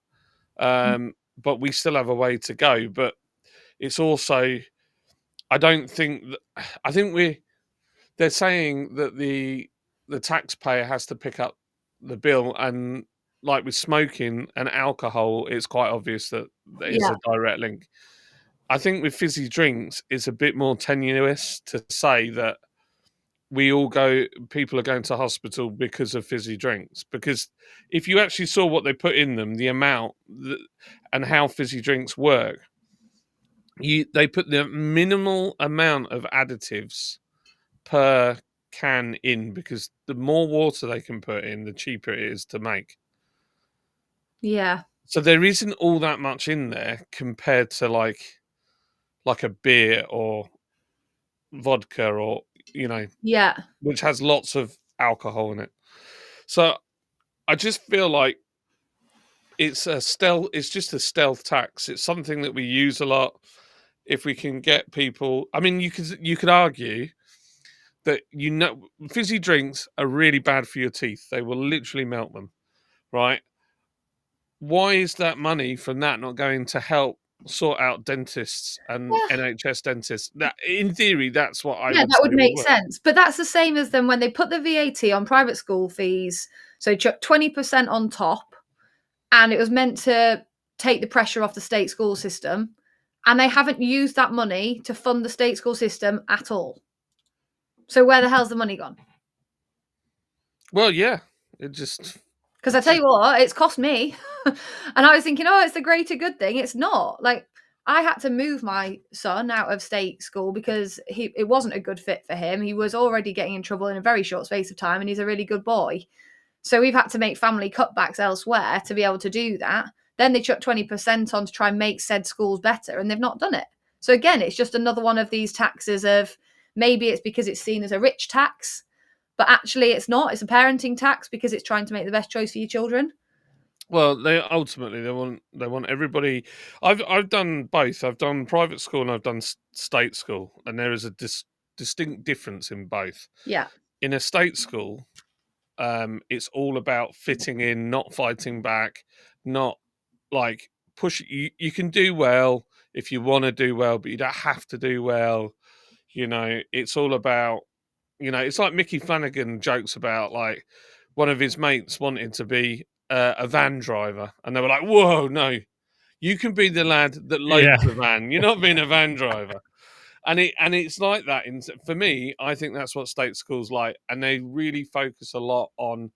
But we still have a way to go. But it's also, I don't think that, I think they're saying that the taxpayer has to pick up the bill, and like with smoking and alcohol, it's quite obvious that there is a direct link. I think with fizzy drinks, it's a bit more tenuous to say that people are going to hospital because of fizzy drinks. Because if you actually saw what they put in them, the amount and how fizzy drinks work, they put the minimal amount of additives per can in, because the more water they can put in, the cheaper it is to make. Yeah. So there isn't all that much in there compared to like a beer or vodka, or which has lots of alcohol in it. So I just feel like it's just a stealth tax. It's something that we use a lot. If we can get people, I mean, you could argue that fizzy drinks are really bad for your teeth. They will literally melt them, right? Why is that money from that not going to help sort out dentists and NHS dentists? That, in theory, that's what I would say. That would make sense. But that's the same as then when they put the VAT on private school fees, so 20% on top, and it was meant to take the pressure off the state school system, and they haven't used that money to fund the state school system at all. So where the hell's the money gone? Well, yeah. It just Because I tell you what, it's cost me. And I was thinking, oh, it's the greater good thing. It's not. Like, I had to move my son out of state school because it wasn't a good fit for him. He was already getting in trouble in a very short space of time, and he's a really good boy. So we've had to make family cutbacks elsewhere to be able to do that. Then they chuck 20% on to try and make said schools better, and they've not done it. So again, it's just another one of these taxes of maybe it's because it's seen as a rich tax, but actually it's not. It's a parenting tax because it's trying to make the best choice for your children. Well, they want everybody. I've done both. I've done private school and I've done state school, and there is a distinct difference in both. Yeah. In a state school, it's all about fitting in, not fighting back, not like push. You can do well if you want to do well, but you don't have to do well. It's all about. It's like Mickey Flanagan jokes about like one of his mates wanting to be a van driver, and they were like, "Whoa, no, you can be the lad that loads the van. You're not being a van driver." And it's like that. For me, I think that's what state schools like, and they really focus a lot on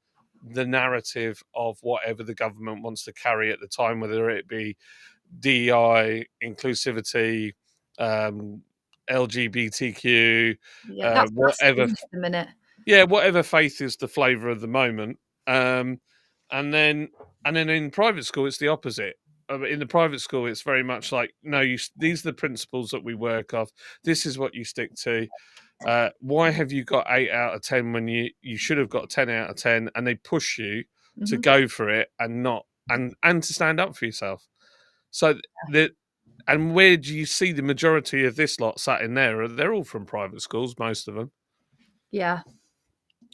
the narrative of whatever the government wants to carry at the time, whether it be DEI, inclusivity, LGBTQ, Yeah, that's whatever. at the minute. Yeah, whatever faith is the flavour of the moment. And then in private school, it's the opposite. In the private school, it's very much like, no, these are the principles that we work off. This is what you stick to. Why have you got 8 out of 10 when you should have got 10 out of 10? And they push you to go for it and not and to stand up for yourself. So and where do you see the majority of this lot sat in there? They're all from private schools, most of them. Yeah.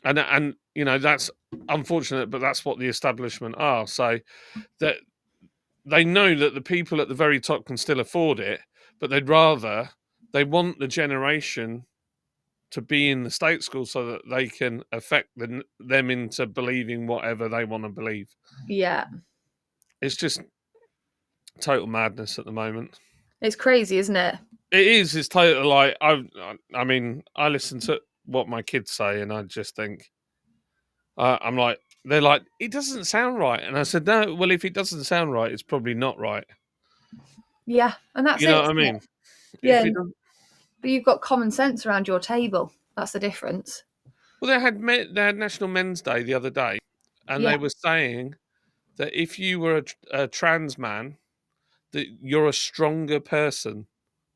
And that's unfortunate, but that's what the establishment are. So that they know that the people at the very top can still afford it, but they want the generation to be in the state school so that they can affect them into believing whatever they want to believe. Yeah. It's just total madness at the moment. It's crazy, isn't it? It is. It's total like I mean, I listen to what my kids say, and I just think I'm like, they're like, it doesn't sound right, and I said, no. Well, if it doesn't sound right, it's probably not right. Yeah, and that's You know what I mean? Yeah, but you've got common sense around your table. That's the difference. Well, they had National Men's Day the other day, and they were saying that if you were a trans man, that you're a stronger person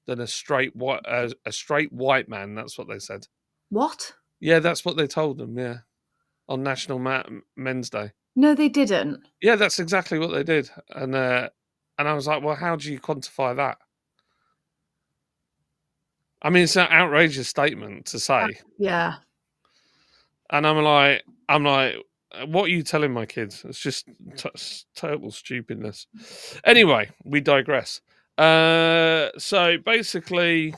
than a straight white man. That's what they said. What? Yeah, that's what they told them. Yeah, on National Men's Day. No, they didn't. Yeah, that's exactly what they did, and I was like, well, how do you quantify that? I mean, it's an outrageous statement to say. Yeah. And I'm like, what are you telling my kids? It's just total stupidness. Anyway, we digress. So basically,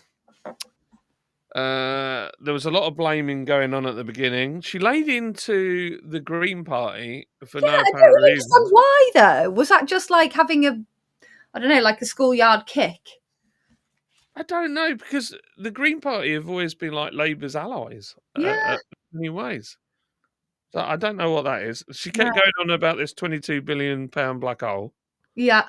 there was a lot of blaming going on at the beginning. She laid into the Green Party for no apparent reason. I don't understand why, though. Was that just like having like a schoolyard kick? I don't know, because the Green Party have always been like Labour's allies in many ways. So I don't know what that is. She kept going on about this £22 billion black hole. Yeah.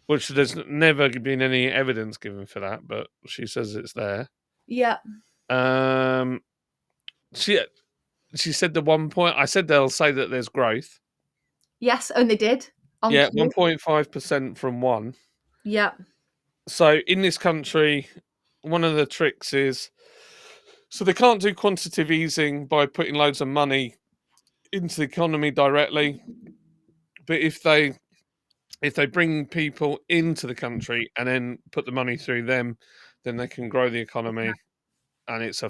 Which there's never been any evidence given for that, but she says it's there. Yeah. She said the 1 point. I said they'll say that there's growth. Yes, and they did. 1.5% from 1. Yeah. So in this country, one of the tricks is, so they can't do quantitative easing by putting loads of money into the economy directly, but if they bring people into the country and then put the money through them, then they can grow the economy, and it's a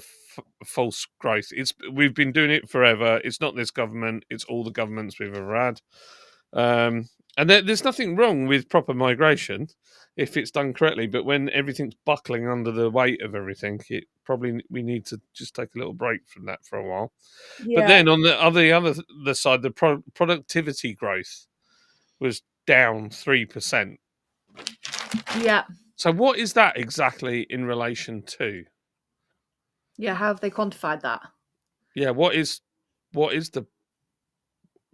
false growth. We've been doing it forever. It's not this government; it's all the governments we've ever had. And there's nothing wrong with proper migration if it's done correctly. But when everything's buckling under the weight of everything, we need to just take a little break from that for a while. Yeah. But then on the other side, the productivity growth was down 3%. Yeah. So what is that exactly in relation to? Yeah, how have they quantified that? Yeah, what is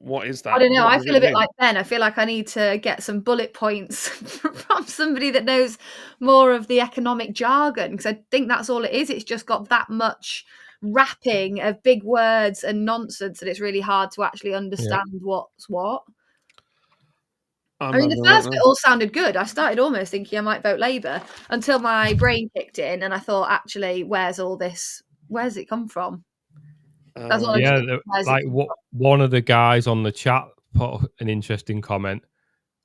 what is that? I don't know. What I does feel it a bit mean? like Ben. I feel like I need to get some bullet points from somebody that knows more of the economic jargon, because I think that's all it is. It's just got that much wrapping of big words and nonsense that it's really hard to actually understand what's what. I mean, the first bit all sounded good. I started almost thinking I might vote Labour until my brain kicked in and I thought, actually, where's all this? Where's it come from? That's all I just think, where's it come from? One of the guys on the chat put an interesting comment.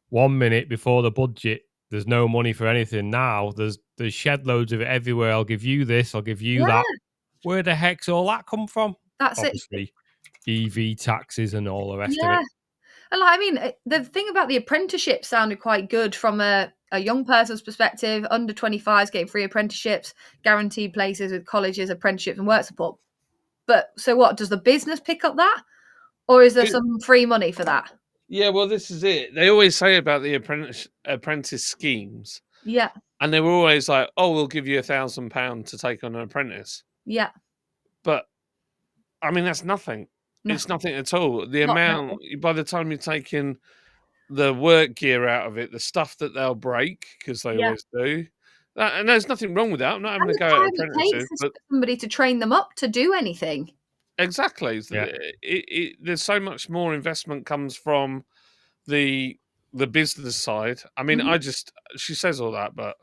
1 minute before the budget, there's no money for anything. Now there's shed loads of it everywhere. I'll give you this, I'll give you that. Where the heck's all that come from? That's Obviously, EV taxes and all the rest of Yeah. it. And I mean, the thing about the apprenticeship sounded quite good from a young person's perspective. Under 25s getting free apprenticeships, guaranteed places with colleges, apprenticeships, and work support. But so what? Does the business pick up that, or is there some free money for that? Yeah, well, this is it. They always say about the apprentice schemes. Yeah. And they were always like, "Oh, we'll give you £1,000 to take on an apprentice." Yeah. But I mean, that's nothing. It's nothing at all. The Not amount, by the time you're taking the work gear out of it, the stuff that they'll break, because they Yeah. always do. And there's nothing wrong with that. I'm not having And to the go at time it apprentices, takes is but for somebody to train them up to do anything. exactly. Yeah. There's so much more investment comes from the business side. I mean, she says all that, but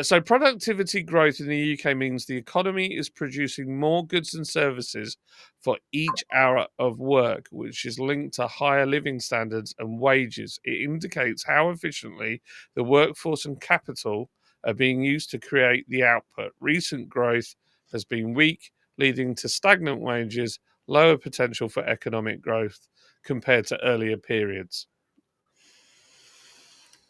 so productivity growth in the UK means the economy is producing more goods and services for each hour of work, which is linked to higher living standards and wages. It indicates how efficiently the workforce and capital are being used to create the output. Recent growth has been weak, leading to stagnant wages, lower potential for economic growth compared to earlier periods.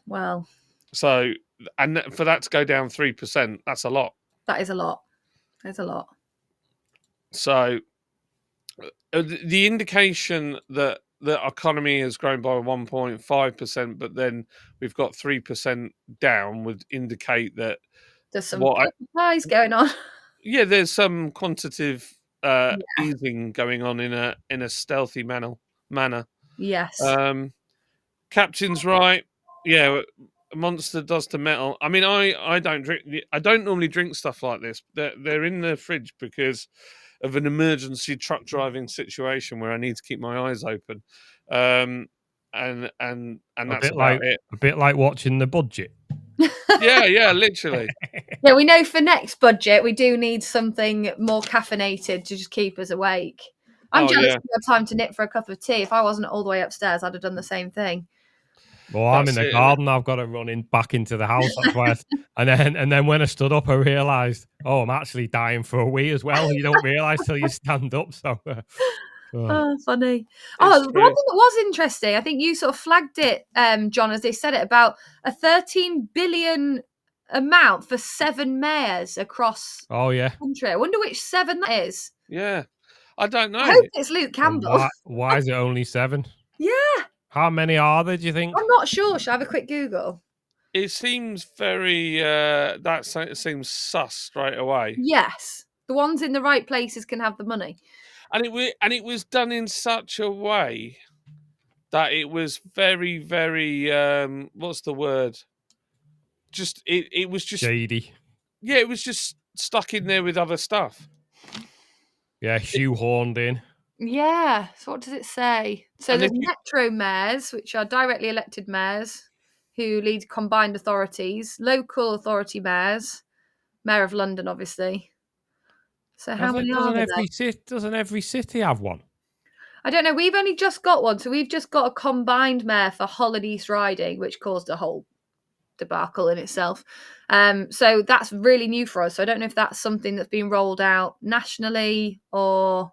Well, so, and for that to go down 3%, that's a lot. That is a lot. That's a lot. So, the indication that the economy has grown by 1.5%, but then we've got 3% down, would indicate that there's some lies going on. Yeah, there's some quantitative easing going on in a stealthy manner. Yes. Captain's right. Yeah, Monster does to metal. I mean, I don't drink. I don't normally drink stuff like this. They're in the fridge because of an emergency truck driving situation where I need to keep my eyes open. And that's about it. A bit like watching the budget. Yeah, literally. Yeah, we know for next budget we do need something more caffeinated to just keep us awake. I'm jealous we have time to nip for a cup of tea. If I wasn't all the way upstairs, I'd have done the same thing. Well, I'm in the garden. I've got to run back into the house. That's why. And then when I stood up, I realised, oh, I'm actually dying for a wee as well. You don't realise till you stand up. So. Oh, funny. The one thing that was interesting, I think you sort of flagged it, John, as they said it, about a 13 billion amount for 7 mayors across the country. I wonder which 7 that is. Yeah, I don't know. I hope it's Luke Campbell. Why is it only 7? Yeah. How many are there, do you think? I'm not sure. Shall I have a quick Google? It seems very, seems sus straight away. Yes. The ones in the right places can have the money. And it was done in such a way that it was very, very, what's the word? It was just... shady. Yeah, it was just stuck in there with other stuff. Yeah, shoehorned in. Yeah. So what does it say? So there's metro mayors, which are directly elected mayors who lead combined authorities, local authority mayors, Mayor of London, obviously. So how many are there? Doesn't every city have one? I don't know. We've only just got one. So we've just got a combined mayor for Hull and East Riding, which caused a whole debacle in itself. So that's really new for us. So I don't know if that's something that's been rolled out nationally or...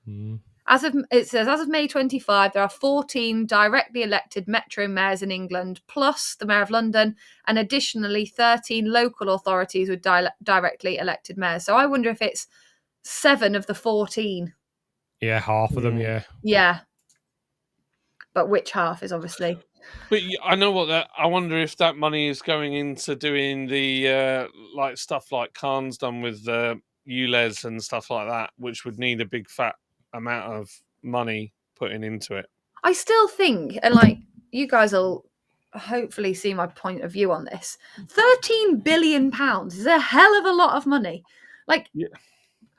It says, as of May 25, there are 14 directly elected metro mayors in England, plus the Mayor of London, and additionally 13 local authorities with directly elected mayors. So I wonder if it's 7 of the 14. Yeah, half of them, yeah. Yeah. But which half is obviously... But I know what that... I wonder if that money is going into doing the like stuff like Khan's done with ULEZ and stuff like that, which would need a big fat amount of money putting into it. I still think, and like you guys will hopefully see my point of view on this. £13 billion is a hell of a lot of money. Like,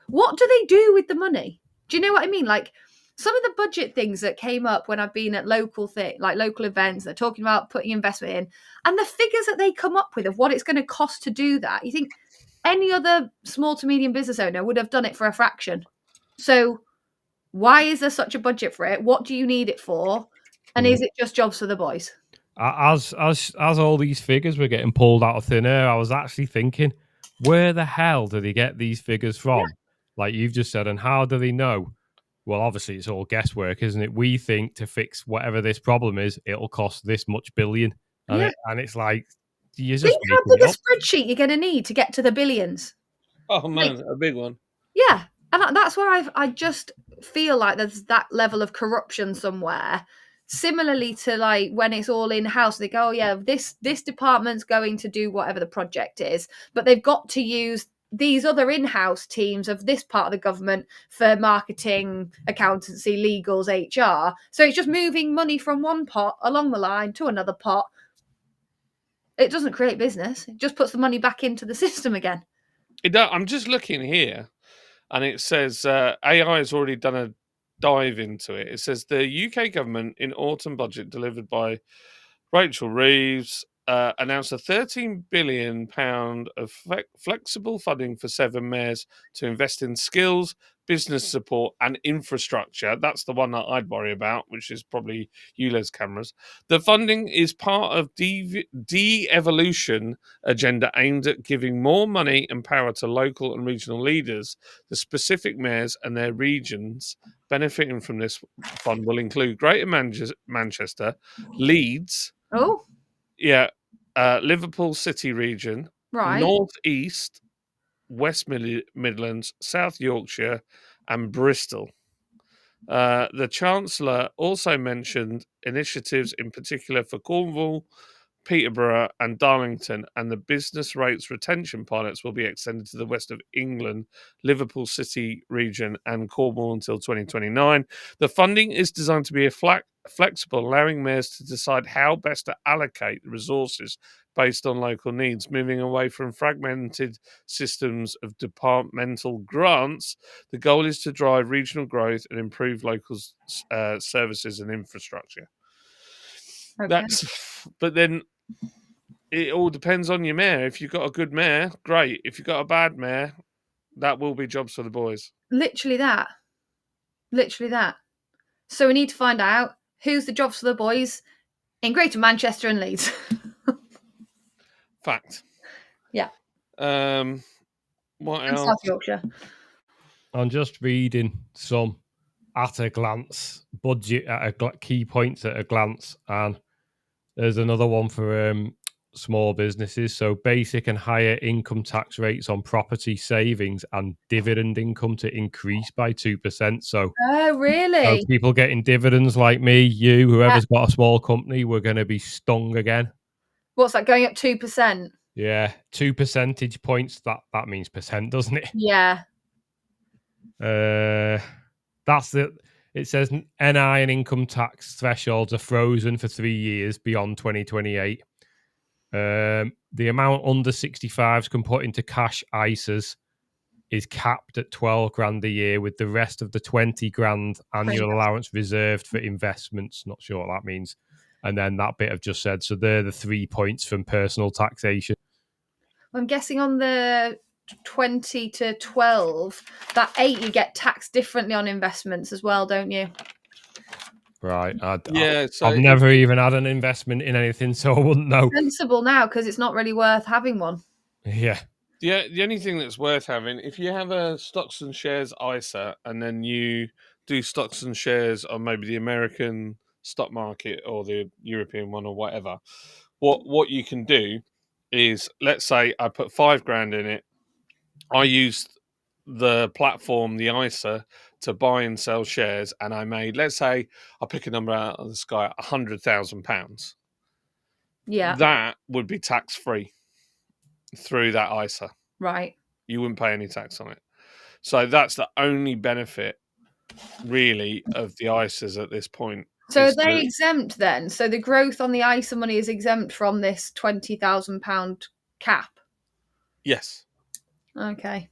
what do they do with the money? Do you know what I mean? Like, some of the budget things that came up when I've been at local events, they're talking about putting investment in, and the figures that they come up with of what it's going to cost to do that. You think any other small to medium business owner would have done it for a fraction. So why is there such a budget for it? What do you need it for? And is it just jobs for the boys? As all these figures were getting pulled out of thin air, I was actually thinking, where the hell do they get these figures from? Yeah. Like you've just said, and how do they know? Well, obviously it's all guesswork, isn't it? We think to fix whatever this problem is, it'll cost this much billion, and it's like you just think how big a spreadsheet you're going to need to get to the billions. Oh man, a big one. Yeah, and that's where I just feel like there's that level of corruption somewhere. Similarly to like when it's all in house, they go, oh yeah, this department's going to do whatever the project is, but they've got to use these other in-house teams of this part of the government for marketing, accountancy, legals, HR. So it's just moving money from one pot along the line to another pot. It doesn't create business. It just puts the money back into the system again. I'm just looking here, and it says AI has already done a dive into it. It says the UK government in autumn budget delivered by Rachel Reeves announced a £13 billion of flexible funding for 7 mayors to invest in skills, business support and infrastructure. That's the one that I'd worry about, which is probably ULEZ cameras. The funding is part of de-evolution agenda aimed at giving more money and power to local and regional leaders. The specific mayors and their regions benefiting from this fund will include Greater Manchester, Leeds, Liverpool City region, North East, West Midlands, South Yorkshire, and Bristol. The Chancellor also mentioned initiatives in particular for Cornwall, Peterborough, and Darlington, and the business rates retention pilots will be extended to the west of England, Liverpool City region, and Cornwall until 2029. The funding is designed to be flexible, allowing mayors to decide how best to allocate resources based on local needs, moving away from fragmented systems of departmental grants. The goal is to drive regional growth and improve local services and infrastructure. Okay. But then it all depends on your mayor. If you've got a good mayor, great. If you've got a bad mayor, that will be jobs for the boys. Literally that. So we need to find out who's the jobs for the boys in Greater Manchester and Leeds. Fact. Yeah. What else? South Yorkshire. I'm just reading some at a glance, budget at key points at a glance, and there's another one for small businesses. So basic and higher income tax rates on property savings and dividend income to increase by 2%. So, oh really? So people getting dividends like me, you, whoever's got a small company, we're going to be stung again. What's that, going up 2%? Yeah, 2 percentage points. That means percent, doesn't it? Yeah. That's it. It says NI and income tax thresholds are frozen for 3 years beyond 2028. The amount under 65s can put into cash ISAs is capped at 12 grand a year, with the rest of the 20 grand annual allowance reserved for investments. Not sure what that means. And then that bit I've just said. So they're the 3 points from personal taxation. I'm guessing on the 20 to 12, that 8 you get taxed differently on investments as well, don't you? Right. So I've never even had an investment in anything, so I wouldn't know. Sensible now, because it's not really worth having one. Yeah. The only thing that's worth having, if you have a stocks and shares ISA and then you do stocks and shares on maybe the American stock market or the European one or whatever, what you can do is, let's say I put 5 grand in it. I used the platform, the ISA, to buy and sell shares, and I made, let's say, I'll pick a number out of the sky, £100,000. Yeah. That would be tax-free through that ISA. Right. You wouldn't pay any tax on it. So that's the only benefit really, of the ISAs at this point. So are is they to- exempt then? So the growth on the ISA money is exempt from this £20,000 cap? Yes. Okay.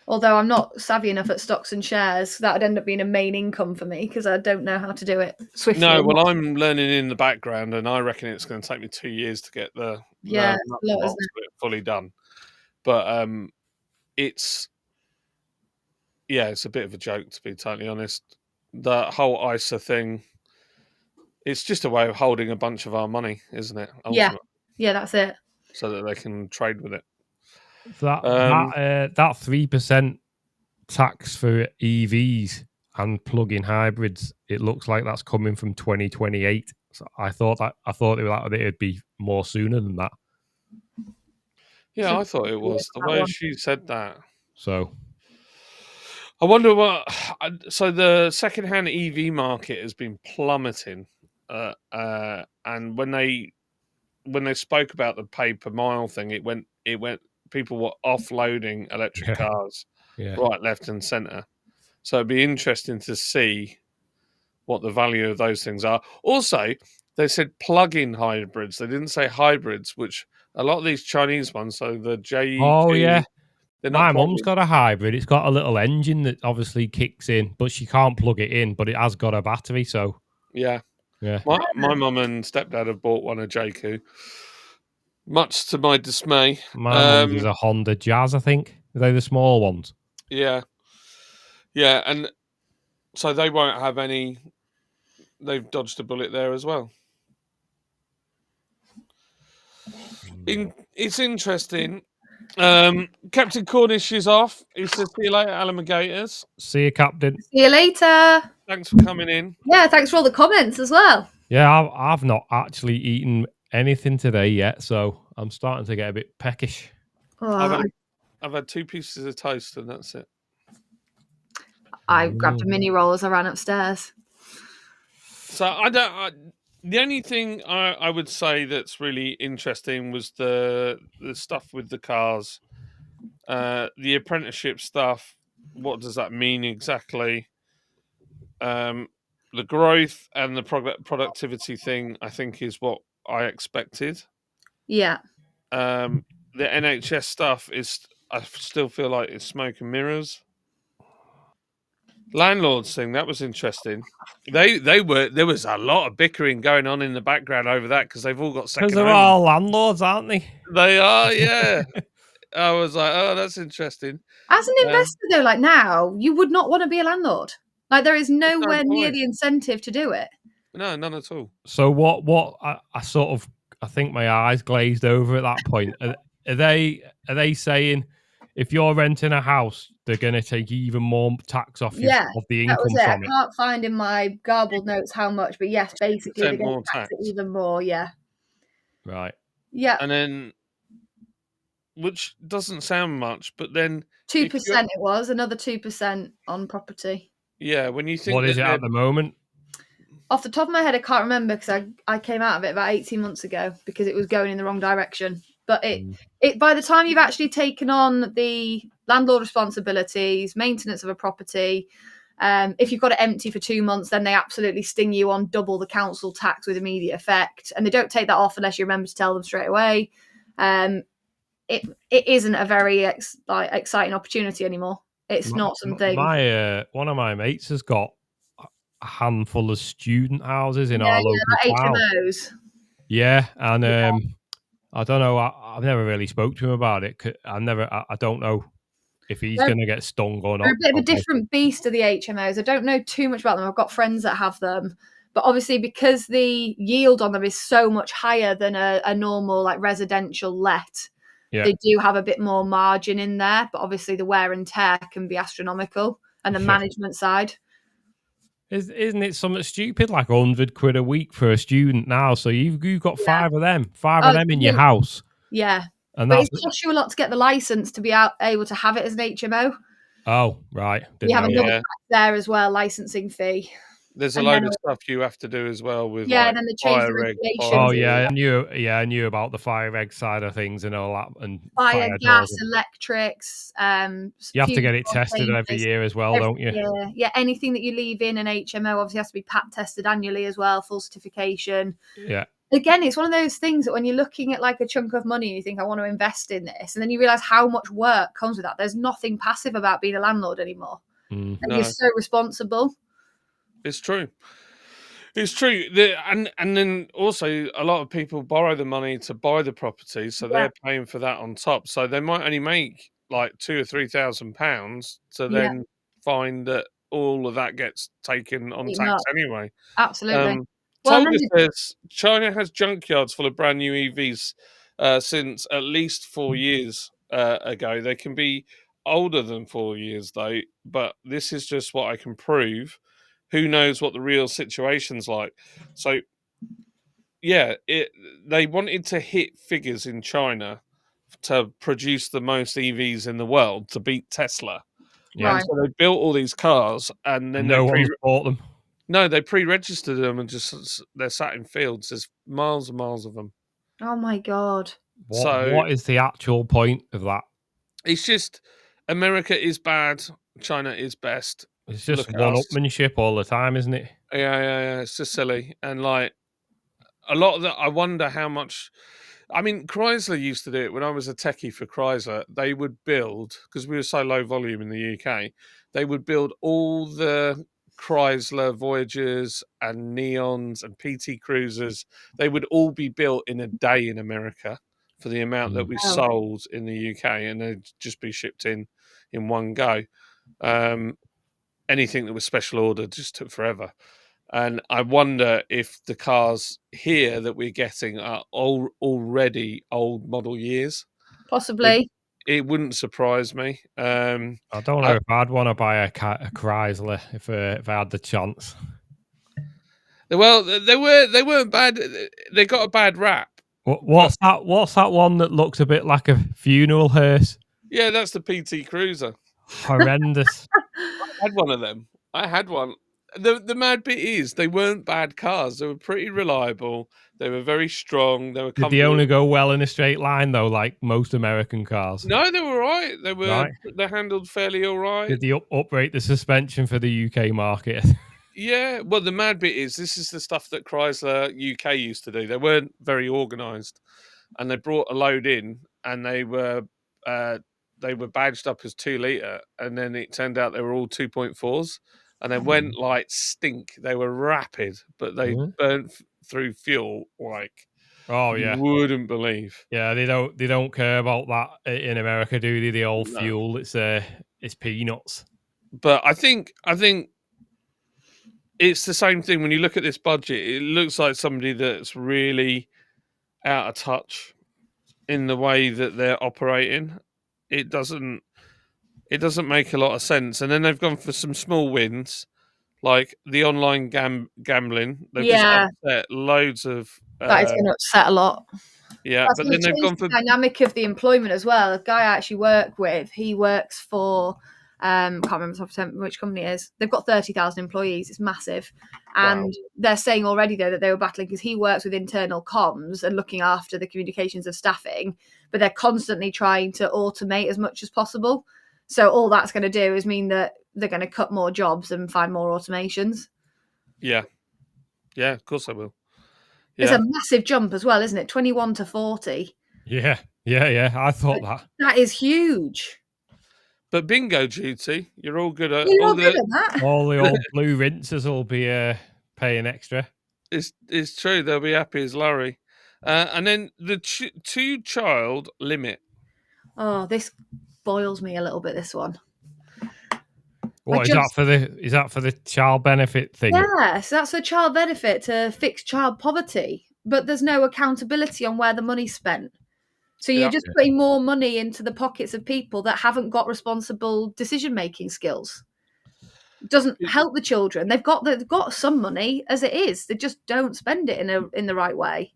Although I'm not savvy enough at stocks and shares, that would end up being a main income for me because I don't know how to do it swiftly. No, well, I'm learning in the background, and I reckon it's going to take me 2 years to get the Yeah, nuts it's a and lot, bolts isn't of it fully done. But it's a bit of a joke, to be totally honest. The whole ISA thing, it's just a way of holding a bunch of our money, isn't it? Yeah. Ultimately, Yeah, that's it. so that they can trade with it. That 3% tax for EVs and plug-in hybrids, it looks like that's coming from 2028. So I thought it'd be more sooner than that. Yeah, I thought it was the way she said that. So I wonder what. So the second-hand EV market has been plummeting, and when they spoke about the pay per mile thing, it went. People were offloading electric cars, right, left, and centre. So it'd be interesting to see what the value of those things are. Also, they said plug-in hybrids. They didn't say hybrids, which a lot of these Chinese ones. So the JEQ. Oh yeah. They're My not mum's plug-in. got a hybrid. It's got a little engine that obviously kicks in, but she can't plug it in. But it has got a battery, so Yeah. yeah. My mum and stepdad have bought one of JQ, much to my dismay. My mum's is a Honda Jazz, I think. Are they the small ones? Yeah. Yeah, and so they won't have any. They've dodged a bullet there as well. It's interesting. Captain Cornish is off. He says, "See you later, alligators." See you, Captain. See you later. Thanks for coming in. Yeah, thanks for all the comments as well. Yeah, I've not actually eaten anything today yet, so I'm starting to get a bit peckish. Oh, I've had 2 pieces of toast, and that's it. I grabbed a mini roll as I ran upstairs. So the only thing I would say that's really interesting was the stuff with the cars, the apprenticeship stuff. What does that mean exactly? The growth and the productivity thing, I think, is what I expected. Yeah. The NHS stuff is, I still feel like it's smoke and mirrors. Landlords thing, that was interesting. There was a lot of bickering going on in the background over that because they've all got second Because they're homes. all landlords, aren't they? They are, yeah. I was like, oh, that's interesting. As an investor, though, like now, you would not want to be a landlord. Like there is nowhere near point. the incentive to do it. No, none at all. So what I think my eyes glazed over at that point. Are they saying if you're renting a house, they're going to take even more tax off you, of the that was income it. from I it? can't find in my garbled notes how much, but yes, basically they're going more to tax tax. it even more. Yeah. Right. Yeah. And then, which doesn't sound much, but then 2% it was, another 2% on property. Yeah, when you think what is it at the moment? Off the top of my head, I can't remember because I came out of it about 18 months ago because it was going in the wrong direction. But it by the time you've actually taken on the landlord responsibilities, maintenance of a property, if you've got it empty for 2 months, then they absolutely sting you on double the council tax with immediate effect. And they don't take that off unless you remember to tell them straight away. It isn't a very exciting opportunity anymore. It's not something. One of my mates has got a handful of student houses in our local like town. HMOs. Yeah, and I don't know. I've never really spoke to him about it. I don't know if he's going to get stung or not. They're a bit of a different beast to the HMOs. I don't know too much about them. I've got friends that have them. But obviously, because the yield on them is so much higher than a normal like residential let, they do have a bit more margin in there. But obviously, the wear and tear can be astronomical, and the management side. Isn't it something stupid like £100 a week for a student now? So you've got five of them in your house. Yeah, and but it costs you a lot to get the license to be able to have it as an HMO. Oh, right. You have another tax there as well, licensing fee. There's a And load then of stuff you have to do as well with yeah, like and then they changed the fire reg. regulations. Oh fire- yeah, I knew about the fire reg side of things and all that, and fire, gas, doors. electrics, You have to fuel get it tested every containers, year as well, every don't you? year. Yeah, anything that you leave in an HMO obviously has to be PAT tested annually as well, full certification. Yeah. Again, it's one of those things that when you're looking at like a chunk of money, you think, I want to invest in this. And then you realize how much work comes with that. There's nothing passive about being a landlord anymore. And you're so responsible. It's true. It's true. And then also a lot of people borrow the money to buy the property, so they're paying for that on top. So they might only make like £2,000 or £3,000 to then find that all of that gets taken on Eaten tax up. anyway. Absolutely. Tolga says China has junkyards full of brand new EVs since at least 4 years ago. They can be older than 4 years though, but this is just what I can prove. Who knows what the real situation's like? So, yeah, they wanted to hit figures in China to produce the most EVs in the world to beat Tesla. Yeah. And so they built all these cars, and then no one's bought them. No, they pre-registered them and just they're sat in fields. There's miles and miles of them. Oh my God. What is the actual point of that? It's just America is bad, China is best. It's just Look at us. one-upmanship all the time, isn't it? Yeah. It's just silly. And like a lot of that, I wonder how much. I mean, Chrysler used to do it when I was a techie for Chrysler. They would build, because we were so low volume in the UK, they would build all the Chrysler Voyagers and Neons and PT Cruisers. They would all be built in a day in America for the amount that we sold in the UK, and they'd just be shipped in one go. Anything that was special order just took forever. And I wonder if the cars here that we're getting are already old model years. Possibly. It wouldn't surprise me. I don't know if I'd want to buy a Chrysler if I had the chance. Well, they weren't bad. They got a bad rap. What's that? What's that one that looks a bit like a funeral hearse? Yeah, that's the PT Cruiser. Horrendous. I had one of them. I had one. The mad bit is they weren't bad cars. They were pretty reliable. They were very strong. They were Did they only go well in a straight line though, like most American cars? No, they were right. They were they handled fairly all right. Did they uprate the suspension for the UK market? Yeah, well, the mad bit is this is the stuff that Chrysler UK used to do. They weren't very organised, and they brought a load in, and they were badged up as 2 litre, and then it turned out they were all 2.4s, and they went like stink. They were rapid, but they burnt through fuel like you wouldn't believe. Yeah, they don't care about that in America, do they? The old fuel, it's peanuts. But I think it's the same thing when you look at this budget. It looks like somebody that's really out of touch in the way that they're operating. It doesn't make a lot of sense. And then they've gone for some small wins, like the online gambling. They've just upset loads of. That is going to upset a lot. Yeah, that's but then they've gone for the dynamic of the employment as well. A guy I actually work with, he works for can't remember which company it is. They've got 30,000 employees. It's massive. And they're saying already though that they were battling because he works with internal comms and looking after the communications of staffing, but they're constantly trying to automate as much as possible. So all that's going to do is mean that they're going to cut more jobs and find more automations. Yeah, of course I will. Yeah. It's a massive jump as well, isn't it? 21 to 40. Yeah. I thought that is huge. But bingo duty, you're all good at that. All the old blue rinsers will be paying extra. It's true. They'll be happy as Larry. And then the 2-child limit. Oh, this boils me a little bit. This one. What is that for the child benefit thing? Yes, that's the child benefit to fix child poverty, but there's no accountability on where the money's spent. So you're just putting more money into the pockets of people that haven't got responsible decision-making skills. It doesn't help the children. They've got some money as it is. They just don't spend it in the right way.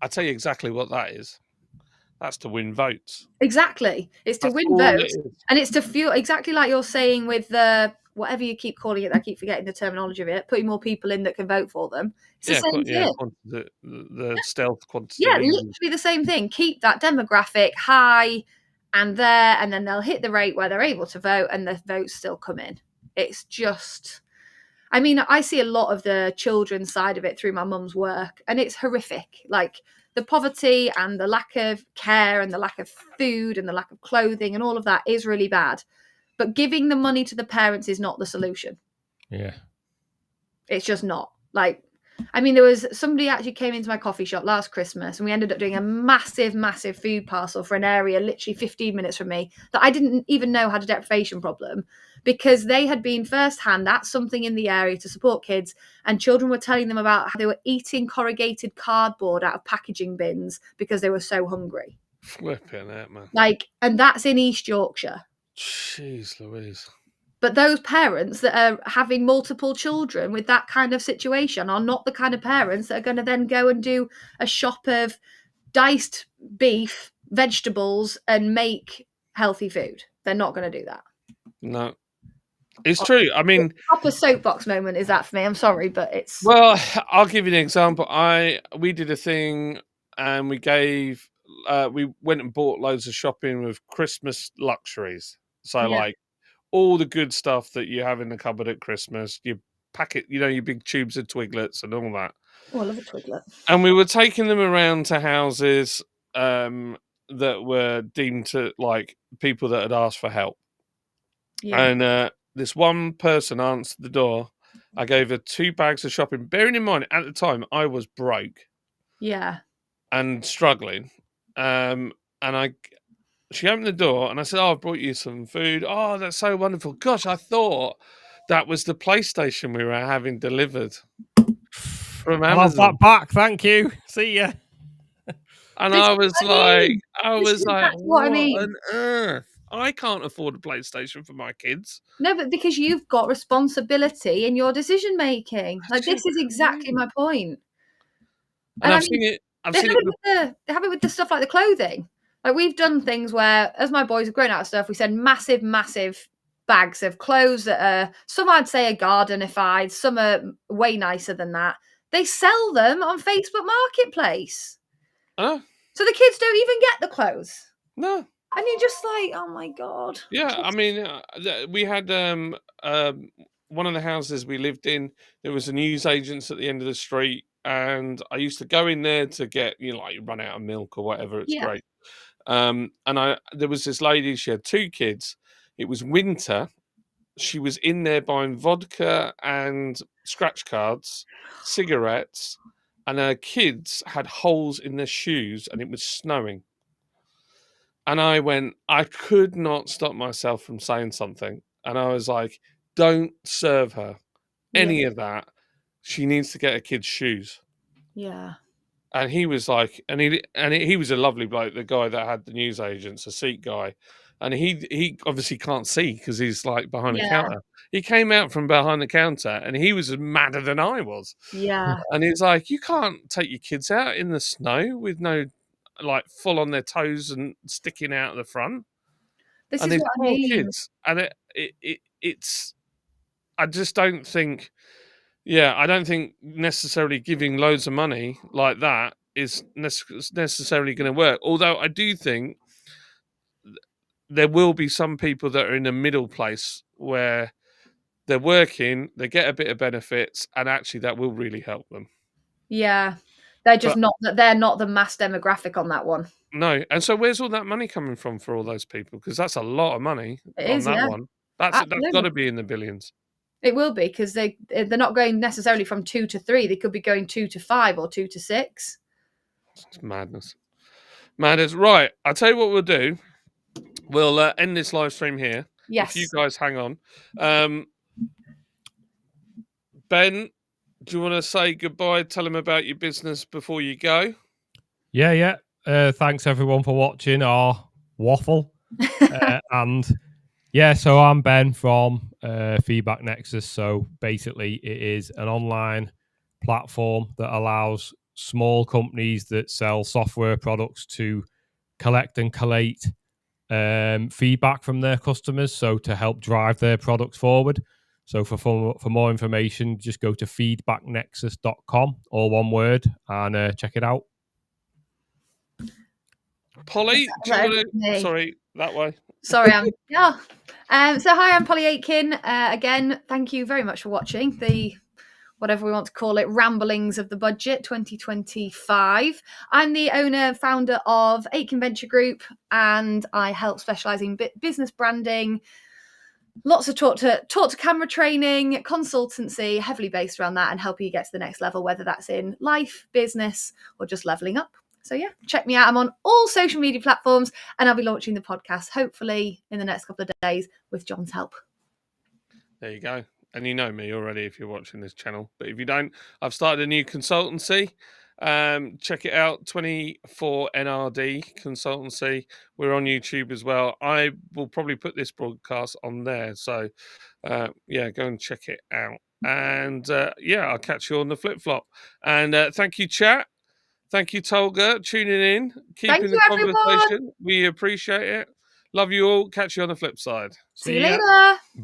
I'll tell you exactly what that is. That's to win votes. Exactly. It's to win votes. And it's to fuel, exactly like you're saying with the whatever you keep calling it, I keep forgetting the terminology of it, putting more people in that can vote for them. It's the same thing. The stealth quantity. Yeah, literally the same thing. Keep that demographic high and there, and then they'll hit the rate where they're able to vote and the votes still come in. It's just, I mean, I see a lot of the children's side of it through my mum's work, and it's horrific. Like the poverty and the lack of care and the lack of food and the lack of clothing and all of that is really bad. But giving the money to the parents is not the solution. Yeah. It's just not. Like, I mean, there was somebody actually came into my coffee shop last Christmas and we ended up doing a massive, massive food parcel for an area literally 15 minutes from me that I didn't even know had a deprivation problem, because they had been firsthand at something in the area to support kids, and children were telling them about how they were eating corrugated cardboard out of packaging bins because they were so hungry. Flipping it, man. Like, and that's in East Yorkshire. Jeez Louise. But those parents that are having multiple children with that kind of situation are not the kind of parents that are going to then go and do a shop of diced beef, vegetables, and make healthy food. They're not going to do that. No. It's true. I mean, proper soapbox moment is that for me. I'm sorry, but it's... Well, I'll give you an example. We did a thing and we went and bought loads of shopping with Christmas luxuries. So like all the good stuff that you have in the cupboard at Christmas, your packet, your big tubes of Twiglets and all that. Oh, I love a Twiglet. And we were taking them around to houses that were deemed to like people that had asked for help. Yeah. And this one person answered the door. I gave her 2 bags of shopping. Bearing in mind, at the time, I was broke. Yeah. And struggling. She opened the door and I said, "Oh, I've brought you some food." "Oh, that's so wonderful. Gosh, I thought that was the PlayStation we were having delivered from Amazon." I'll have that back. Thank you. See ya. And I was like, what I mean. On earth? I can't afford a PlayStation for my kids. No, but because you've got responsibility in your decision making. Like, this is exactly my point. And I've seen it. They have it with the stuff like the clothing. Like, we've done things where, as my boys have grown out of stuff, we send massive, massive bags of clothes that are, some I'd say are gardenified, some are way nicer than that. They sell them on Facebook Marketplace. Oh. So the kids don't even get the clothes. No. And you're just like, oh my God. Yeah, I mean, we had one of the houses we lived in, there was a newsagent's at the end of the street, and I used to go in there to get, like you run out of milk or whatever, it's great. And there was this lady, she had 2 kids. It was winter. She was in there buying vodka and scratch cards, cigarettes, and her kids had holes in their shoes and it was snowing. And I could not stop myself from saying something. And I was like, don't serve her any of that. She needs to get her kids' shoes. Yeah. And he was like, he was a lovely bloke, the guy that had the newsagents, a Sikh guy. And he obviously can't see because he's like behind the counter. He came out from behind the counter and he was madder than I was. Yeah. And he's like, you can't take your kids out in the snow with no, like, full on their toes and sticking out the front. This and is these what I poor mean. kids. And it's, I just don't think, I don't think necessarily giving loads of money like that is necessarily going to work. Although I do think there will be some people that are in a middle place where they're working, they get a bit of benefits, and actually that will really help them. Yeah. They're just they're not the mass demographic on that one. No. And so where's all that money coming from for all those people? Because that's a lot of money It on is, one. That's got to be in the billions. It will be, because they're not going necessarily from 2 to 3. They could be going 2 to 5 or 2 to 6. It's madness. Right. I'll tell you what we'll do. We'll end this live stream here. Yes. If you guys hang on. Ben, do you want to say goodbye? Tell them about your business before you go. Yeah. Thanks everyone for watching our waffle. So I'm Ben from Feedback Nexus. So basically it is an online platform that allows small companies that sell software products to collect and collate feedback from their customers, so to help drive their products forward. So for more information, just go to feedbacknexus.com, all one word, and check it out. Polly, do you want to? Sorry, that way. Sorry, so hi, I'm Polly Aitken. Again, thank you very much for watching the, whatever we want to call it, ramblings of the budget 2025. I'm the owner and founder of Aitken Venture Group, and I help specialise in business branding, lots of talk to camera training, consultancy, heavily based around that, and helping you get to the next level, whether that's in life, business, or just leveling up. So yeah, check me out. I'm on all social media platforms, and I'll be launching the podcast hopefully in the next couple of days with John's help. There you go. And you know me already if you're watching this channel. But if you don't, I've started a new consultancy. Check it out, 24NRD Consultancy. We're on YouTube as well. I will probably put this broadcast on there. So yeah, go and check it out. And yeah, I'll catch you on the flip-flop. And thank you, chat. Thank you, Tolga, tuning in, keeping the conversation. We appreciate it. Love you all. Catch you on the flip side. See you later. Bye.